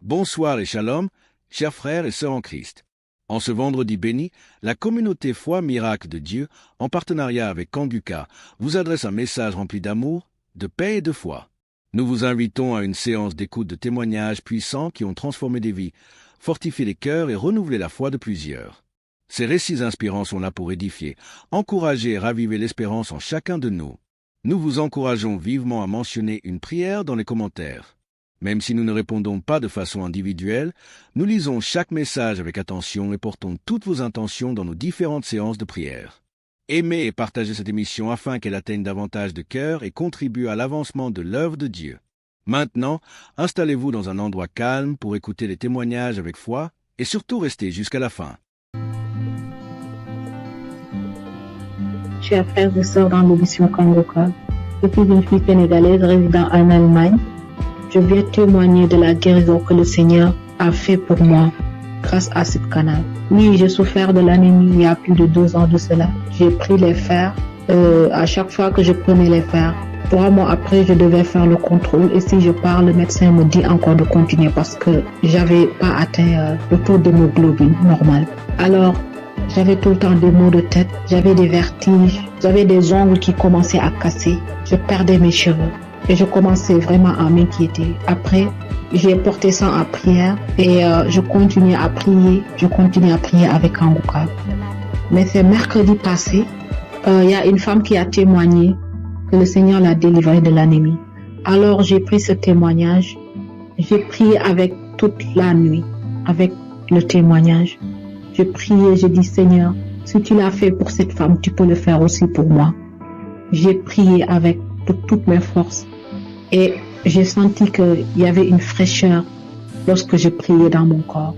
Bonsoir et shalom, chers frères et sœurs en Christ. En ce vendredi béni, la communauté Foi Miracle de Dieu, en partenariat avec Kanguka, vous adresse un message rempli d'amour, de paix et de foi. Nous vous invitons à une séance d'écoute de témoignages puissants qui ont transformé des vies, fortifié les cœurs et renouvelé la foi de plusieurs. Ces récits inspirants sont là pour édifier, encourager et raviver l'espérance en chacun de nous. Nous vous encourageons vivement à mentionner une prière dans les commentaires. Même si nous ne répondons pas de façon individuelle, nous lisons chaque message avec attention et portons toutes vos intentions dans nos différentes séances de prière. Aimez et partagez cette émission afin qu'elle atteigne davantage de cœurs et contribue à l'avancement de l'œuvre de Dieu. Maintenant, installez-vous dans un endroit calme pour écouter les témoignages avec foi et surtout restez jusqu'à la fin. Chers frères et sœurs dans l'émission Kanguka, je suis une fille sénégalaise résidant en Allemagne. Je viens témoigner de la guérison que le Seigneur a fait pour moi grâce à ce canal. Oui, j'ai souffert de l'anémie il y a plus de 2 ans de cela. J'ai pris les fers. À chaque fois que je prenais les fers, 3 mois après, je devais faire le contrôle. Et si je pars, le médecin me dit encore de continuer parce que j'avais pas atteint le taux d'hémoglobine normal. Alors, j'avais tout le temps des maux de tête, j'avais des vertiges, j'avais des ongles qui commençaient à casser, je perdais mes cheveux et je commençais vraiment à m'inquiéter. Après, j'ai porté ça en prière et je continuais à prier avec Kanguka. Mais c'est mercredi passé, il y a une femme qui a témoigné que le Seigneur l'a délivrée de l'anémie. Alors j'ai pris ce témoignage, j'ai prié avec toute la nuit, avec le témoignage. Je priais, je dis Seigneur, si tu l'as fait pour cette femme, tu peux le faire aussi pour moi. J'ai prié avec toutes mes forces et j'ai senti qu'il y avait une fraîcheur lorsque je priais dans mon corps.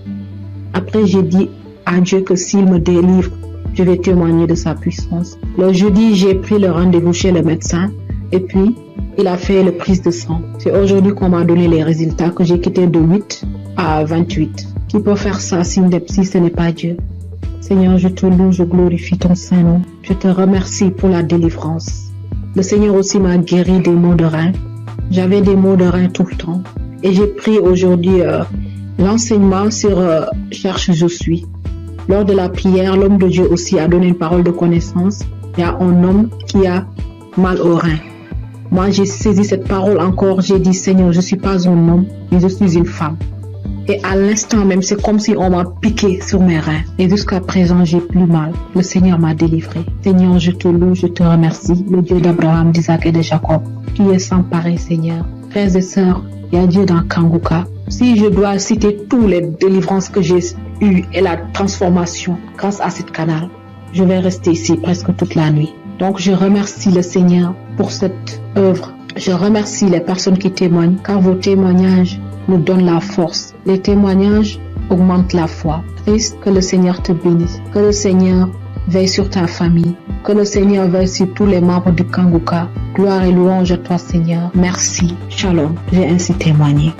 Après, j'ai dit à Dieu que s'il me délivre, je vais témoigner de sa puissance. Le jeudi, j'ai pris le rendez-vous chez le médecin et puis il a fait le prise de sang. C'est aujourd'hui qu'on m'a donné les résultats que j'ai quitté de 8 à 28. Qui peut faire ça si ce n'est pas Dieu? Seigneur, je te loue, je glorifie ton Saint-Nom. Je te remercie pour la délivrance. Le Seigneur aussi m'a guéri des maux de rein. J'avais des maux de rein tout le temps. Et j'ai pris aujourd'hui l'enseignement sur Cherche je suis. Lors de la prière, l'homme de Dieu aussi a donné une parole de connaissance. Il y a un homme qui a mal au rein. Moi, j'ai saisi cette parole encore. J'ai dit, Seigneur, je ne suis pas un homme, mais je suis une femme. Et à l'instant même, c'est comme si on m'a piqué sur mes reins. Et jusqu'à présent, j'ai plus mal. Le Seigneur m'a délivré. Seigneur, je te loue, je te remercie. Le Dieu d'Abraham, d'Isaac et de Jacob. Tu es sans pareil, Seigneur. Frères et sœurs, il y a Dieu dans Kanguka. Si je dois citer toutes les délivrances que j'ai eues et la transformation grâce à cette canal, je vais rester ici presque toute la nuit. Donc, je remercie le Seigneur pour cette œuvre. Je remercie les personnes qui témoignent, car vos témoignages nous donnent la force. Les témoignages augmentent la foi. Christ, que le Seigneur te bénisse. Que le Seigneur veille sur ta famille. Que le Seigneur veille sur tous les membres du Kanguka. Gloire et louange à toi, Seigneur. Merci. Shalom. J'ai ainsi témoigné.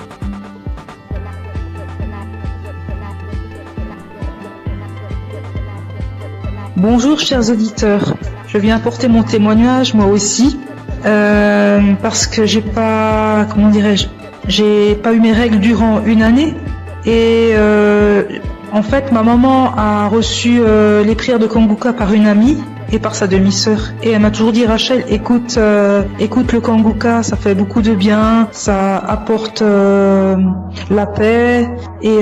Bonjour chers auditeurs, je viens apporter mon témoignage moi aussi parce que j'ai pas eu mes règles durant 1 année et en fait ma maman a reçu les prières de Kanguka par une amie et par sa demi-sœur et elle m'a toujours dit Rachel écoute le Kanguka, ça fait beaucoup de bien, ça apporte la paix et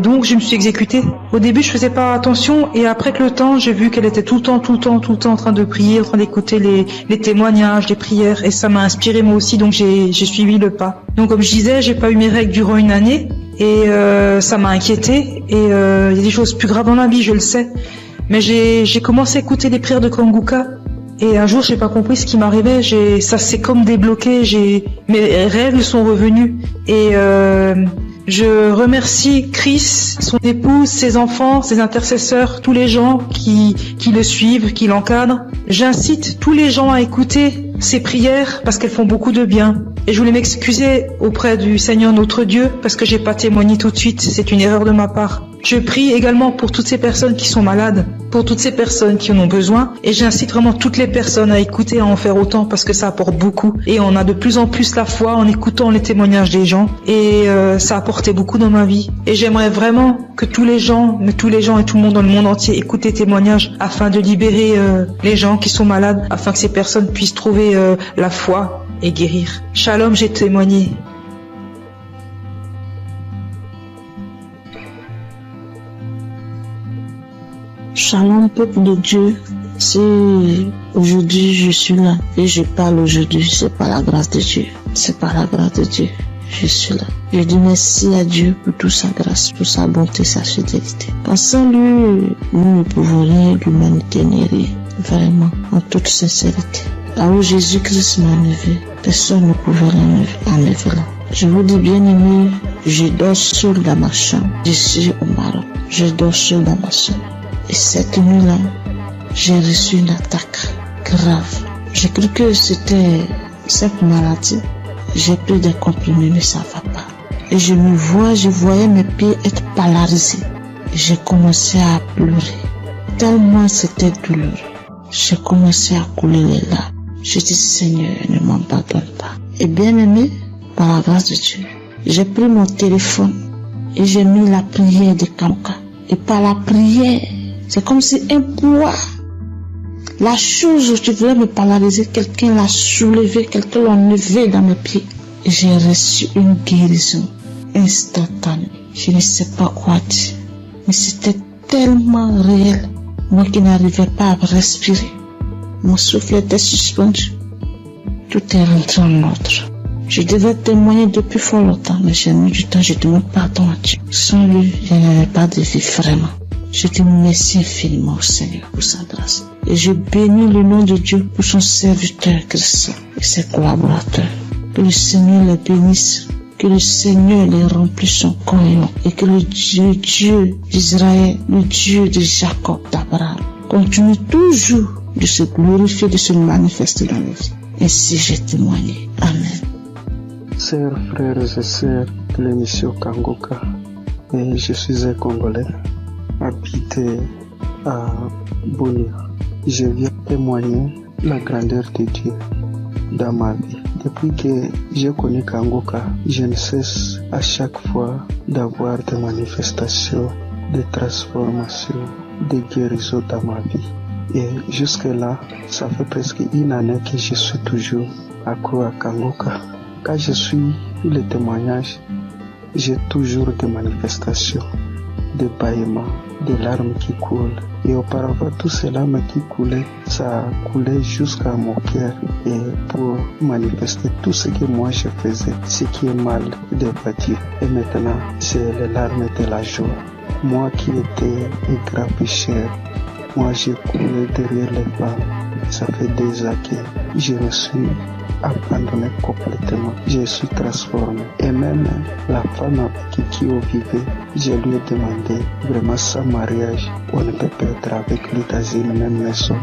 donc je me suis exécutée. Au début je faisais pas attention et après que le temps j'ai vu qu'elle était tout le temps en train de prier, en train d'écouter les témoignages, les prières et ça m'a inspiré moi aussi donc j'ai suivi le pas. Donc comme je disais j'ai pas eu mes règles durant 1 année et ça m'a inquiétée et il y a des choses plus graves dans la vie je le sais. Mais j'ai commencé à écouter les prières de Kanguka et un jour j'ai pas compris ce qui m'arrivait, ça s'est comme débloqué, mes règles sont revenues et je remercie Chris, son épouse, ses enfants, ses intercesseurs, tous les gens qui le suivent, qui l'encadrent. J'incite tous les gens à écouter ces prières parce qu'elles font beaucoup de bien. Et je voulais m'excuser auprès du Seigneur notre Dieu parce que j'ai pas témoigné tout de suite, c'est une erreur de ma part. Je prie également pour toutes ces personnes qui sont malades pour toutes ces personnes qui en ont besoin. Et j'incite vraiment toutes les personnes à écouter, à en faire autant parce que ça apporte beaucoup. Et on a de plus en plus la foi en écoutant les témoignages des gens. Et ça a apporté beaucoup dans ma vie. Et j'aimerais vraiment que tous les gens et tout le monde dans le monde entier écoutent les témoignages afin de libérer les gens qui sont malades, afin que ces personnes puissent trouver la foi et guérir. Shalom, j'ai témoigné. Shalom, peuple de Dieu. Si aujourd'hui je suis là et je parle aujourd'hui, c'est par la grâce de Dieu. C'est par la grâce de Dieu. Je suis là. Je dis merci à Dieu pour toute sa grâce, pour sa bonté, sa fidélité. Sans lui, nous ne pouvons rien, l'humanité n'est rien. Vraiment, en toute sincérité. Là où Jésus-Christ m'a enlevé, personne ne pouvait l'enlever là. Je vous dis bien aimé, je dors seul dans ma chambre. Je suis au Maroc. Je dors seul dans ma chambre. Et cette nuit-là, j'ai reçu une attaque grave. J'ai cru que c'était cette maladie. J'ai pris des comprimés, mais ça va pas. Et je voyais mes pieds être paralysés. J'ai commencé à pleurer. Tellement c'était douloureux. J'ai commencé à couler les larmes. Je dis, Seigneur, ne m'abandonne pas. Et bien aimé, par la grâce de Dieu, j'ai pris mon téléphone et j'ai mis la prière de Kangoka. Et par la prière, c'est comme si un poids, la chose où tu voulais me paralyser, quelqu'un l'a soulevé, quelqu'un l'a enlevé dans mes pieds. Et j'ai reçu une guérison instantanée. Je ne sais pas quoi dire, mais c'était tellement réel. Moi qui n'arrivais pas à respirer, mon souffle était suspendu. Tout est rentré en ordre. Je devais témoigner depuis fort longtemps, mais j'ai mis du temps, je demande pardon à Dieu. Sans lui, je n'avais pas de vie vraiment. Je dis merci infiniment au Seigneur pour sa grâce. Et je bénis le nom de Dieu pour son serviteur Christ et ses collaborateurs. Que le Seigneur les bénisse, que le Seigneur les remplisse son cœur et que le Dieu d'Israël, le Dieu de Jacob, d'Abraham, continue toujours de se glorifier, de se manifester dans nos vies. Ainsi j'ai témoigné. Amen. Chers frères et sœurs de l'émission Kangoka, et je suis un Congolais habité à Bunia. Je viens témoigner la grandeur de Dieu dans ma vie. Depuis que j'ai connu Kangoka, je ne cesse à chaque fois d'avoir des manifestations, des transformations, des guérisons dans ma vie. Et jusque-là, ça fait presque une année que je suis toujours accro à Kangoka. Quand je suis les témoignages, j'ai toujours des manifestations, des bâillements, des larmes qui coulent. Et auparavant, tout ces larmes qui coulaient, ça coulait jusqu'à mon cœur. Et pour manifester tout ce que moi je faisais, ce qui est mal de bâtir. Et maintenant, c'est les larmes de la joie. Moi qui étais un grand pécheur, moi j'ai coulé derrière les femmes. Ça fait des années que je me suis abandonné complètement. Je suis transformé. Et même la femme avec qui on vivait, je lui ai demandé vraiment sans mariage, on ne peut pas être avec lui dans une même maison.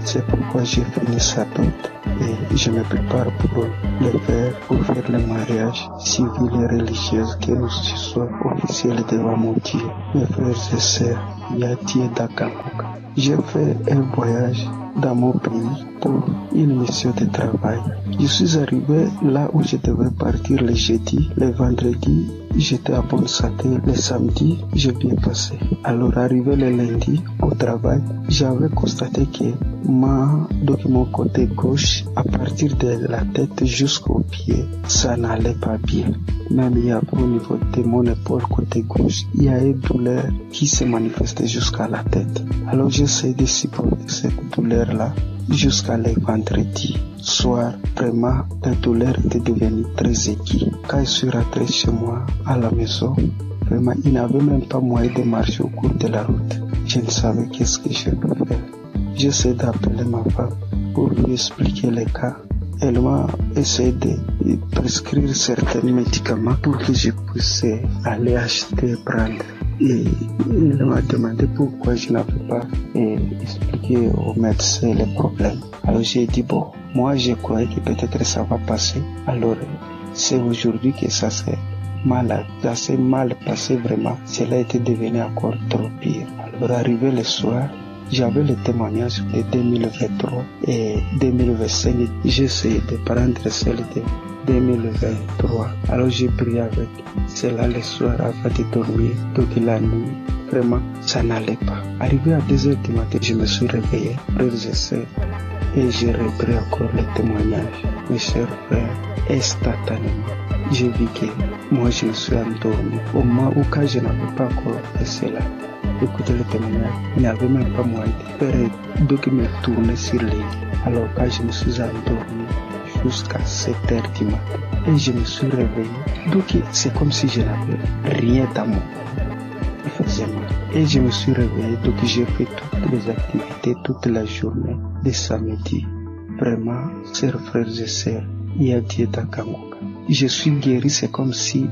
C'est pourquoi j'ai fini sa dot et je me prépare pour le faire, pour faire le mariage civil et religieux, que nous soyons officiels devant mon Dieu. Mes frères et sœurs, Yati et Dakangoka. J'ai fait un voyage dans mon pays pour une mission de travail. Je suis arrivé là où je devais partir le jeudi, le vendredi, j'étais à bonne santé, le samedi, j'ai bien passé. Alors arrivé le lundi au travail, j'avais constaté que mon côté gauche, à partir de la tête jusqu'au pied, ça n'allait pas bien. Même il y avait au niveau de mon épaule côté gauche, il y a une douleur qui se manifestait jusqu'à la tête. Alors j'essaie de supporter cette douleur-là jusqu'à le vendredi soir. Vraiment, la douleur était devenue très aiguë. Quand je suis rentré chez moi à la maison, vraiment, il n'avait même pas moyen de marcher au cours de la route. Je ne savais qu'est-ce que je peux faire. J'essaie d'appeler ma femme pour lui expliquer les cas. Elle m'a essayé de prescrire certains médicaments pour que je puisse aller acheter et prendre. Et il m'a demandé pourquoi je n'avais pas expliqué au médecin les problèmes. Alors j'ai dit bon, moi je croyais que peut-être ça va passer. Alors c'est aujourd'hui que ça s'est mal passé vraiment. Cela était devenu encore trop pire. Alors arrivé le soir, J'avais le témoignage de 2023 et 2025. J'ai essayé de prendre celle de 2023. Alors j'ai prié avec cela le soir avant de dormir. Donc la nuit, vraiment, ça n'allait pas. Arrivé à 2h du matin, je me suis réveillé, frères et sœurs, et j'ai repris encore le témoignage. Mes chers frères, instantanément, j'ai vu que moi je me suis endormi. Au moment où quand je n'avais pas encore fait cela, écoutez le témoignage, il n'y avait même pas moyen de faire donc me tourner sur les lits. Alors quand je me suis endormi jusqu'à 7h du matin et je me suis réveillé, donc c'est comme si je n'avais rien dans mon corps. Il faisait mal. Et je me suis réveillé, donc j'ai fait toutes les activités toute la journée de samedi. Vraiment, chers frères et sœurs, il y a Dieu dans Kangoka. Je suis guéri, c'est comme si,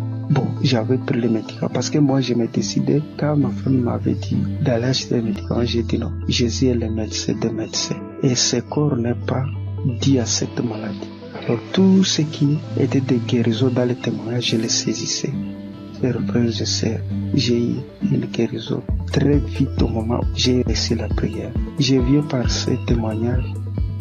j'avais pris les médicaments. Parce que moi, je me décidais, quand ma femme m'avait dit d'aller acheter les médicaments, j'ai dit non. Jésus est le médecin des médecins. Et ce corps n'est pas dû à cette maladie. Alors, tout ce qui était de guérison dans les témoignages, je les saisissais. Chers frères et sœurs, j'ai eu une guérison très vite au moment où j'ai reçu la prière. Je viens par ce témoignage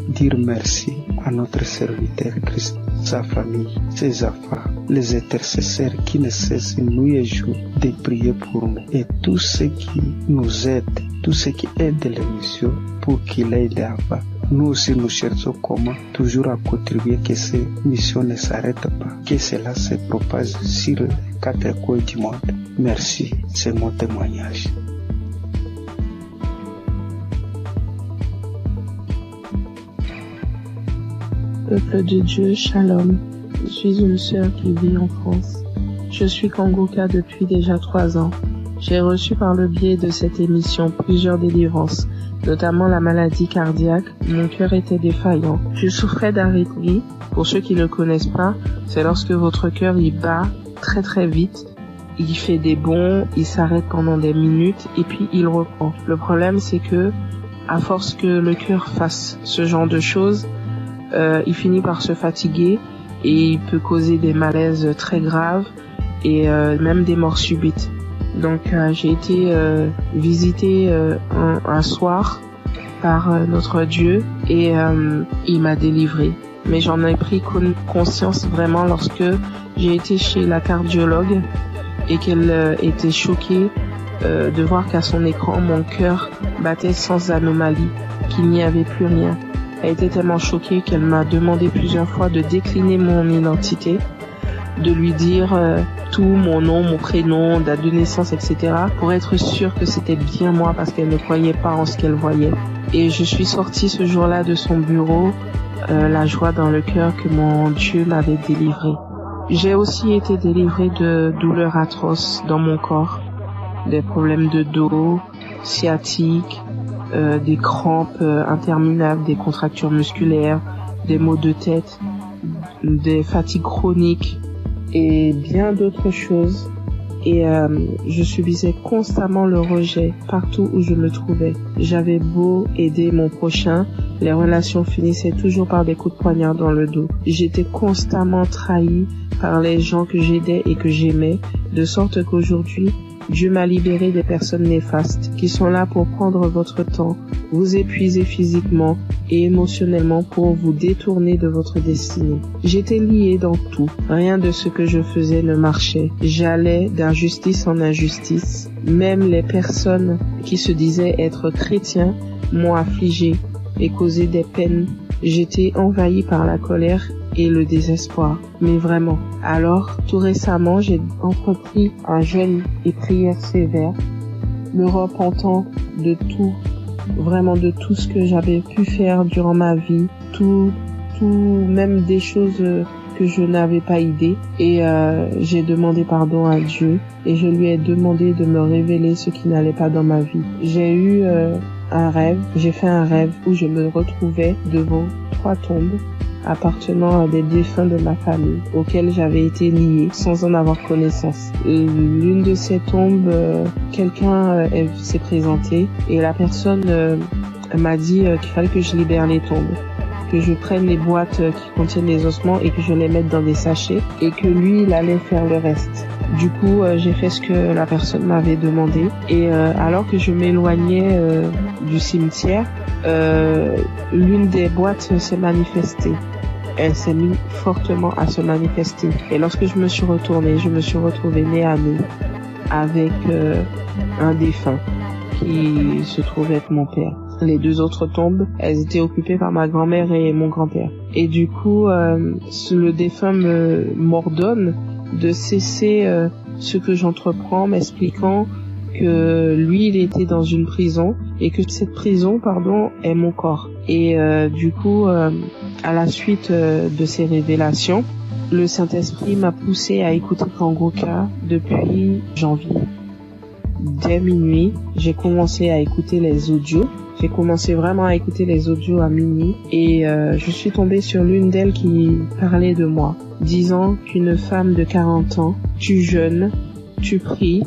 dire merci à notre serviteur Christ, sa famille, ses enfants, les intercesseurs qui ne cessent nuit et jour de prier pour nous et tous ceux qui nous aident, tous ceux qui aident l'émission pour qu'il aille de avant. Nous aussi nous cherchons comment toujours à contribuer que ces missions ne s'arrêtent pas, que cela se propage sur les 4 coins du monde. Merci, c'est mon témoignage. Peuple de Dieu, Shalom. Je suis une sœur qui vit en France. Je suis Kangoka depuis déjà 3 ans. J'ai reçu par le biais de cette émission plusieurs délivrances, notamment la maladie cardiaque. Mon cœur était défaillant. Je souffrais d'arythmie. Pour ceux qui ne connaissent pas, c'est lorsque votre cœur il bat très très vite. Il fait des bonds, il s'arrête pendant des minutes et puis il reprend. Le problème c'est que, à force que le cœur fasse ce genre de choses, il finit par se fatiguer et il peut causer des malaises très graves et même des morts subites. Donc j'ai été visitée un soir par notre Dieu et il m'a délivrée. Mais j'en ai pris conscience vraiment lorsque j'ai été chez la cardiologue et qu'elle était choquée de voir qu'à son écran mon cœur battait sans anomalie, qu'il n'y avait plus rien. Elle était tellement choquée qu'elle m'a demandé plusieurs fois de décliner mon identité, de lui dire tout, mon nom, mon prénom, date de naissance, etc. pour être sûre que c'était bien moi parce qu'elle ne croyait pas en ce qu'elle voyait. Et je suis sortie ce jour-là de son bureau, la joie dans le cœur que mon Dieu m'avait délivrée. J'ai aussi été délivrée de douleurs atroces dans mon corps, des problèmes de dos, sciatiques, des crampes interminables, des contractures musculaires, des maux de tête, des fatigues chroniques et bien d'autres choses. Et je subissais constamment le rejet partout où je me trouvais. J'avais beau aider mon prochain, les relations finissaient toujours par des coups de poignard dans le dos. J'étais constamment trahie par les gens que j'aidais et que j'aimais, de sorte qu'aujourd'hui, Dieu m'a libéré des personnes néfastes qui sont là pour prendre votre temps, vous épuiser physiquement et émotionnellement pour vous détourner de votre destinée. J'étais liée dans tout. Rien de ce que je faisais ne marchait. J'allais d'injustice en injustice. Même les personnes qui se disaient être chrétiens m'ont affligée et causé des peines. J'étais envahie par la colère et le désespoir, mais vraiment. Alors, tout récemment, j'ai entrepris un jeûne et prière sévère, me repentant de tout, vraiment de tout ce que j'avais pu faire durant ma vie, tout, même des choses que je n'avais pas idée. Et j'ai demandé pardon à Dieu et je lui ai demandé de me révéler ce qui n'allait pas dans ma vie. J'ai eu j'ai fait un rêve où je me retrouvais devant 3 tombes appartenant à des défunts de ma famille auxquels j'avais été liée sans en avoir connaissance. L'une de ces tombes, quelqu'un s'est présenté et la personne m'a dit qu'il fallait que je libère les tombes, que je prenne les boîtes qui contiennent les ossements et que je les mette dans des sachets et que lui, il allait faire le reste. Du coup, j'ai fait ce que la personne m'avait demandé. Et alors que je m'éloignais du cimetière, l'une des boîtes s'est manifestée. Elle s'est mise fortement à se manifester. Et lorsque je me suis retournée, je me suis retrouvée nez à nez avec un défunt qui se trouvait être mon père. Les deux autres tombes, elles étaient occupées par ma grand-mère et mon grand-père. Et du coup, le défunt m'ordonne de cesser ce que j'entreprends, m'expliquant que lui, il était dans une prison et que cette prison, est mon corps. Et du coup, à la suite de ces révélations, le Saint-Esprit m'a poussé à écouter Kangoka depuis janvier. Dès minuit, j'ai commencé à écouter les audios. J'ai commencé vraiment à écouter les audios à minuit et je suis tombée sur l'une d'elles qui parlait de moi, disant qu'une femme de 40 ans, tu jeûnes, tu pries,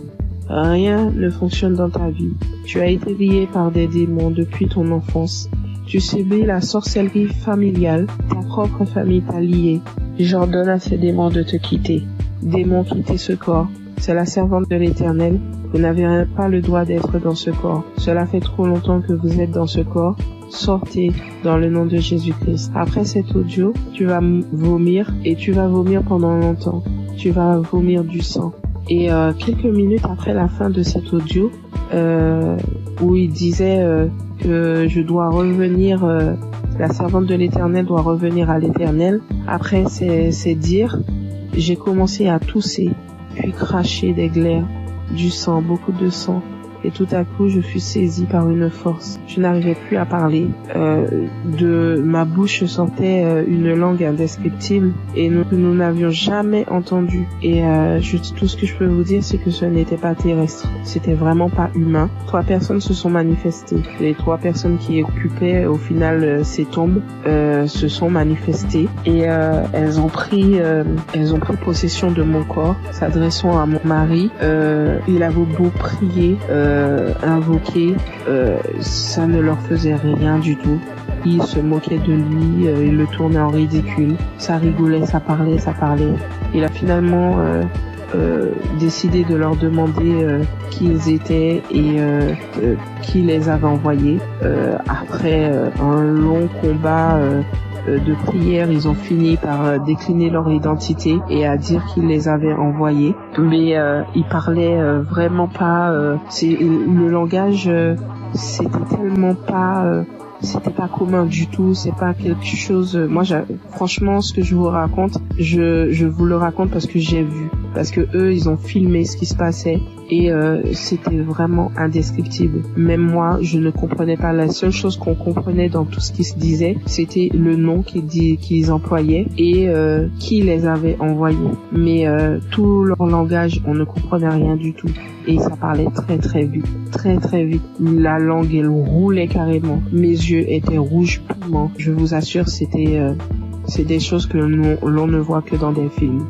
rien ne fonctionne dans ta vie. Tu as été lié par des démons depuis ton enfance. Tu subis la sorcellerie familiale, ta propre famille t'a lié. J'ordonne à ces démons de te quitter. Démons, quittez ce corps. C'est la servante de l'Éternel. Vous n'avez pas le droit d'être dans ce corps. Cela fait trop longtemps que vous êtes dans ce corps. Sortez dans le nom de Jésus-Christ. Après cet audio, tu vas vomir et tu vas vomir pendant longtemps. Tu vas vomir du sang. Et quelques minutes après la fin de cet audio, où il disait que je dois revenir, la servante de l'Éternel doit revenir à l'Éternel. Après ces dires, j'ai commencé à tousser, puis cracher des glaires, du sang, beaucoup de sang. Et tout à coup, je fus saisie par une force. Je n'arrivais plus à parler. De ma bouche sortait une langue indescriptible et nous n'avions jamais entendu. Et tout ce que je peux vous dire, c'est que ce n'était pas terrestre. C'était vraiment pas humain. 3 personnes se sont manifestées. Les 3 personnes qui occupaient au final ces tombes se sont manifestées et elles ont pris possession de mon corps, s'adressant à mon mari. Il avait beau prier, invoquer, ça ne leur faisait rien du tout. Ils se moquaient de lui, ils le tournaient en ridicule. Ça rigolait, ça parlait. Il a finalement décidé de leur demander qui ils étaient et qui les avait envoyés. Après un long combat de prière, ils ont fini par décliner leur identité et à dire qu'ils les avaient envoyés. Mais ils parlaient vraiment pas. Le langage, c'était tellement pas. C'était pas commun du tout, c'est pas quelque chose. Moi, franchement, ce que je vous raconte, je vous le raconte parce que j'ai vu, parce que eux, ils ont filmé ce qui se passait et c'était vraiment indescriptible. Même moi, je ne comprenais pas. La seule chose qu'on comprenait dans tout ce qui se disait, c'était le nom qu'ils employaient et qui les avait envoyés. Mais tout leur langage, on ne comprenait rien du tout. Et ça parlait très vite, très vite. La langue, elle roulait carrément. Mes yeux étaient rouges piment. Je vous assure, c'est des choses que l'on ne voit que dans des films.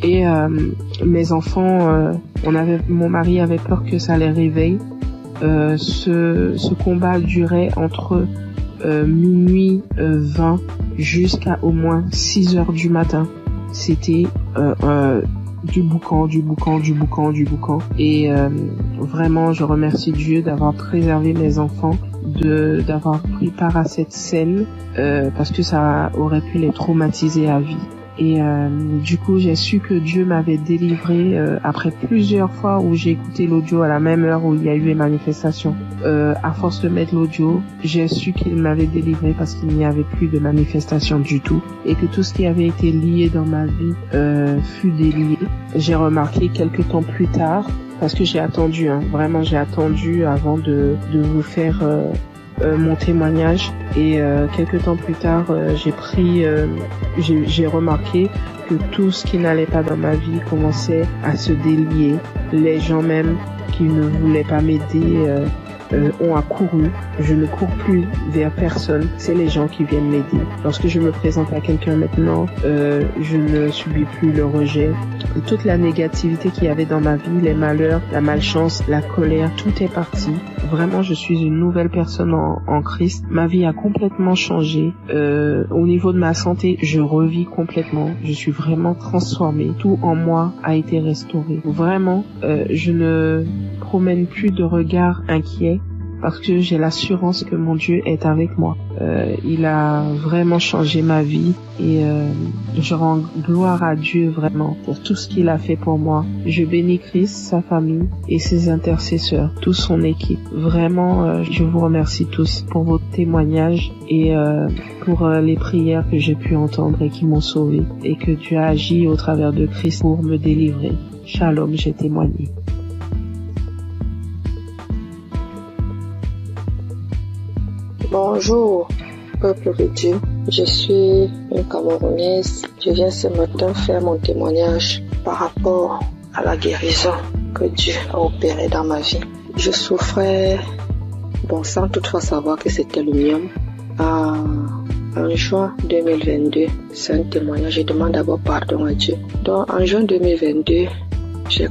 Et mes enfants, mon mari avait peur que ça les réveille. Ce combat durait entre minuit 20 jusqu'à au moins 6 heures du matin. C'était du boucan. Et vraiment, je remercie Dieu d'avoir préservé mes enfants, d'avoir pris part à cette scène, parce que ça aurait pu les traumatiser à vie. Et du coup, j'ai su que Dieu m'avait délivré après plusieurs fois où j'ai écouté l'audio à la même heure où il y a eu les manifestations. À force de mettre l'audio, j'ai su qu'il m'avait délivré parce qu'il n'y avait plus de manifestations du tout et que tout ce qui avait été lié dans ma vie fut délié. J'ai remarqué quelques temps plus tard, parce que j'ai attendu, vraiment j'ai attendu avant de vous faire mon témoignage et quelques temps plus tard j'ai remarqué que tout ce qui n'allait pas dans ma vie commençait à se délier. Les gens même qui ne voulaient pas m'aider ont accouru. Je ne cours plus vers personne. C'est les gens qui viennent m'aider. Lorsque je me présente à quelqu'un maintenant, je ne subis plus le rejet. Toute la négativité qu'il y avait dans ma vie, les malheurs, la malchance, la colère, tout est parti. Vraiment, je suis une nouvelle personne en Christ. Ma vie a complètement changé. Au niveau de ma santé, je revis complètement. Je suis vraiment transformée. Tout en moi a été restauré. Vraiment, je ne promène plus de regard inquiet parce que j'ai l'assurance que mon Dieu est avec moi. Il a vraiment changé ma vie et je rends gloire à Dieu vraiment pour tout ce qu'il a fait pour moi. Je bénis Christ, sa famille et ses intercesseurs, toute son équipe. Vraiment, je vous remercie tous pour vos témoignages et pour les prières que j'ai pu entendre et qui m'ont sauvé et que Dieu a agi au travers de Christ pour me délivrer. Shalom, j'ai témoigné. Bonjour, peuple de Dieu. Je suis une Camerounaise. Je viens ce matin faire mon témoignage par rapport à la guérison que Dieu a opérée dans ma vie. Je souffrais, sans toutefois savoir que c'était le myome, en juin 2022. C'est un témoignage. Je demande d'abord pardon à Dieu. Donc, en juin 2022, j'ai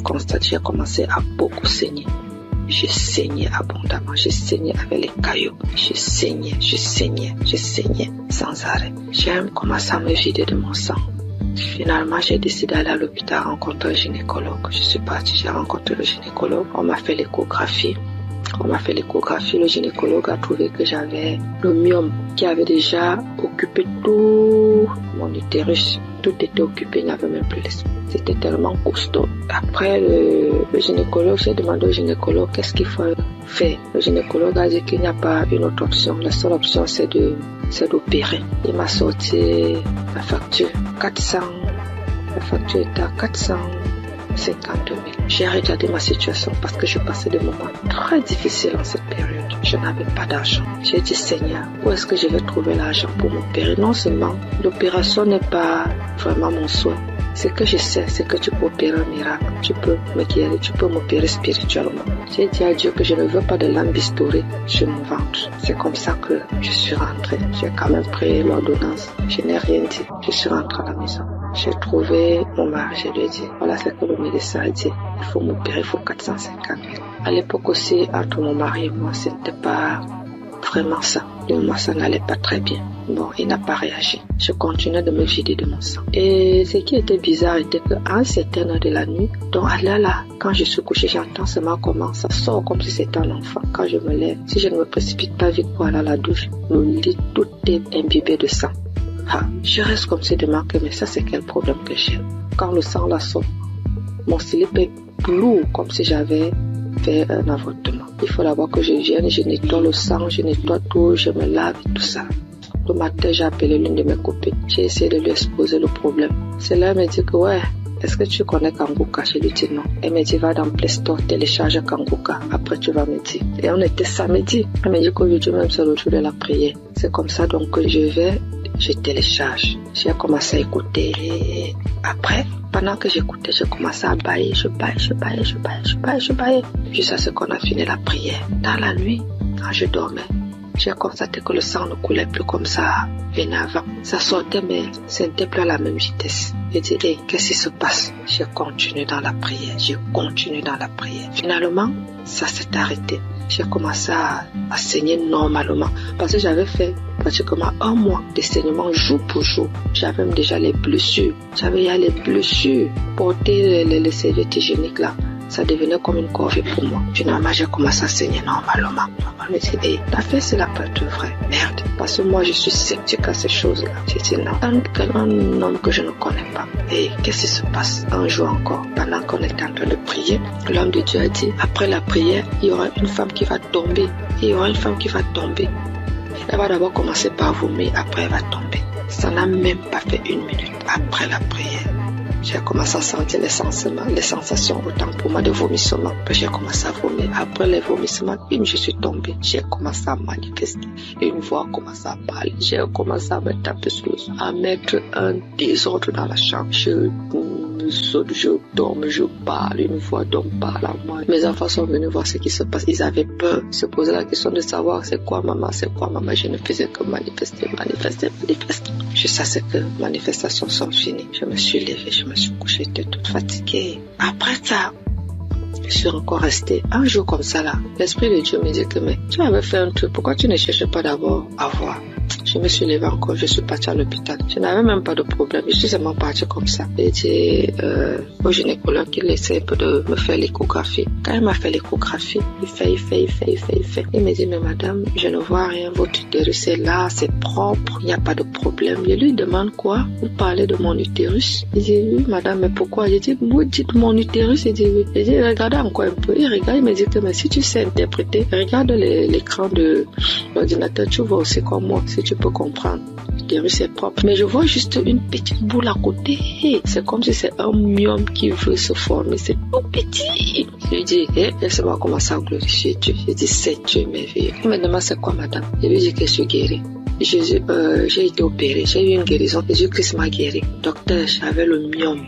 commencé à beaucoup saigner. J'ai saigné abondamment, j'ai saigné avec les cailloux, j'ai saigné sans arrêt. J'ai commencé à me vider de mon sang. Finalement, j'ai décidé d'aller à l'hôpital rencontrer un gynécologue. Je suis partie, j'ai rencontré le gynécologue. On m'a fait l'échographie. Le gynécologue a trouvé que j'avais le myome qui avait déjà occupé tout mon utérus. Tout était occupé, il n'y avait même plus l'espace. C'était tellement costaud. Après le gynécologue, j'ai demandé au gynécologue qu'est-ce qu'il faut faire. Le gynécologue a dit qu'il n'y a pas une autre option. La seule option, c'est d'opérer. Il m'a sorti la facture. La facture était à 450 000. J'ai regardé ma situation parce que je passais des moments très difficiles en cette période. Je n'avais pas d'argent. J'ai dit, Seigneur, où est-ce que je vais trouver l'argent pour m'opérer? Non seulement l'opération n'est pas vraiment mon souhait. Ce que je sais, c'est que tu peux opérer un miracle. Tu peux me guérir, tu peux m'opérer spirituellement. J'ai dit à Dieu que je ne veux pas de lambistourée sur mon ventre. C'est comme ça que je suis rentrée. J'ai quand même pris l'ordonnance. Je n'ai rien dit. Je suis rentrée à la maison. J'ai trouvé mon mari, je lui ai dit, voilà ce que le médecin a dit. Il faut m'opérer, il faut 450 000. À l'époque aussi, entre mon mari et moi, c'était pas vraiment ça. Moi, ça n'allait pas très bien. Bon, il n'a pas réagi. Je continuais de me vider de mon sang. Et ce qui était bizarre était qu'à un certain heure de la nuit, donc là, quand je suis couchée, j'entends seulement comment ça sort comme si c'était un enfant. Quand je me lève, si je ne me précipite pas vite pour aller à la douche, le lit, tout est imbibé de sang. Je reste comme si de marquer, mais ça c'est quel problème que j'ai? Quand le sang la sort, mon slip est lourd comme si j'avais fait un avortement. Il faut d'abord que je vienne, je nettoie le sang, je nettoie tout, je me lave et tout ça. Le matin, j'ai appelé l'une de mes copines. J'ai essayé de lui exposer le problème. C'est là, elle me dit que est-ce que tu connais Kanguka? Je lui dis non. Elle me dit, va dans Play Store, télécharge Kanguka. Après, tu vas me dire. Et on était samedi. Elle me dit qu'aujourd'hui même, c'est le jour de la prière. C'est comme ça, donc, que je télécharge. J'ai commencé à écouter. Et après, pendant que j'écoutais, j'ai commencé à bailler. Je baillais. Jusqu'à ce qu'on a fini la prière. Dans la nuit, quand je dormais, j'ai constaté que le sang ne coulait plus comme ça venait avant. Ça sortait, mais ce n'était plus à la même vitesse. J'ai dit, qu'est-ce qui se passe? J'ai continué dans la prière. Finalement, ça s'est arrêté. J'ai commencé à saigner normalement. Parce que j'avais fait pratiquement un mois de saignement jour pour jour. J'avais même déjà les blessures. Porter les serviettes hygiéniques là, ça devenait comme une corvée pour moi. Finalement, j'ai commencé à saigner normalement. Je me dis, la fête, c'est la peur de vrai. Merde. Parce que moi, je suis sceptique à ces choses-là. J'ai dit non. Un homme que je ne connais pas. Et qu'est-ce qui se passe? Un jour encore, pendant qu'on était en train de prier, l'homme de Dieu a dit, après la prière, il y aura une femme qui va tomber. Elle va d'abord commencer par vomir, après elle va tomber. Ça n'a même pas fait 1 minute après la prière. J'ai commencé à sentir les sensations autant pour moi de vomissement. Puis j'ai commencé à vomir. Après les vomissements, je suis tombée. J'ai commencé à manifester. Une voix a commencé à parler. J'ai commencé à me taper sur le dos, à mettre un désordre dans la chambre. Je me saute, je tombe, je parle, une voix d'homme parle à moi. Mes enfants sont venus voir ce qui se passe, ils avaient peur, se posaient la question de savoir c'est quoi maman. Je ne faisais que manifester. Jusqu'à ce que les manifestations sont finies. Je me suis levée, je me suis couchée, j'étais toute fatiguée. Après ça, je suis encore restée un jour comme ça là. L'Esprit de Dieu me dit que mais tu avais fait un truc, pourquoi tu ne cherches pas d'abord à voir? Je me suis levée encore, je suis partie à l'hôpital. Je n'avais même pas de problème, je suis seulement partie comme ça. J'ai dit au gynécologue qu'il essaie de me faire l'échographie. Quand il m'a fait l'échographie, il fait. Il me dit, mais madame, je ne vois rien, votre utérus est là, c'est propre, il n'y a pas de problème. Je lui demande quoi? Vous parlez de mon utérus? Il dit, oui madame, mais pourquoi? Je dis, vous dites mon utérus? Il dit, oui. Je dis, regardez encore un peu. Il regarde, il me dit que mais si tu sais interpréter, regarde l'écran de l'ordinateur, tu vois aussi comme moi, si tu peux comprendre. L'utérus est propre. Mais je vois juste une petite boule à côté. C'est comme si c'est un myome qui veut se former. C'est tout petit. Je lui dis, laisse-moi commencer à glorifier Dieu. Je dis, c'est Dieu merveilleux. Il me demande, c'est quoi madame? Je lui dis que je suis guérie. J'ai été opérée, j'ai eu une guérison. Jésus-Christ m'a guéri. Docteur, j'avais le myome.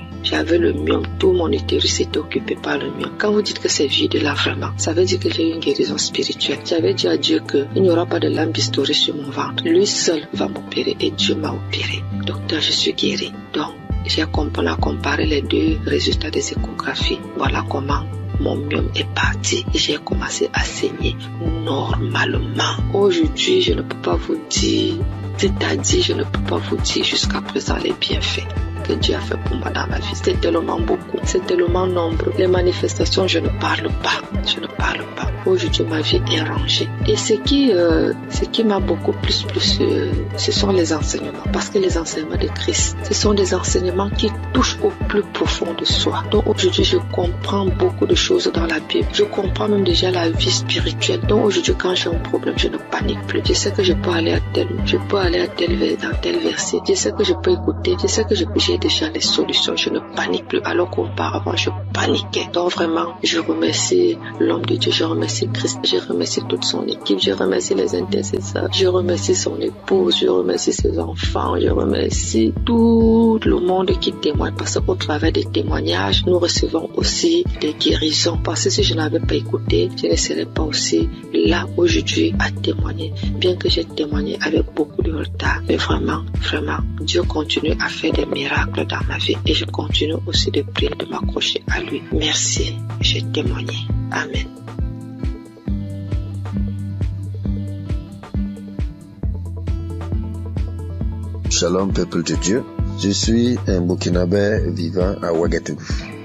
Tout mon utérus était occupé par le myome. Quand vous dites que c'est vide là vraiment, ça veut dire que j'ai eu une guérison spirituelle. J'avais dit à Dieu qu'il n'y aura pas de lame bistourée sur mon ventre. Lui seul va m'opérer et Dieu m'a opéré. Docteur, je suis guérie. Donc, on a comparé les deux résultats des échographies. Voilà comment mon myome est parti et j'ai commencé à saigner normalement. Aujourd'hui, je ne peux pas vous dire, c'est-à-dire, je ne peux pas vous dire jusqu'à présent les bienfaits que Dieu a fait pour moi dans ma vie. C'est tellement beaucoup, c'est tellement nombreux. Les manifestations, je ne parle pas. Aujourd'hui, ma vie est rangée. Et ce qui m'a beaucoup plus, ce sont les enseignements. Parce que les enseignements de Christ, ce sont des enseignements qui touchent au plus profond de soi. Donc aujourd'hui, je comprends beaucoup de choses dans la Bible. Je comprends même déjà la vie spirituelle. Donc aujourd'hui, quand j'ai un problème, je ne panique plus. Je sais que je peux aller dans tel verset. Je sais que je peux écouter. Je sais que j'ai déjà les solutions. Je ne panique plus. Alors qu'auparavant, je paniquais. Donc vraiment, je remercie l'homme de Dieu. Je remercie Christ. Je remercie toute son équipe. Je remercie les intercesseurs. Je remercie son épouse. Je remercie ses enfants. Je remercie tout le monde qui témoigne. Parce qu'au travers des témoignages, nous recevons aussi des guérisons. Parce que si je n'avais pas écouté, je ne serais pas aussi là aujourd'hui à témoigner. Bien que j'ai témoigné avec beaucoup de retard. Mais vraiment, Dieu continue à faire des miracles dans ma vie. Et je continue aussi de prier, de m'accrocher à lui. Merci. J'ai témoigné. Amen. Shalom peuple de Dieu, je suis un Burkinabé vivant à Ouagadougou.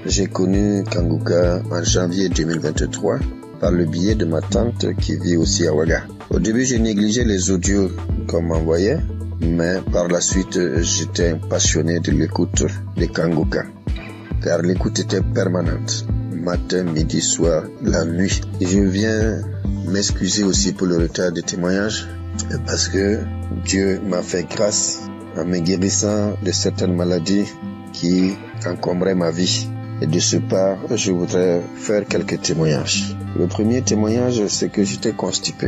J'ai connu Kanguka en janvier 2023 par le biais de ma tante qui vit aussi à Ouaga. Au début, j'ai négligé les audios qu'on m'envoyait, mais par la suite, j'étais un passionné de l'écoute de Kanguka, car l'écoute était permanente, matin, midi, soir, la nuit. Et je viens m'excuser aussi pour le retard des témoignages, parce que Dieu m'a fait grâce en me guérissant de certaines maladies qui encombraient ma vie. Et de ce pas, je voudrais faire quelques témoignages. Le premier témoignage, c'est que j'étais constipé.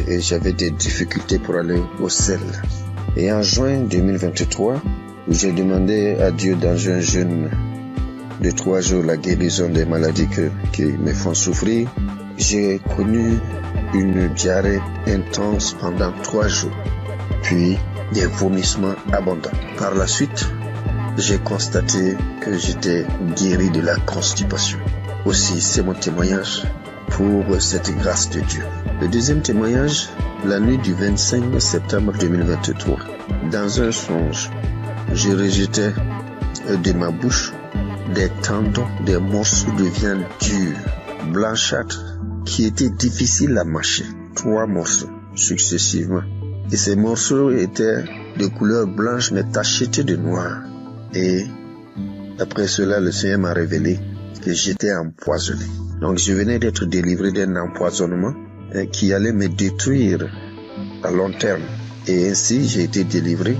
Et j'avais des difficultés pour aller au sel. Et en juin 2023, où j'ai demandé à Dieu dans un jeûne de 3 jours la guérison des maladies qui me font souffrir, j'ai connu une diarrhée intense pendant 3 jours. Puis, des vomissements abondants. Par la suite, j'ai constaté que j'étais guéri de la constipation. Aussi, c'est mon témoignage pour cette grâce de Dieu. Le deuxième témoignage, la nuit du 25 septembre 2023. Dans un songe, je rejetais de ma bouche des tendons, des morceaux de viande dure, blanchâtre, qui étaient difficiles à mâcher. 3 morceaux successivement. Et ces morceaux étaient de couleur blanche mais tachetés de noir. Et après cela, le Seigneur m'a révélé que j'étais empoisonné. Donc je venais d'être délivré d'un empoisonnement qui allait me détruire à long terme. Et ainsi, j'ai été délivré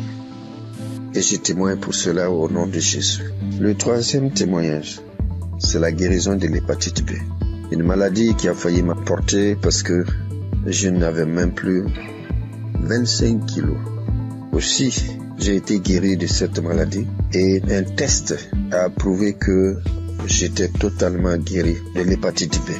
et je témoigne pour cela au nom de Jésus. Le troisième témoignage, c'est la guérison de l'hépatite B. Une maladie qui a failli m'emporter parce que je n'avais même plus 25 kilos. Aussi, j'ai été guéri de cette maladie et un test a prouvé que j'étais totalement guéri de l'hépatite B.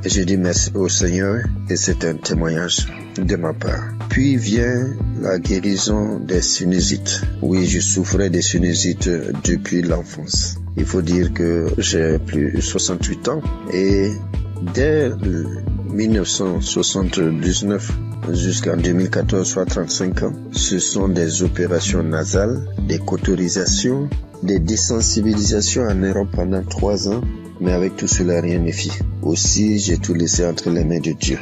Et je dis merci au Seigneur et c'est un témoignage de ma part. Puis vient la guérison des sinusites. Oui, je souffrais des sinusites depuis l'enfance. Il faut dire que j'ai plus de 68 ans et dès 1979 jusqu'en 2014, soit 35 ans, ce sont des opérations nasales, des cauterisations, des désensibilisations en Europe pendant 3 ans, mais avec tout cela, rien ne fit. Aussi, j'ai tout laissé entre les mains de Dieu.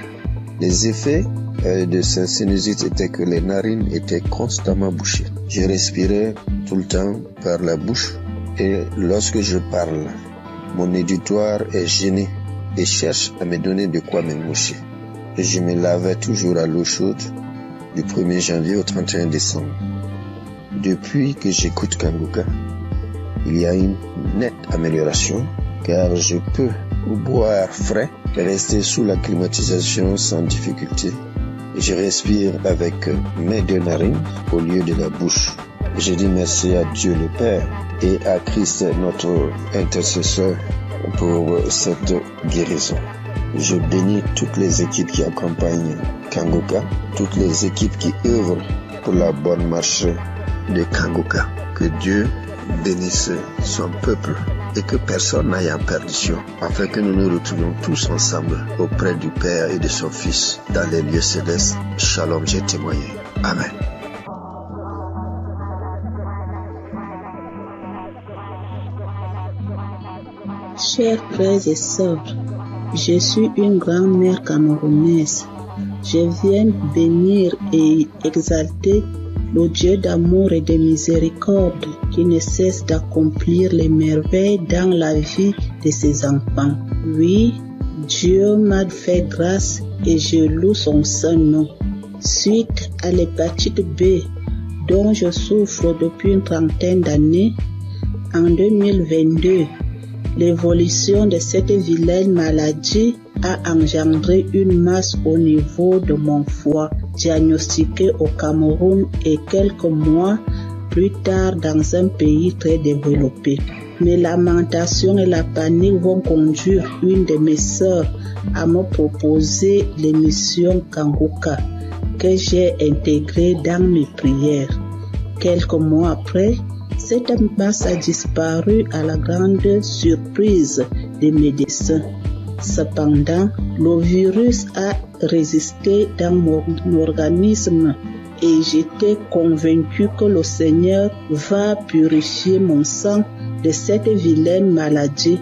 Les effets de ces sinusites étaient que les narines étaient constamment bouchées. Je respirais tout le temps par la bouche et lorsque je parle, mon auditoire est gêné et cherche à me donner de quoi me moucher. Et je me lavais toujours à l'eau chaude du 1er janvier au 31 décembre. Depuis que j'écoute Kanguka, il y a une nette amélioration car je peux boire frais et rester sous la climatisation sans difficulté. Et je respire avec mes 2 narines au lieu de la bouche. Et je dis merci à Dieu le Père et à Christ notre intercesseur pour cette guérison. Je bénis toutes les équipes qui accompagnent Kanguka, toutes les équipes qui œuvrent pour la bonne marche de Kanguka. Que Dieu bénisse son peuple et que personne n'aille en perdition, afin que nous nous retrouvions tous ensemble auprès du Père et de son Fils dans les lieux célestes. Shalom, j'ai témoigné. Amen. Chers frères et sœurs, je suis une grand-mère camerounaise. Je viens bénir et exalter le Dieu d'amour et de miséricorde qui ne cesse d'accomplir les merveilles dans la vie de ses enfants. Oui, Dieu m'a fait grâce et je loue son saint nom. Suite à l'hépatite B dont je souffre depuis une trentaine d'années, en 2022, l'évolution de cette vilaine maladie a engendré une masse au niveau de mon foie, diagnostiquée au Cameroun et quelques mois plus tard dans un pays très développé. Mes lamentations et la panique vont conduire une de mes sœurs à me proposer l'émission Kanguka que j'ai intégrée dans mes prières. Quelques mois après, cette masse a disparu à la grande surprise des médecins. Cependant, le virus a résisté dans mon organisme et j'étais convaincu que le Seigneur va purifier mon sang de cette vilaine maladie,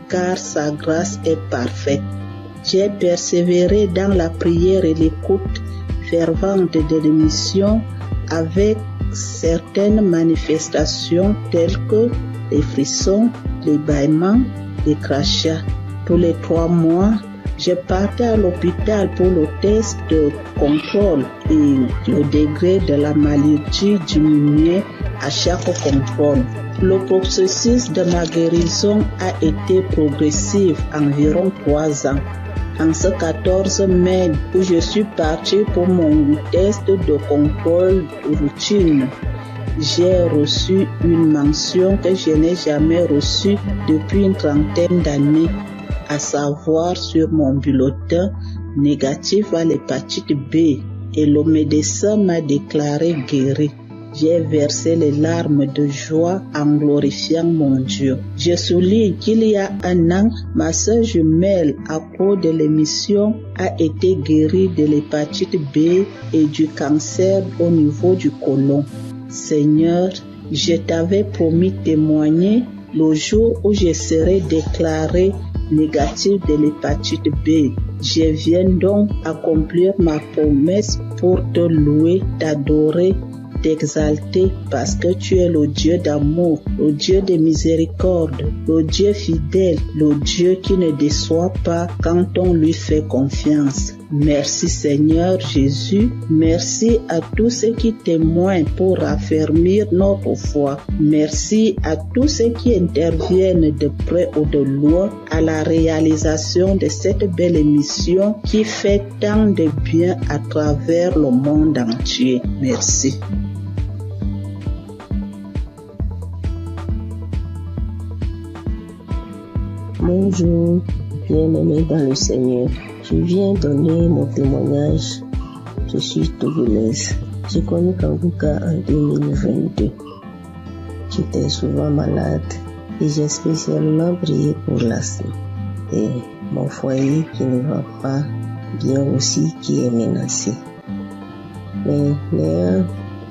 car sa grâce est parfaite. J'ai persévéré dans la prière et l'écoute fervente de l'émission avec certaines manifestations telles que les frissons, les bâillements, les crachats. Tous les 3 mois, je partais à l'hôpital pour le test de contrôle et le degré de la maladie diminuait à chaque contrôle. Le processus de ma guérison a été progressif, environ 3 ans. En ce 14 mai où je suis parti pour mon test de contrôle routine, j'ai reçu une mention que je n'ai jamais reçue depuis une trentaine d'années, à savoir sur mon bulletin négatif à l'hépatite B, et le médecin m'a déclaré guéri. J'ai versé les larmes de joie en glorifiant mon Dieu. Je souligne qu'il y a 1 an, ma sœur jumelle, à cause de l'émission, a été guérie de l'hépatite B et du cancer au niveau du côlon. Seigneur, je t'avais promis témoigner le jour où je serai déclaré négatif de l'hépatite B. Je viens donc accomplir ma promesse pour te louer, t'adorer, t'exalter parce que tu es le Dieu d'amour, le Dieu de miséricorde, le Dieu fidèle, le Dieu qui ne déçoit pas quand on lui fait confiance. Merci Seigneur Jésus, merci à tous ceux qui témoignent pour raffermir notre foi. Merci à tous ceux qui interviennent de près ou de loin à la réalisation de cette belle émission qui fait tant de bien à travers le monde entier. Merci. Bonjour, bien-aimés dans le Seigneur. Je viens donner mon témoignage. Je suis togolaise. J'ai connu Kanguka en 2022. J'étais souvent malade et j'ai spécialement prié pour l'asthme. Et mon foyer qui ne va pas bien aussi qui est menacé. Mais n'ayant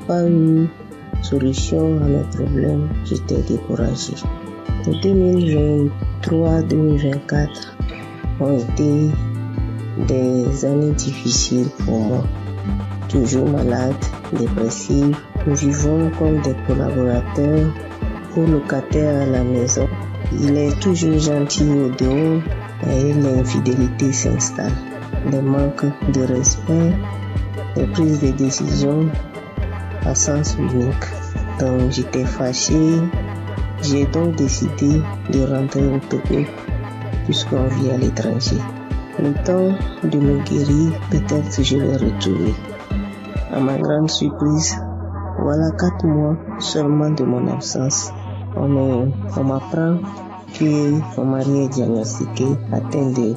pas eu solution à mes problèmes, j'étais découragée. En 2023-2024 ont été des années difficiles pour moi. Toujours malade, dépressive, nous vivons comme des collaborateurs ou locataires à la maison. Il est toujours gentil au dehors et l'infidélité s'installe. Les manques de respect, les prises de décision à sens unique. Donc j'étais fâchée. J'ai donc décidé de rentrer au Togo puisqu'on vit à l'étranger. Le temps de me guérir, peut-être je vais retrouver. À ma grande surprise, voilà 4 mois seulement de mon absence. On m'apprend que mon mari est diagnostiqué atteint de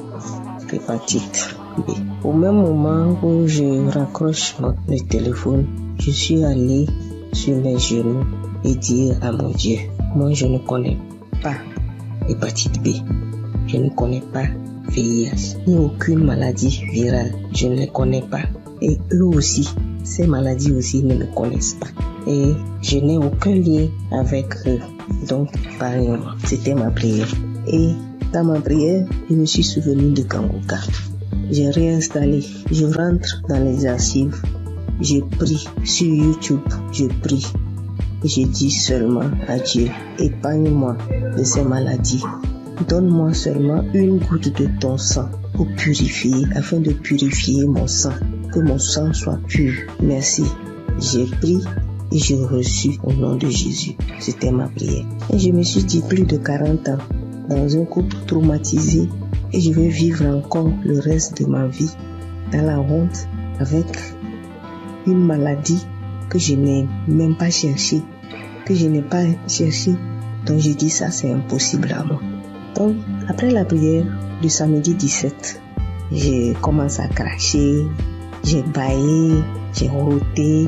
l'hépatite B. Au même moment où je raccroche le téléphone, je suis allée sur mes genoux et dire à mon Dieu, moi je ne connais pas l'hépatite B, je ne connais pas VIH, ni aucune maladie virale, je ne les connais pas. Et eux aussi, ces maladies aussi ne me connaissent pas. Et je n'ai aucun lien avec eux. Donc, parlez-moi. C'était ma prière. Et dans ma prière, je me suis souvenu de Kanguka. J'ai réinstallé. Je rentre dans les archives. Je prie sur YouTube. Je prie. Et je dis seulement à Dieu, épargne-moi de ces maladies. Donne-moi seulement une goutte de ton sang pour purifier, afin de purifier mon sang. Que mon sang soit pur. Merci. J'ai pris et j'ai reçu au nom de Jésus. C'était ma prière. Et je me suis dit, plus de 40 ans, dans un couple traumatisé, et je vais vivre encore le reste de ma vie dans la honte, avec une maladie que je n'ai même pas cherchée, que je n'ai pas cherchée. Donc j'ai dit, ça c'est impossible à moi. Donc, après la prière du samedi 17, j'ai commencé à cracher, j'ai bâillé, j'ai roté,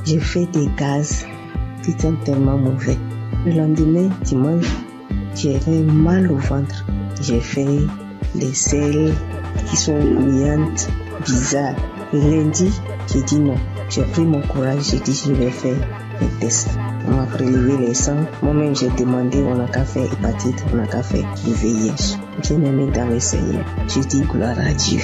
j'ai fait des gaz qui sont tellement mauvais. Le lendemain, dimanche, j'avais mal au ventre. J'ai fait des selles qui sont grouillantes, bizarres. Le lundi, j'ai dit non. J'ai pris mon courage, j'ai dit je vais faire un test. On m'a prélevé les sangs. Moi-même, j'ai demandé, on n'a qu'à faire hépatite, on n'a qu'à faire du VIH. Bien aimé dans le Seigneur, je dis gloire à Dieu.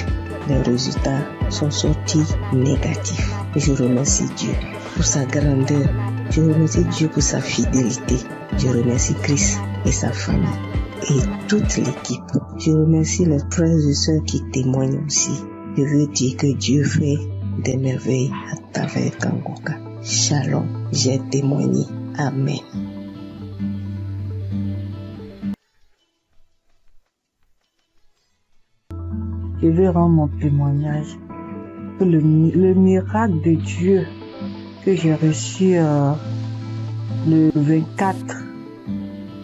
Les résultats sont sortis négatifs. Je remercie Dieu pour sa grandeur. Je remercie Dieu pour sa fidélité. Je remercie Christ et sa famille et toute l'équipe. Je remercie les frères et sœurs qui témoignent aussi. Je veux dire que Dieu fait des merveilles à travers Kanguka. Shalom, j'ai témoigné. Amen. Je vais rendre mon témoignage pour le miracle de Dieu que j'ai reçu le 24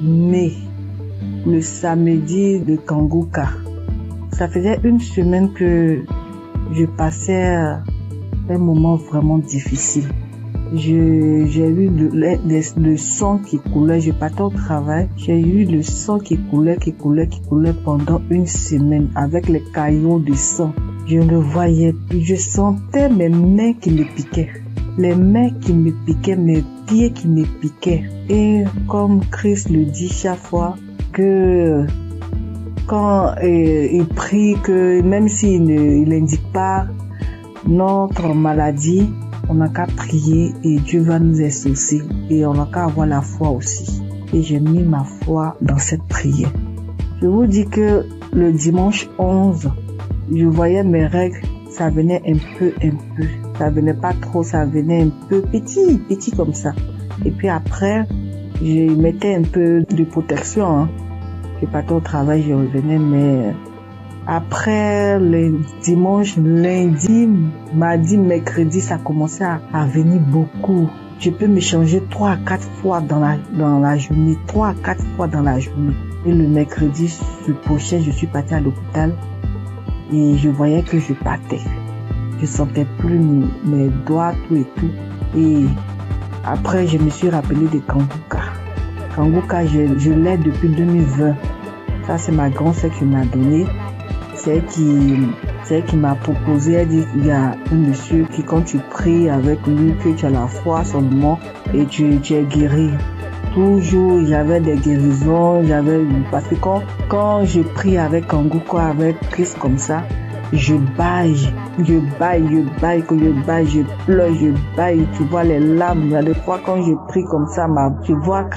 mai, le samedi de Kanguka. Ça faisait une semaine que je passais un moment vraiment difficile. J'ai eu le sang qui coulait, je partais au travail, j'ai eu le sang qui coulait pendant une semaine avec les caillots de sang. Je ne voyais plus, je sentais mes mains qui me piquaient, les mains qui me piquaient, mes pieds qui me piquaient. Et comme Christ le dit chaque fois, que quand il prie, que même s'il n'indique pas notre maladie, on n'a qu'à prier et Dieu va nous exaucer. Et on n'a qu'à avoir la foi aussi. Et j'ai mis ma foi dans cette prière. Je vous dis que le dimanche 11, je voyais mes règles, ça venait un peu. Ça venait pas trop, ça venait un peu petit comme ça. Et puis après, je mettais un peu de protection. Je partais au travail, je revenais, mais après le dimanche, lundi, mardi, mercredi, ça commençait à venir beaucoup. Je peux me changer 3 à 4 fois dans la journée, 3 à 4 fois dans la journée. Et le mercredi prochain, je suis partie à l'hôpital et je voyais que je battais. Je sentais plus mes doigts, tout et tout. Et après, je me suis rappelé de Kanguka. Kanguka, je l'ai depuis 2020. Ça, c'est ma grand-sœur qui m'a donné. C'est elle qui m'a proposé. Elle dit, il y a un monsieur qui, quand tu pries avec lui, que tu as la foi seulement et tu es guéri. Toujours, j'avais des guérisons, parce que quand je prie avec Kanguka, avec Christ comme ça, je baille, je pleure, je baille, tu vois les larmes. Il y a des fois quand je prie comme ça, tu vois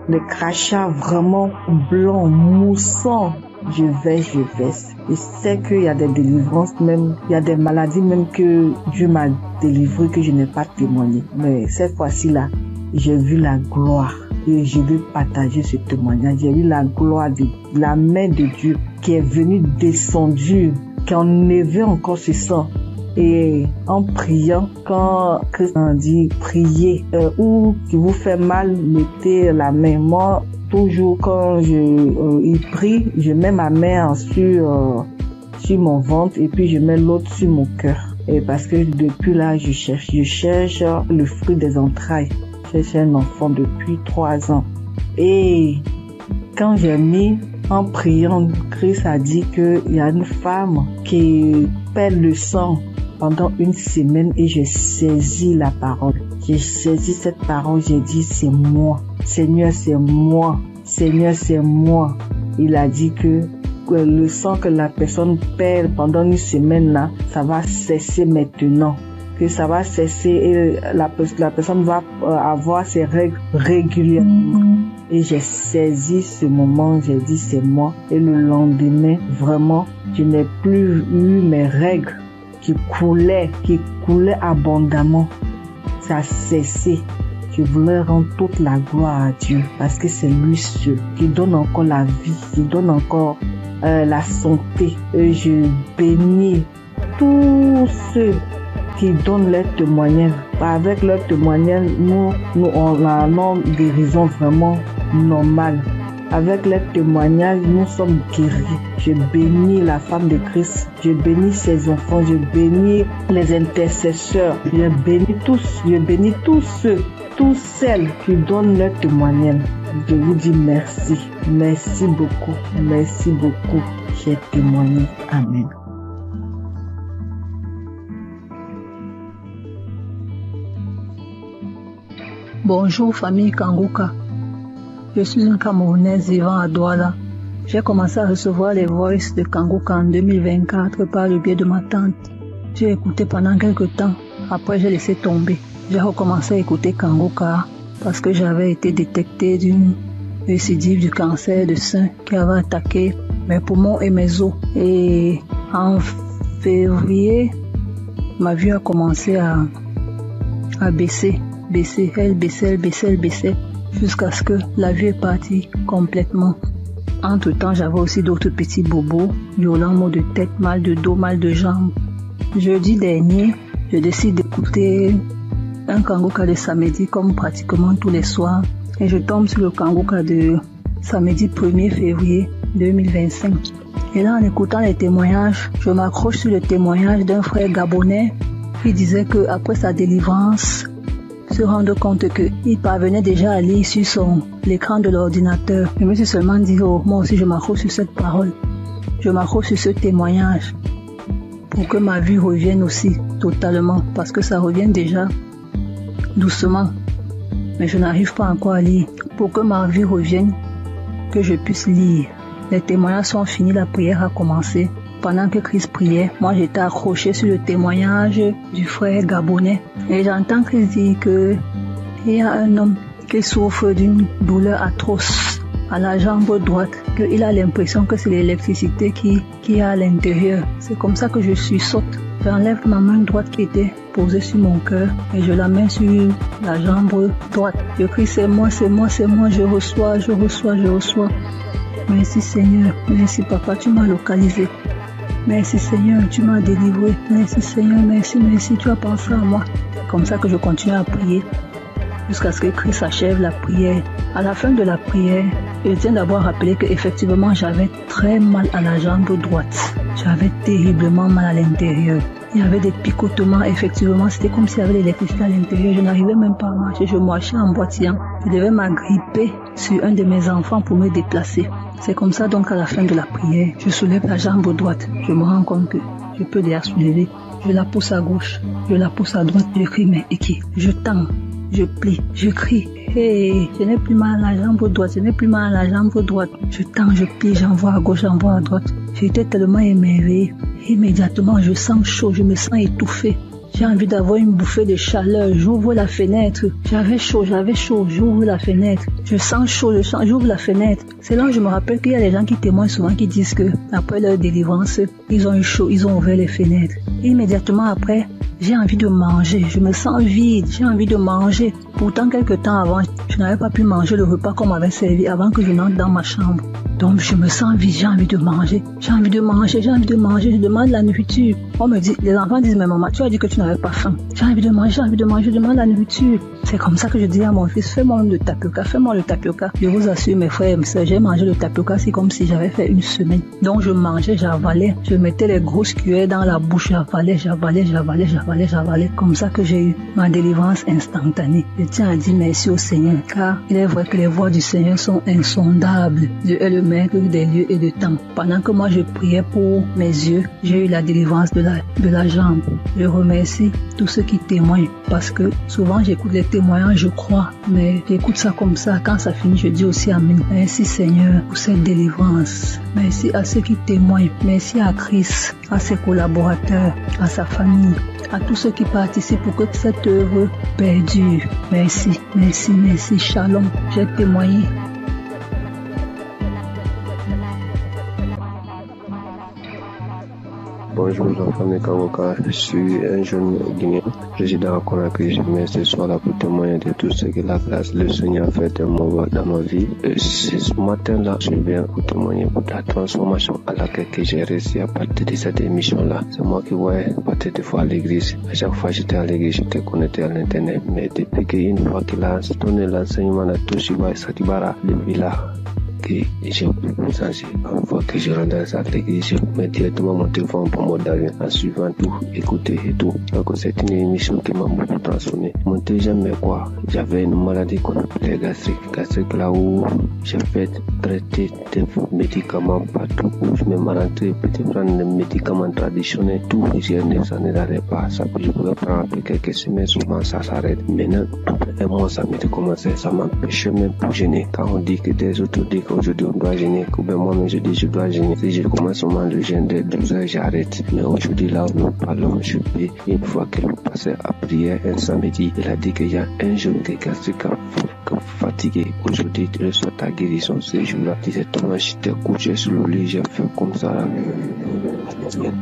les crachats vraiment blancs, moussants. Je verse. Je sais qu'il y a des délivrances même, il y a des maladies même que Dieu m'a délivré que je n'ai pas témoigné. Mais cette fois-ci là, j'ai vu la gloire et je veux partager ce témoignage. J'ai vu la gloire de la main de Dieu qui est venue descendue, qui a enlevé encore ce sang. Et en priant, quand Christ a dit priez, ou qui vous fait mal, mettez la main. Moi, toujours quand il prie, je mets ma main sur mon ventre et puis je mets l'autre sur mon cœur. Et parce que depuis là, je cherche le fruit des entrailles. Je cherche un enfant depuis 3 ans. Et quand j'ai mis en priant, Christ a dit qu'il y a une femme qui perd le sang pendant 1 semaine et j'ai saisi la parole. J'ai saisi cette parole, j'ai dit c'est moi. Seigneur, c'est moi. Seigneur, c'est moi. Il a dit que le sang que la personne perd pendant 1 semaine là, ça va cesser maintenant. Que ça va cesser et la personne va avoir ses règles régulièrement. Et j'ai saisi ce moment, j'ai dit c'est moi. Et le lendemain, vraiment, je n'ai plus eu mes règles qui coulaient abondamment. Ça a cessé. Je voulais rendre toute la gloire à Dieu parce que c'est lui seul qui donne encore la vie, qui donne encore la santé. Et je bénis tous ceux qui donnent leur témoignage. Avec leur témoignage, nous on a une guérison vraiment normale. Avec leur témoignage, nous sommes guéris. Je bénis la femme de Christ. Je bénis ses enfants. Je bénis les intercesseurs. Je bénis tous ceux, toutes celles qui donnent leur témoignage. Je vous dis merci. Merci beaucoup. Merci beaucoup. J'ai témoigné. Amen. Bonjour famille Kanguka. Je suis une Camerounaise vivant à Douala. J'ai commencé à recevoir les voices de Kanguka en 2024 par le biais de ma tante. J'ai écouté pendant quelques temps. Après, j'ai laissé tomber. J'ai recommencé à écouter Kanguka parce que j'avais été détectée d'une récidive du cancer de sein qui avait attaqué mes poumons et mes os. Et en février, ma vue a commencé à baisser. Elle baissait, jusqu'à ce que la vue est partie complètement. Entre-temps, j'avais aussi d'autres petits bobos, violents maux de tête, mal de dos, mal de jambes. Jeudi dernier, je décide d'écouter un Kanguka de samedi comme pratiquement tous les soirs et je tombe sur le Kanguka de samedi 1er février 2025. Et là, en écoutant les témoignages, je m'accroche sur le témoignage d'un frère gabonais qui disait qu'après sa délivrance, se rendre compte qu'il parvenait déjà à lire sur l'écran de l'ordinateur. Je me suis seulement dit, moi aussi je m'accroche sur cette parole. Je m'accroche sur ce témoignage pour que ma vue revienne aussi totalement, parce que ça revient déjà doucement. Mais je n'arrive pas encore à lire. Pour que ma vue revienne, que je puisse lire. Les témoignages sont finis, la prière a commencé. Pendant que Christ priait, moi j'étais accroché sur le témoignage du frère gabonais. Et j'entends Christ dire qu'il y a un homme qui souffre d'une douleur atroce à la jambe droite, qu'il a l'impression que c'est l'électricité qui est à l'intérieur. C'est comme ça que je sursaute. J'enlève ma main droite qui était posée sur mon cœur et je la mets sur la jambe droite. Je crie c'est moi, je reçois. Merci Seigneur, merci Papa, tu m'as localisé. Merci Seigneur, tu m'as délivré. Merci Seigneur, merci, tu as pensé à moi. C'est comme ça que je continue à prier. jusqu'à ce que Christ achève la prière. À la fin de la prière, je tiens d'abord à rappeler qu'effectivement, j'avais très mal à la jambe droite. J'avais terriblement mal à l'intérieur. Il y avait des picotements, effectivement, c'était comme s'il y avait de l'électricité à l'intérieur. Je n'arrivais même pas à marcher, je marchais en boitillant. Je devais m'agripper sur un de mes enfants pour me déplacer. C'est comme ça donc à la fin de la prière, je soulève la jambe droite. Je me rends compte que je peux déjà soulever. Je la pousse à gauche, je la pousse à droite, je crie mais Eki, je tends, je plie, je crie. Hey, je n'ai plus mal à la jambe droite, je n'ai plus mal à la jambe droite. Je tends, je plie, j'envoie à gauche, j'envoie à droite. J'étais tellement émerveillée. Immédiatement, je sens chaud, je me sens étouffée. J'ai envie d'avoir une bouffée de chaleur. J'ouvre la fenêtre. J'avais chaud. J'ouvre la fenêtre. Je sens chaud, j'ouvre la fenêtre. C'est là où je me rappelle qu'il y a des gens qui témoignent souvent qui disent que après leur délivrance, ils ont eu chaud, ils ont ouvert les fenêtres. Et immédiatement après, j'ai envie de manger. Je me sens vide. J'ai envie de manger. Pourtant, quelques temps avant, je n'avais pas pu manger le repas qu'on m'avait servi avant que je n'entre dans ma chambre. Donc, je me sens vide. J'ai envie de manger. Je demande la nourriture. On me dit, les enfants disent, mais maman, tu as dit que tu n'avais pas faim. J'ai envie de manger. Je demande la nourriture. C'est comme ça que je dis à mon fils, fais-moi le tapioca. Je vous assure, mes frères et mes sœurs, j'ai mangé le tapioca, c'est comme si j'avais fait une semaine. Donc, je mangeais, j'avalais. Je mettais les grosses cuillères dans la bouche, j'avalais. Comme ça que j'ai eu ma délivrance instantanée. Je tiens à dire merci au Seigneur, car il est vrai que les voies du Seigneur sont insondables. Dieu est le maître des lieux et de temps. Pendant que moi je priais pour mes yeux, j'ai eu la délivrance de la jambe. Je remercie tous ceux qui témoignent, parce que souvent j'écoute les témoignages, je crois, mais j'écoute ça comme ça. Quand ça finit, je dis aussi Amen. Merci Seigneur pour cette délivrance. Merci à ceux qui témoignent. Merci à Christ, à ses collaborateurs, à sa famille, à tous ceux qui participent pour que cette œuvre perdure. Merci. Shalom. J'ai témoigné. Bonjour, famille Kangoka. Je suis un jeune Guinéen, résident à Conakry. Je viens ce soir là pour témoigner de tout ce que la grâce, le Seigneur a fait dans ma vie. Ce matin-là, je viens pour témoigner pour la transformation à laquelle j'ai réussi à partir de cette émission-là. C'est moi qui voyais partir des fois à l'église. À chaque fois que j'étais à l'église, j'étais connecté à l'internet. Mais depuis qu'une fois qu'il a donné l'enseignement de Toshiba et Satibara, depuis là, que j'ai changé. Une fois que je rentre dans l'église, je mets directement mon téléphone pour mode d'avion en suivant tout, écouter et tout. Donc c'est une émission qui m'a beaucoup transformé. Mon deuxième, mais quoi, j'avais une maladie qu'on appelait gastrique là où j'ai fait traiter des médicaments partout où je me rentré, peut-être prendre des médicaments traditionnels, tout, ça ne n'arrête pas. Ça peut je pouvais prendre après quelques semaines, souvent ça s'arrête. Maintenant, un mois ça m'était commencé, ça m'empêchait même pour gêner. Quand on dit que des autres disent qu'aujourd'hui on doit gêner, que ben moi-même je dis je dois gêner. Si je commence seulement le gêne de 12 heures, j'arrête. Mais aujourd'hui là où nous parlons, je peux, une fois que nous passons à prière un samedi, il a dit qu'il y a un jeune qui est gastrique fatigué. Aujourd'hui, tu reçois ta guérison ce jour-là. Directement, j'étais couché sur le lit, j'ai fait comme ça. Là.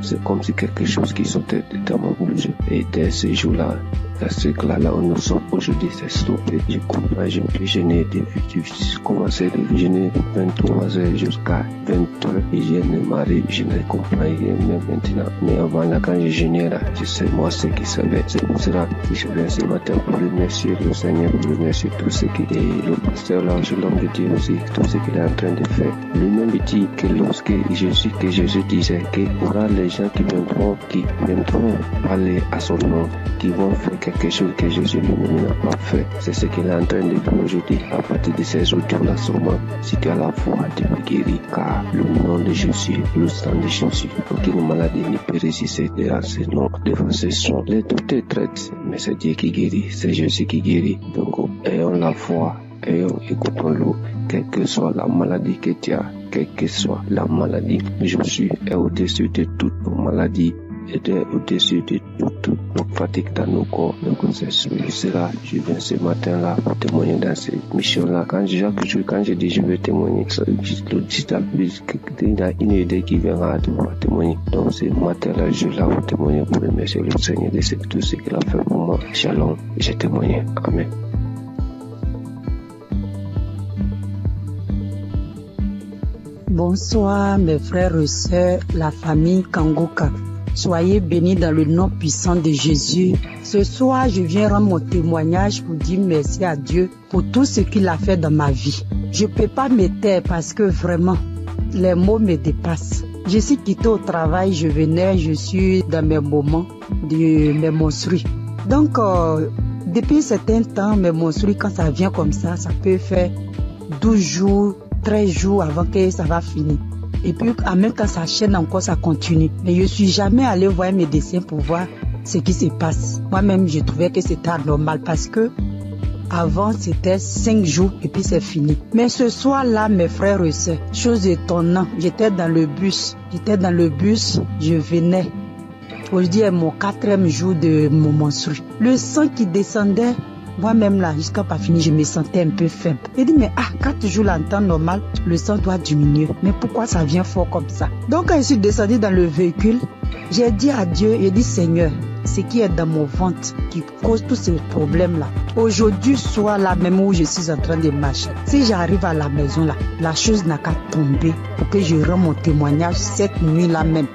C'est comme si quelque chose qui sortait dans mon bouche. Et dès ce jour-là, gastrique là où nous sommes aujourd'hui, c'est stoppé. Je comprends, je peux gêner depuis j'ai commencé de gêner 23 heures jusqu'à 20 heures. Et je ne m'arrive, je ne comprends rien même maintenant. Mais avant là, quand je gênais là, je sais moi ce qui savait. C'est pour cela que je viens ce matin pour remercier le Seigneur, pour remercier tout ce qui est le pasteur là, l'homme de Dieu aussi, tout ce qu'il est en train de faire. Lui-même dit que lorsque Jésus disait qu'il y aura les gens qui viendront parler à son nom, qui vont faire quelque chose que Jésus lui-même n'a pas fait. C'est ce qu'il est en train de dire aujourd'hui. À partir de ces autres-là, sûrement, si tu as la foi, tu peux guérir, car le nom de Jésus, le sang de Jésus, aucune maladie ne peut résister devant ce nom, devant ce son. Les docteurs traitent, mais c'est Dieu qui guérit, c'est Jésus qui guérit. Donc, ayons la foi, écoutons-le, quelle que soit la maladie que tu as, quelle que soit la maladie. Jésus est au-dessus de toute maladie. Et au-dessus de toute nos fatigues dans nos corps. Donc c'est cela, je viens ce matin-là pour témoigner dans cette mission-là. Quand je dis je vais témoigner, il y a une idée qui vient à témoigner. Donc ce matin-là, je vais là pour témoigner, pour remercier le Seigneur de tout ce qu'il a fait pour moi. Shalom, j'ai témoigné. Amen. Bonsoir mes frères et sœurs, la famille Kangoka. Soyez bénis dans le nom puissant de Jésus. Ce soir, je viens rendre mon témoignage pour dire merci à Dieu pour tout ce qu'il a fait dans ma vie. Je ne peux pas me taire parce que vraiment, les mots me dépassent. Je suis quittée au travail, je suis dans mes moments de mes menstrues. Donc, depuis un certain temps, mes menstrues, quand ça vient comme ça peut faire 12 jours, 13 jours avant que ça va finir. Et puis, en même temps, ça chaîne encore, ça continue. Mais je ne suis jamais allée voir mes médecin pour voir ce qui se passe. Moi-même, je trouvais que c'était anormal parce que avant, c'était 5 jours et puis c'est fini. Mais ce soir-là, mes frères et sœurs, chose étonnante, j'étais dans le bus, je venais. Aujourd'hui est mon 4e jour de mon menstru. Le sang qui descendait, moi-même là, jusqu'à pas fini, je me sentais un peu faible. J'ai dit, mais 4 jours là, en temps normal, le sang doit diminuer. Mais pourquoi ça vient fort comme ça? Donc quand je suis descendue dans le véhicule, j'ai dit à Dieu, j'ai dit, Seigneur, ce qui est dans mon ventre qui cause tous ces problèmes-là. Aujourd'hui, soit là même où je suis en train de marcher, si j'arrive à la maison là, la chose n'a qu'à tomber pour que je rende mon témoignage cette nuit-là même.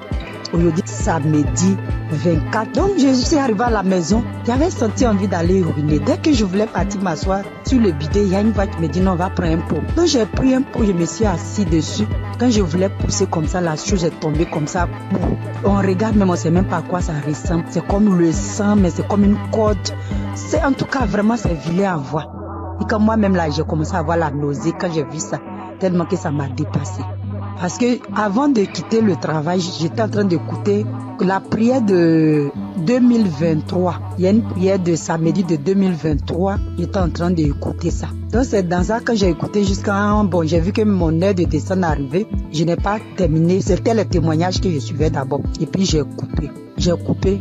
Aujourd'hui, samedi 24. Donc, je suis arrivée à la maison. J'avais senti envie d'aller uriner. Dès que je voulais partir m'asseoir sur le bidet, il y a une voix qui me dit non, on va prendre un pot. Donc, j'ai pris un pot, je me suis assis dessus. Quand je voulais pousser comme ça, la chose est tombée comme ça. On regarde, même on ne sait même pas à quoi ça ressemble. C'est comme le sang, mais c'est comme une corde. C'est en tout cas vraiment, c'est vilain à voir. Et quand moi-même là, j'ai commencé à avoir la nausée quand j'ai vu ça, tellement que ça m'a dépassé. Parce que avant de quitter le travail, j'étais en train d'écouter la prière de 2023. Il y a une prière de samedi de 2023. J'étais en train d'écouter ça. Donc c'est dans ça que j'ai écouté jusqu'à... Bon, j'ai vu que mon heure de descente est arrivée. Je n'ai pas terminé. C'était le témoignage que je suivais d'abord. Et puis j'ai coupé.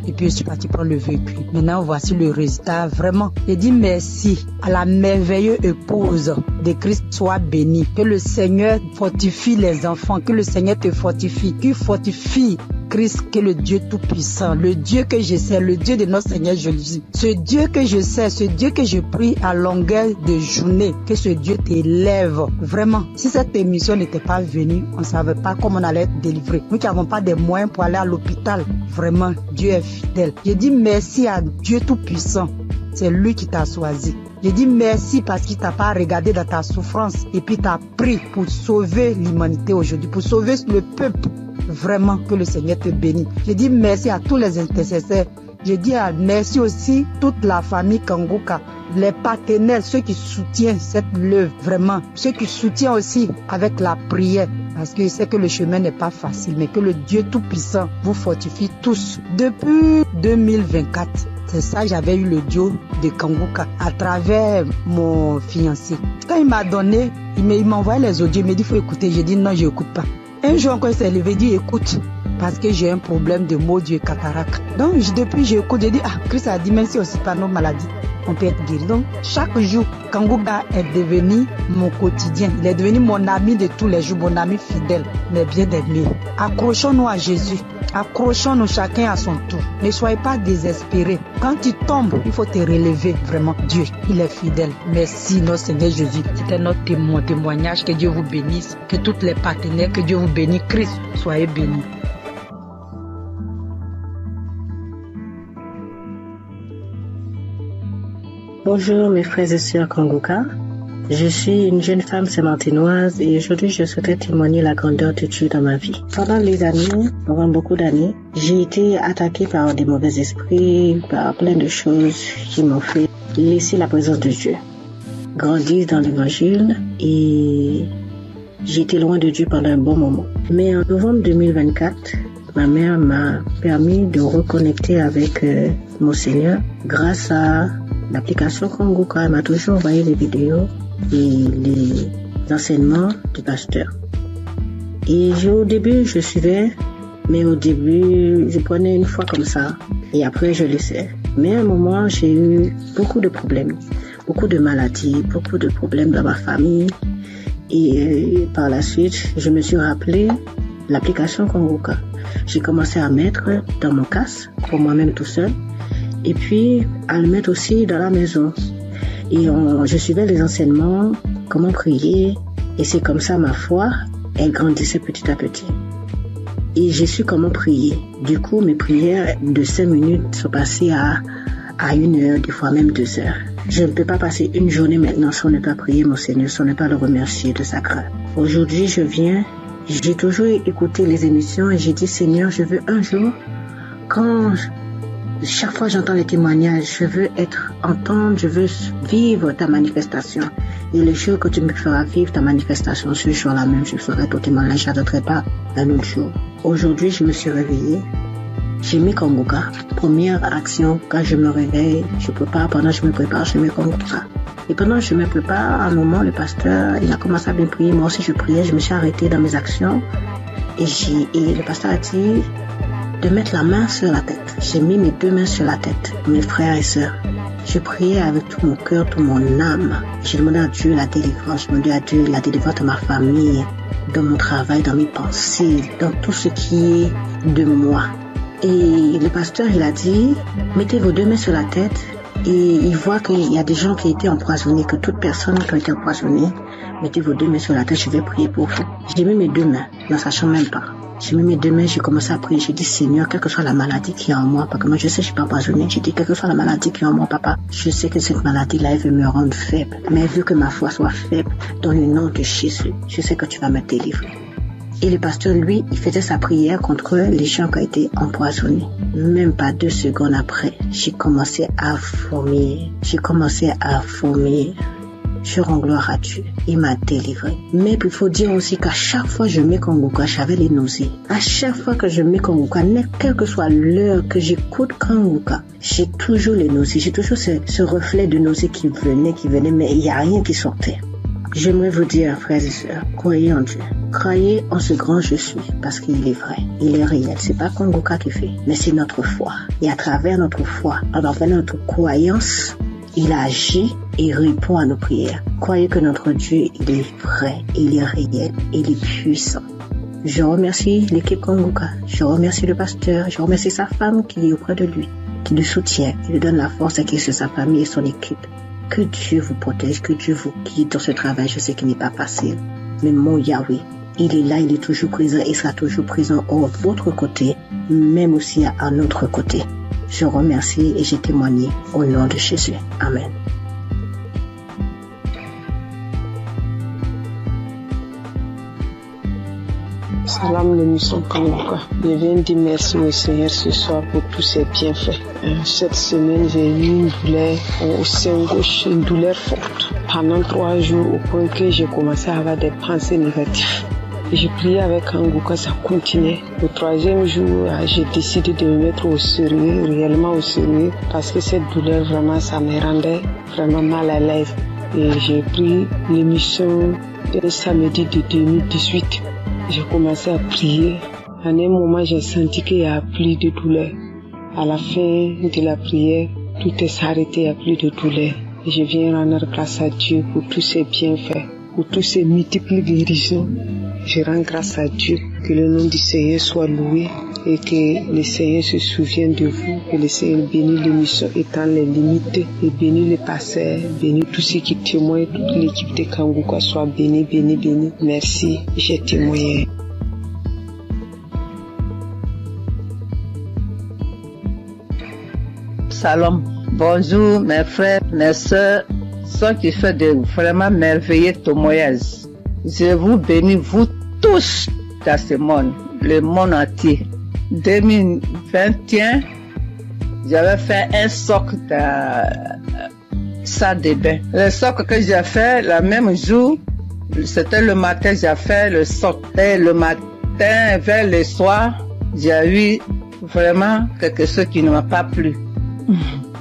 Et puis je suis parti prendre le véhicule. Maintenant, voici le résultat. Vraiment, j'ai dit merci à la merveilleuse épouse de Christ soit bénie. Que le Seigneur fortifie les enfants. Que le Seigneur te fortifie. Qu'il fortifie Christ, que le Dieu Tout-Puissant, le Dieu que je sais, le Dieu de notre Seigneur Jésus. Ce Dieu que je sais, ce Dieu que je prie à longueur de journée. Que ce Dieu t'élève. Vraiment, si cette émission n'était pas venue, on ne savait pas comment on allait être délivré. Nous qui n'avons pas de moyens pour aller à l'hôpital. Vraiment, Dieu est fidèle. Je dis merci à Dieu Tout-Puissant. C'est lui qui t'a choisi. Je dis merci parce qu'il t'a pas regardé dans ta souffrance et puis t'a pris pour sauver l'humanité aujourd'hui, pour sauver le peuple. Vraiment, que le Seigneur te bénisse. Je dis merci à tous les intercesseurs. Je dis merci aussi toute la famille Kangoka, les partenaires, ceux qui soutiennent cette œuvre, vraiment, ceux qui soutiennent aussi avec la prière, parce que je sais que le chemin n'est pas facile, mais que le Dieu Tout-Puissant vous fortifie tous. Depuis 2024, c'est ça, j'avais eu le duo de Kangoka à travers mon fiancé. Quand il m'a donné, il m'a envoyé les audios, il m'a dit il faut écouter. J'ai dit non, je n'écoute pas. Un jour encore, il s'est levé, il dit écoute, parce que j'ai un problème de maux d'yeux cataracte. Donc depuis, j'écoute, j'ai dit Christ a dit même si aussi pas nos maladies, on peut être guéri. Donc chaque jour, Kangoka est devenu mon quotidien. Il est devenu mon ami de tous les jours, mon ami fidèle, mais bien aimé. Accrochons-nous à Jésus. Accrochons-nous chacun à son tour. Ne soyez pas désespérés. Quand tu tombes, il faut te relever. Vraiment, Dieu, il est fidèle. Merci, notre Seigneur Jésus. C'était notre témoignage. Que Dieu vous bénisse. Que tous les partenaires, que Dieu vous bénisse. Christ, soyez bénis. Bonjour mes frères et sœurs Kangoka. Je suis une jeune femme sémantinoise et aujourd'hui je souhaiterais témoigner la grandeur de Dieu dans ma vie. Pendant beaucoup d'années, j'ai été attaquée par des mauvais esprits, par plein de choses qui m'ont fait laisser la présence de Dieu. Grandir dans l'évangile et j'ai été loin de Dieu pendant un bon moment. Mais en novembre 2024, ma mère m'a permis de reconnecter avec mon Seigneur grâce à l'application Kangoka. Elle m'a toujours envoyé les vidéos et les enseignements du pasteur. Et au début, je suivais, mais au début, je prenais une fois comme ça et après, je laissais. Mais à un moment, j'ai eu beaucoup de problèmes, beaucoup de maladies, beaucoup de problèmes dans ma famille. Et par la suite, je me suis rappelé l'application Kangoka. J'ai commencé à mettre dans mon casque, pour moi-même tout seul, et puis à le mettre aussi dans la maison. Et je suivais les enseignements, comment prier, et c'est comme ça ma foi, elle grandissait petit à petit. Et j'ai su comment prier. Du coup, mes prières de 5 minutes sont passées à 1 heure, des fois même 2 heures. Je ne peux pas passer une journée maintenant sans ne pas prier mon Seigneur, sans ne pas le remercier de sa grâce. Aujourd'hui, j'ai toujours écouté les émissions et j'ai dit, Seigneur, je veux un jour, chaque fois j'entends les témoignages, je veux vivre ta manifestation. Et le jour que tu me feras vivre ta manifestation, ce jour-là même, je ferai ton témoignage, j'attendrai pas un autre jour. Aujourd'hui, je me suis réveillée. J'ai mis Kanguka. Première action, quand je me réveille, pendant que je me prépare, je mets Kanguka. Et pendant que je me prépare, à un moment, le pasteur, il a commencé à bien prier. Moi aussi, je priais, je me suis arrêtée dans mes actions. Et le pasteur a dit de mettre la main sur la tête. J'ai mis mes 2 mains sur la tête, mes frères et sœurs. Je priais avec tout mon cœur, toute mon âme. J'ai demandé à Dieu la délivrance. J'ai demandé à Dieu la délivrance de ma famille, dans mon travail, dans mes pensées, dans tout ce qui est de moi. Et le pasteur, il a dit, mettez vos 2 mains sur la tête. Et il voit qu'il y a des gens qui ont été empoisonnés, que toute personne qui a été empoisonnée, mettez vos 2 mains sur la tête, je vais prier pour vous. J'ai mis mes 2 mains, ne sachant même pas. J'ai mis mes 2 mains, j'ai commencé à prier. J'ai dit, Seigneur, quelle que soit la maladie qui est en moi, parce que moi je sais que je ne suis pas empoisonnée. J'ai dit, quelle que soit la maladie qui est en moi, papa, je sais que cette maladie-là, elle veut me rendre faible. Mais vu que ma foi soit faible, dans le nom de Jésus, je sais que tu vas me délivrer. Et le pasteur, lui, il faisait sa prière contre les gens qui ont été empoisonnés. Même pas 2 secondes après, j'ai commencé à vomir. Je rends gloire à Dieu. Il m'a délivré. Mais il faut dire aussi qu'à chaque fois que je mets Kanguka, j'avais les nausées. À chaque fois que je mets Kanguka, quelle que soit l'heure que j'écoute Kanguka, j'ai toujours les nausées. J'ai toujours ce reflet de nausées qui venait, mais il n'y a rien qui sortait. J'aimerais vous dire, frères et sœurs, croyez en Dieu. Croyez en ce grand je suis, parce qu'il est vrai, il est réel. C'est pas Kanguka qui fait, mais c'est notre foi. Et à travers notre foi, à travers notre croyance, il agit et répond à nos prières. Croyez que notre Dieu, il est vrai, il est réel, il est puissant. Je remercie l'équipe Kanguka, je remercie le pasteur, je remercie sa femme qui est auprès de lui, qui le soutient, qui lui donne la force et qui est sur sa famille et son équipe. Que Dieu vous protège, que Dieu vous guide dans ce travail. Je sais qu'il n'est pas facile. Mais mon Yahweh, il est là, il est toujours présent, il sera toujours présent à votre côté, même aussi à notre côté. Je remercie et j'ai témoigné au nom de Jésus. Amen. Salam l'émission Kanguka. Je viens dire merci au Seigneur ce soir pour tous ses bienfaits. Cette semaine, j'ai eu une douleur au sein gauche, une douleur forte. Pendant 3 jours, au point que j'ai commencé à avoir des pensées négatives. J'ai prié avec Kanguka, ça continuait. Le 3e jour, j'ai décidé de me mettre au sérieux, réellement au sérieux, parce que cette douleur, vraiment, ça me rendait vraiment mal à l'aise. Et j'ai pris l'émission un samedi de 2018. J'ai commencé à prier. À un moment, j'ai senti qu'il n'y a plus de douleur. À la fin de la prière, tout est arrêté, il n'y a plus de douleur. Et je viens rendre grâce à Dieu pour tous ses bienfaits, pour tous ses multiples guérisons. Je rends grâce à Dieu, que le nom du Seigneur soit loué et que le Seigneur se souvienne de vous, que le Seigneur bénisse l'émission étant les limites et bénisse les pasteurs, bénisse tous ceux qui témoignent, toute l'équipe de Kanguka soit bénie, bénie, bénie. Merci, j'ai témoigné. Salam, bonjour mes frères, mes soeurs, ceux qui font de vraiment merveilleux témoignages. Je vous bénis, vous tous, dans ce monde, le monde entier. 2021, j'avais fait un socle dans salle de bain. Le socle que j'ai fait, le même jour, c'était le matin, j'ai fait le socle. Et le matin, vers le soir, j'ai eu vraiment quelque chose qui ne m'a pas plu.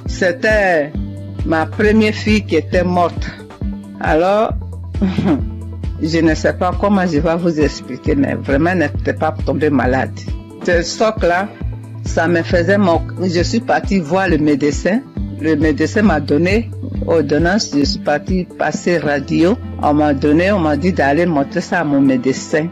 C'était ma première fille qui était morte. Alors, je ne sais pas comment je vais vous expliquer, mais vraiment, elle n'était pas tombée malade. Ce socle-là, ça me faisait Je suis partie voir le médecin. Le médecin m'a donné ordonnance. Je suis partie passer radio. On m'a dit d'aller montrer ça à mon médecin.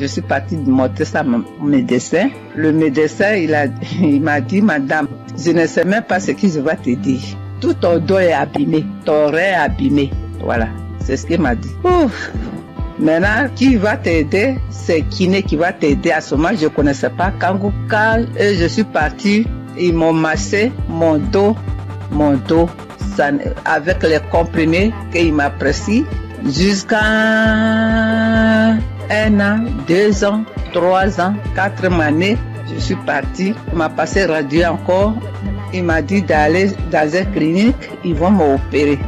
Je suis partie montrer ça à mon médecin. Le médecin, il m'a dit, madame, je ne sais même pas ce que je vais te dire. Tout ton dos est abîmé, ton oreille est abîmé. Voilà, c'est ce qu'il m'a dit. Ouf. Maintenant, qui va t'aider? C'est Kiné qui va t'aider. À ce moment, je ne connaissais pas Kanguka et je suis partie. Ils m'ont massé mon dos, ça, avec les comprimés qu'il m'a prescrit jusqu'à 1 an, 2 ans, 3 ans, 4 années. Je suis partie. Il m'a passé radio encore. Il m'a dit d'aller dans une clinique. Ils vont m'opérer.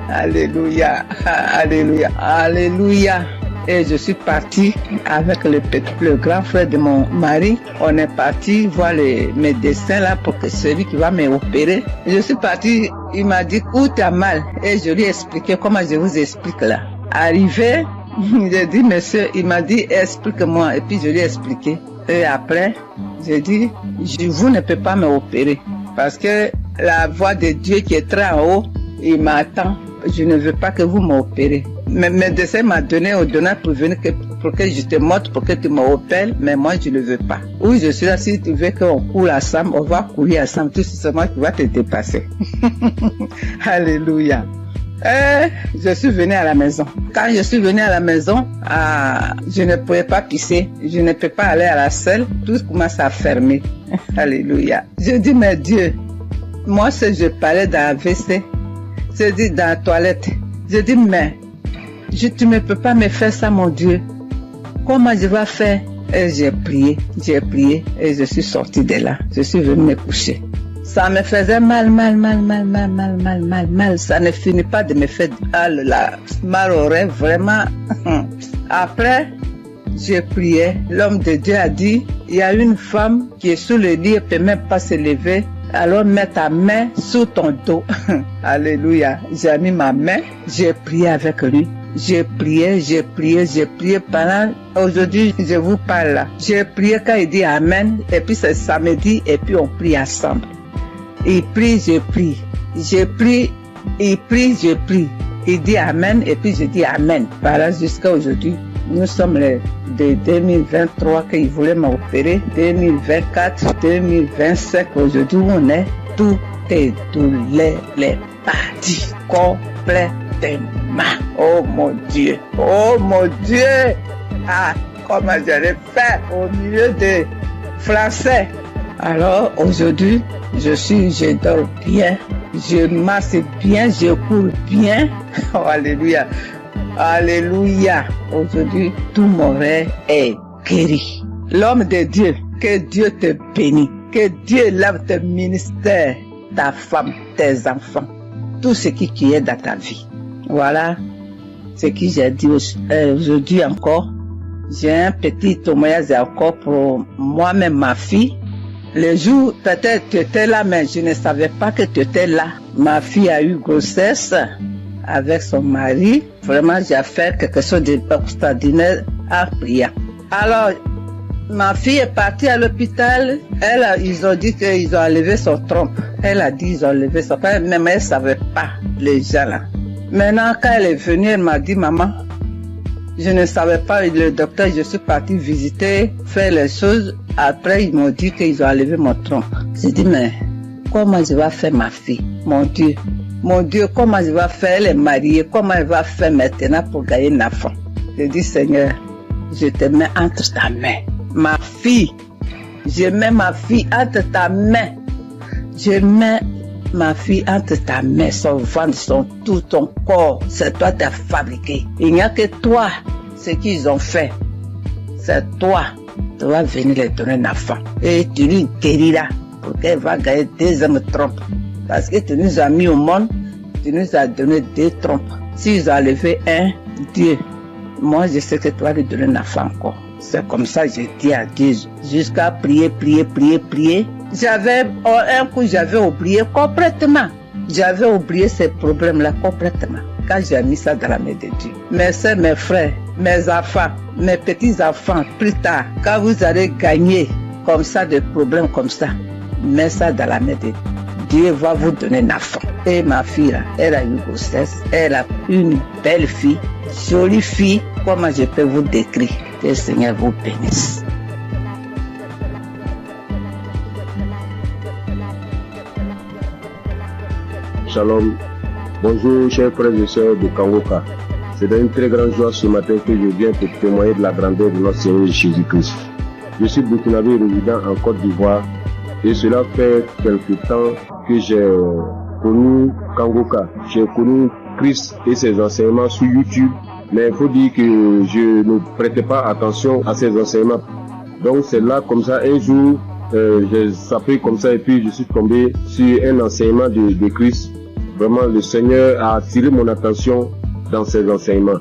Alléluia, alléluia, alléluia. Et je suis partie avec le grand frère de mon mari. On est parti voir les médecins là pour que celui qui va m'opérer. Je suis partie, il m'a dit où t'as mal. Et je lui ai expliqué comment je vous explique là. Arrivé, j'ai dit monsieur, il m'a dit explique-moi. Et puis je lui ai expliqué. Et après, j'ai dit vous ne pouvez pas m'opérer parce que la voix de Dieu qui est très en haut, il m'attend. Je ne veux pas que vous m'opérez. Mais le médecin m'a donné ordonnance pour venir pour que je te montre, pour que tu m'opères, mais moi je ne veux pas. Oui, je suis là, si tu veux qu'on coule ensemble, on va courir ensemble, tout simplement tu vas te dépasser. Alléluia. Et je suis venue à la maison. Quand je suis venue à la maison, je ne pouvais pas pisser, je ne peux pas aller à la selle, tout commence à fermer. Alléluia. Je dis, mais Dieu, moi si je parlais dans la WC, je dis dans la toilette, je dis, mais tu ne peux pas me faire ça, mon Dieu. Comment je vais faire? Et j'ai prié, et je suis sortie de là. Je suis venue me coucher. Ça me faisait mal. Ça ne finit pas de me faire mal au rêve, vraiment. Après, j'ai prié. L'homme de Dieu a dit, il y a une femme qui est sous le lit, elle ne peut même pas se lever. Alors mets ta main sous ton dos. Alléluia. J'ai mis ma main, j'ai prié avec lui. J'ai prié pendant, aujourd'hui je vous parle là. J'ai prié quand il dit Amen, et puis c'est samedi, et puis on prie ensemble. Il prie, je prie. Je prie, il prie, je prie. Il dit Amen, et puis je dis Amen. Voilà, jusqu'à aujourd'hui. Nous sommes de 2023 qu'il voulait m'opérer, 2024, 2025, aujourd'hui on est, tout est douleur, les parties complètement. Oh mon Dieu, ah, comment j'allais faire au milieu des Français. Alors aujourd'hui, je dors bien, je marche bien, je cours bien. Oh, alléluia. Alléluia. Aujourd'hui, tout mon rêve est guéri. L'homme de Dieu, que Dieu te bénisse. Que Dieu lave tes ministères, ta femme, tes enfants. Tout ce qui est dans ta vie. Voilà ce que j'ai dit aujourd'hui encore. J'ai un petit témoignage encore pour moi-même, ma fille. Le jour, peut-être tu étais là, mais je ne savais pas que tu étais là. Ma fille a eu grossesse avec son mari. Vraiment, j'ai fait quelque chose d'extraordinaire en priant. Alors, ma fille est partie à l'hôpital. Ils ont dit qu'ils ont enlevé son trompe. Elle a dit qu'ils ont enlevé son trompe, mais elle ne savait pas, les gens là. Maintenant, quand elle est venue, elle m'a dit, maman, je ne savais pas, le docteur, je suis partie visiter, faire les choses. Après, ils m'ont dit qu'ils ont enlevé mon trompe. J'ai dit, mais comment je vais faire ma fille? Mon Dieu, comment je vais faire? Elle est mariée, comment elle va faire maintenant pour gagner une enfant? J'ai dit, Seigneur, je te mets entre ta main. Ma fille, je mets ma fille entre ta main. Je mets ma fille entre ta main, son ventre, tout ton corps. C'est toi qui as fabriqué. Il n'y a que toi, ce qu'ils ont fait. C'est toi. Tu vas venir les donner un enfant. Et tu lui guériras pour qu'elle va gagner 2 hommes trompes. Parce que tu nous as mis au monde, tu nous as donné 2 trompes. S'ils ont enlevé un, Dieu, moi je sais que tu vas lui donner un enfant encore. C'est comme ça que j'ai dit à Dieu, jusqu'à prier. J'avais, un coup j'avais oublié complètement. J'avais oublié ces problèmes-là complètement. Quand j'ai mis ça dans la main de Dieu. Mes soeurs, mes frères, mes enfants, mes petits-enfants, plus tard, quand vous allez gagner comme ça, des problèmes comme ça, mets ça dans la main de Dieu. Dieu va vous donner un enfant. Et ma fille, là, elle a eu grossesse. Elle a une belle fille, jolie fille. Comment je peux vous décrire? Que le Seigneur vous bénisse. Shalom. Bonjour, chers frères et sœurs de Kangoka. C'est une très grande joie ce matin que je viens pour témoigner de la grandeur de notre Seigneur Jésus-Christ. Je suis burkinabé résident en Côte d'Ivoire et cela fait quelque temps que j'ai connu Kangoka. J'ai connu Christ et ses enseignements sur YouTube, mais il faut dire que je ne prêtais pas attention à ses enseignements. Donc c'est là comme ça un jour j'ai zappé comme ça et puis je suis tombé sur un enseignement de Christ. Vraiment le Seigneur a attiré mon attention dans ses enseignements.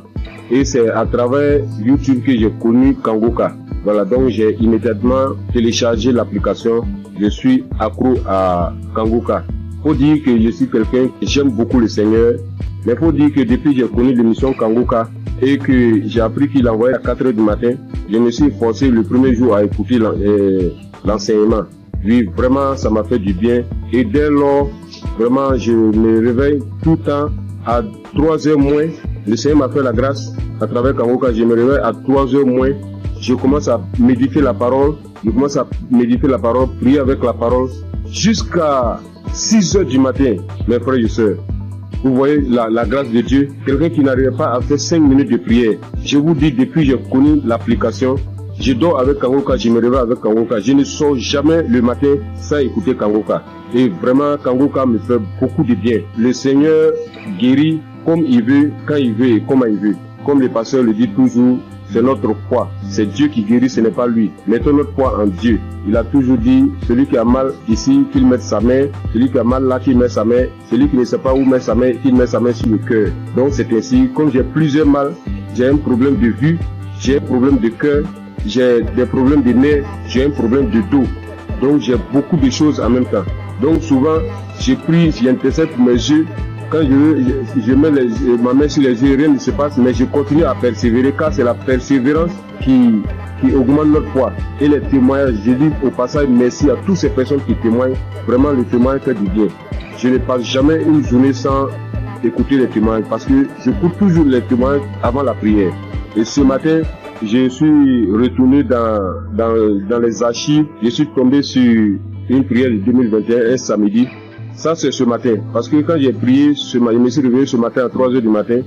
Et c'est à travers YouTube que j'ai connu Kangoka. Voilà, donc j'ai immédiatement téléchargé l'application. Je suis accro à Kangoka. Faut dire que je suis quelqu'un qui j'aime beaucoup le Seigneur. Mais faut dire que depuis que j'ai connu l'émission Kangoka et que j'ai appris qu'il envoyait à 4 h du matin, je me suis forcé le premier jour à écouter l'enseignement. Oui, vraiment, ça m'a fait du bien. Et dès lors, vraiment, je me réveille tout le temps à 3 h moins. Le Seigneur m'a fait la grâce à travers Kangoka. Je me réveille à 3 h moins. Je commence à méditer la parole. Prier avec la parole jusqu'à 6 h du matin, mes frères et sœurs. Vous voyez la grâce de Dieu. Quelqu'un qui n'arrivait pas à faire 5 minutes de prière. Je vous dis, depuis que j'ai connu l'application, je dors avec Kangoka, je me réveille avec Kangoka. Je ne sors jamais le matin sans écouter Kangoka. Et vraiment, Kangoka me fait beaucoup de bien. Le Seigneur guérit comme il veut, quand il veut et comment il veut. Comme le pasteur le dit toujours, c'est notre foi. C'est Dieu qui guérit, ce n'est pas lui. Mettons notre foi en Dieu. Il a toujours dit, celui qui a mal ici, qu'il mette sa main. Celui qui a mal là, qu'il mette sa main. Celui qui ne sait pas où mettre sa main, qu'il mette sa main sur le cœur. Donc c'est ainsi, comme j'ai plusieurs mal, j'ai un problème de vue, j'ai un problème de cœur, j'ai des problèmes de nerfs, j'ai un problème de dos. Donc j'ai beaucoup de choses en même temps. Donc souvent, je prie, j'intercède pour mes yeux. Quand je mets ma main sur les yeux, rien ne se passe, mais je continue à persévérer, car c'est la persévérance qui augmente notre foi. Et les témoignages, je dis au passage merci à toutes ces personnes qui témoignent. Vraiment, le témoignage fait du bien. Je ne passe jamais une journée sans écouter les témoignages, parce que j'écoute toujours les témoignages avant la prière. Et ce matin, je suis retourné dans les archives, je suis tombé sur une prière de 2021, un samedi. Ça c'est ce matin, parce que quand j'ai prié, je me suis réveillé ce matin à 3 h du matin,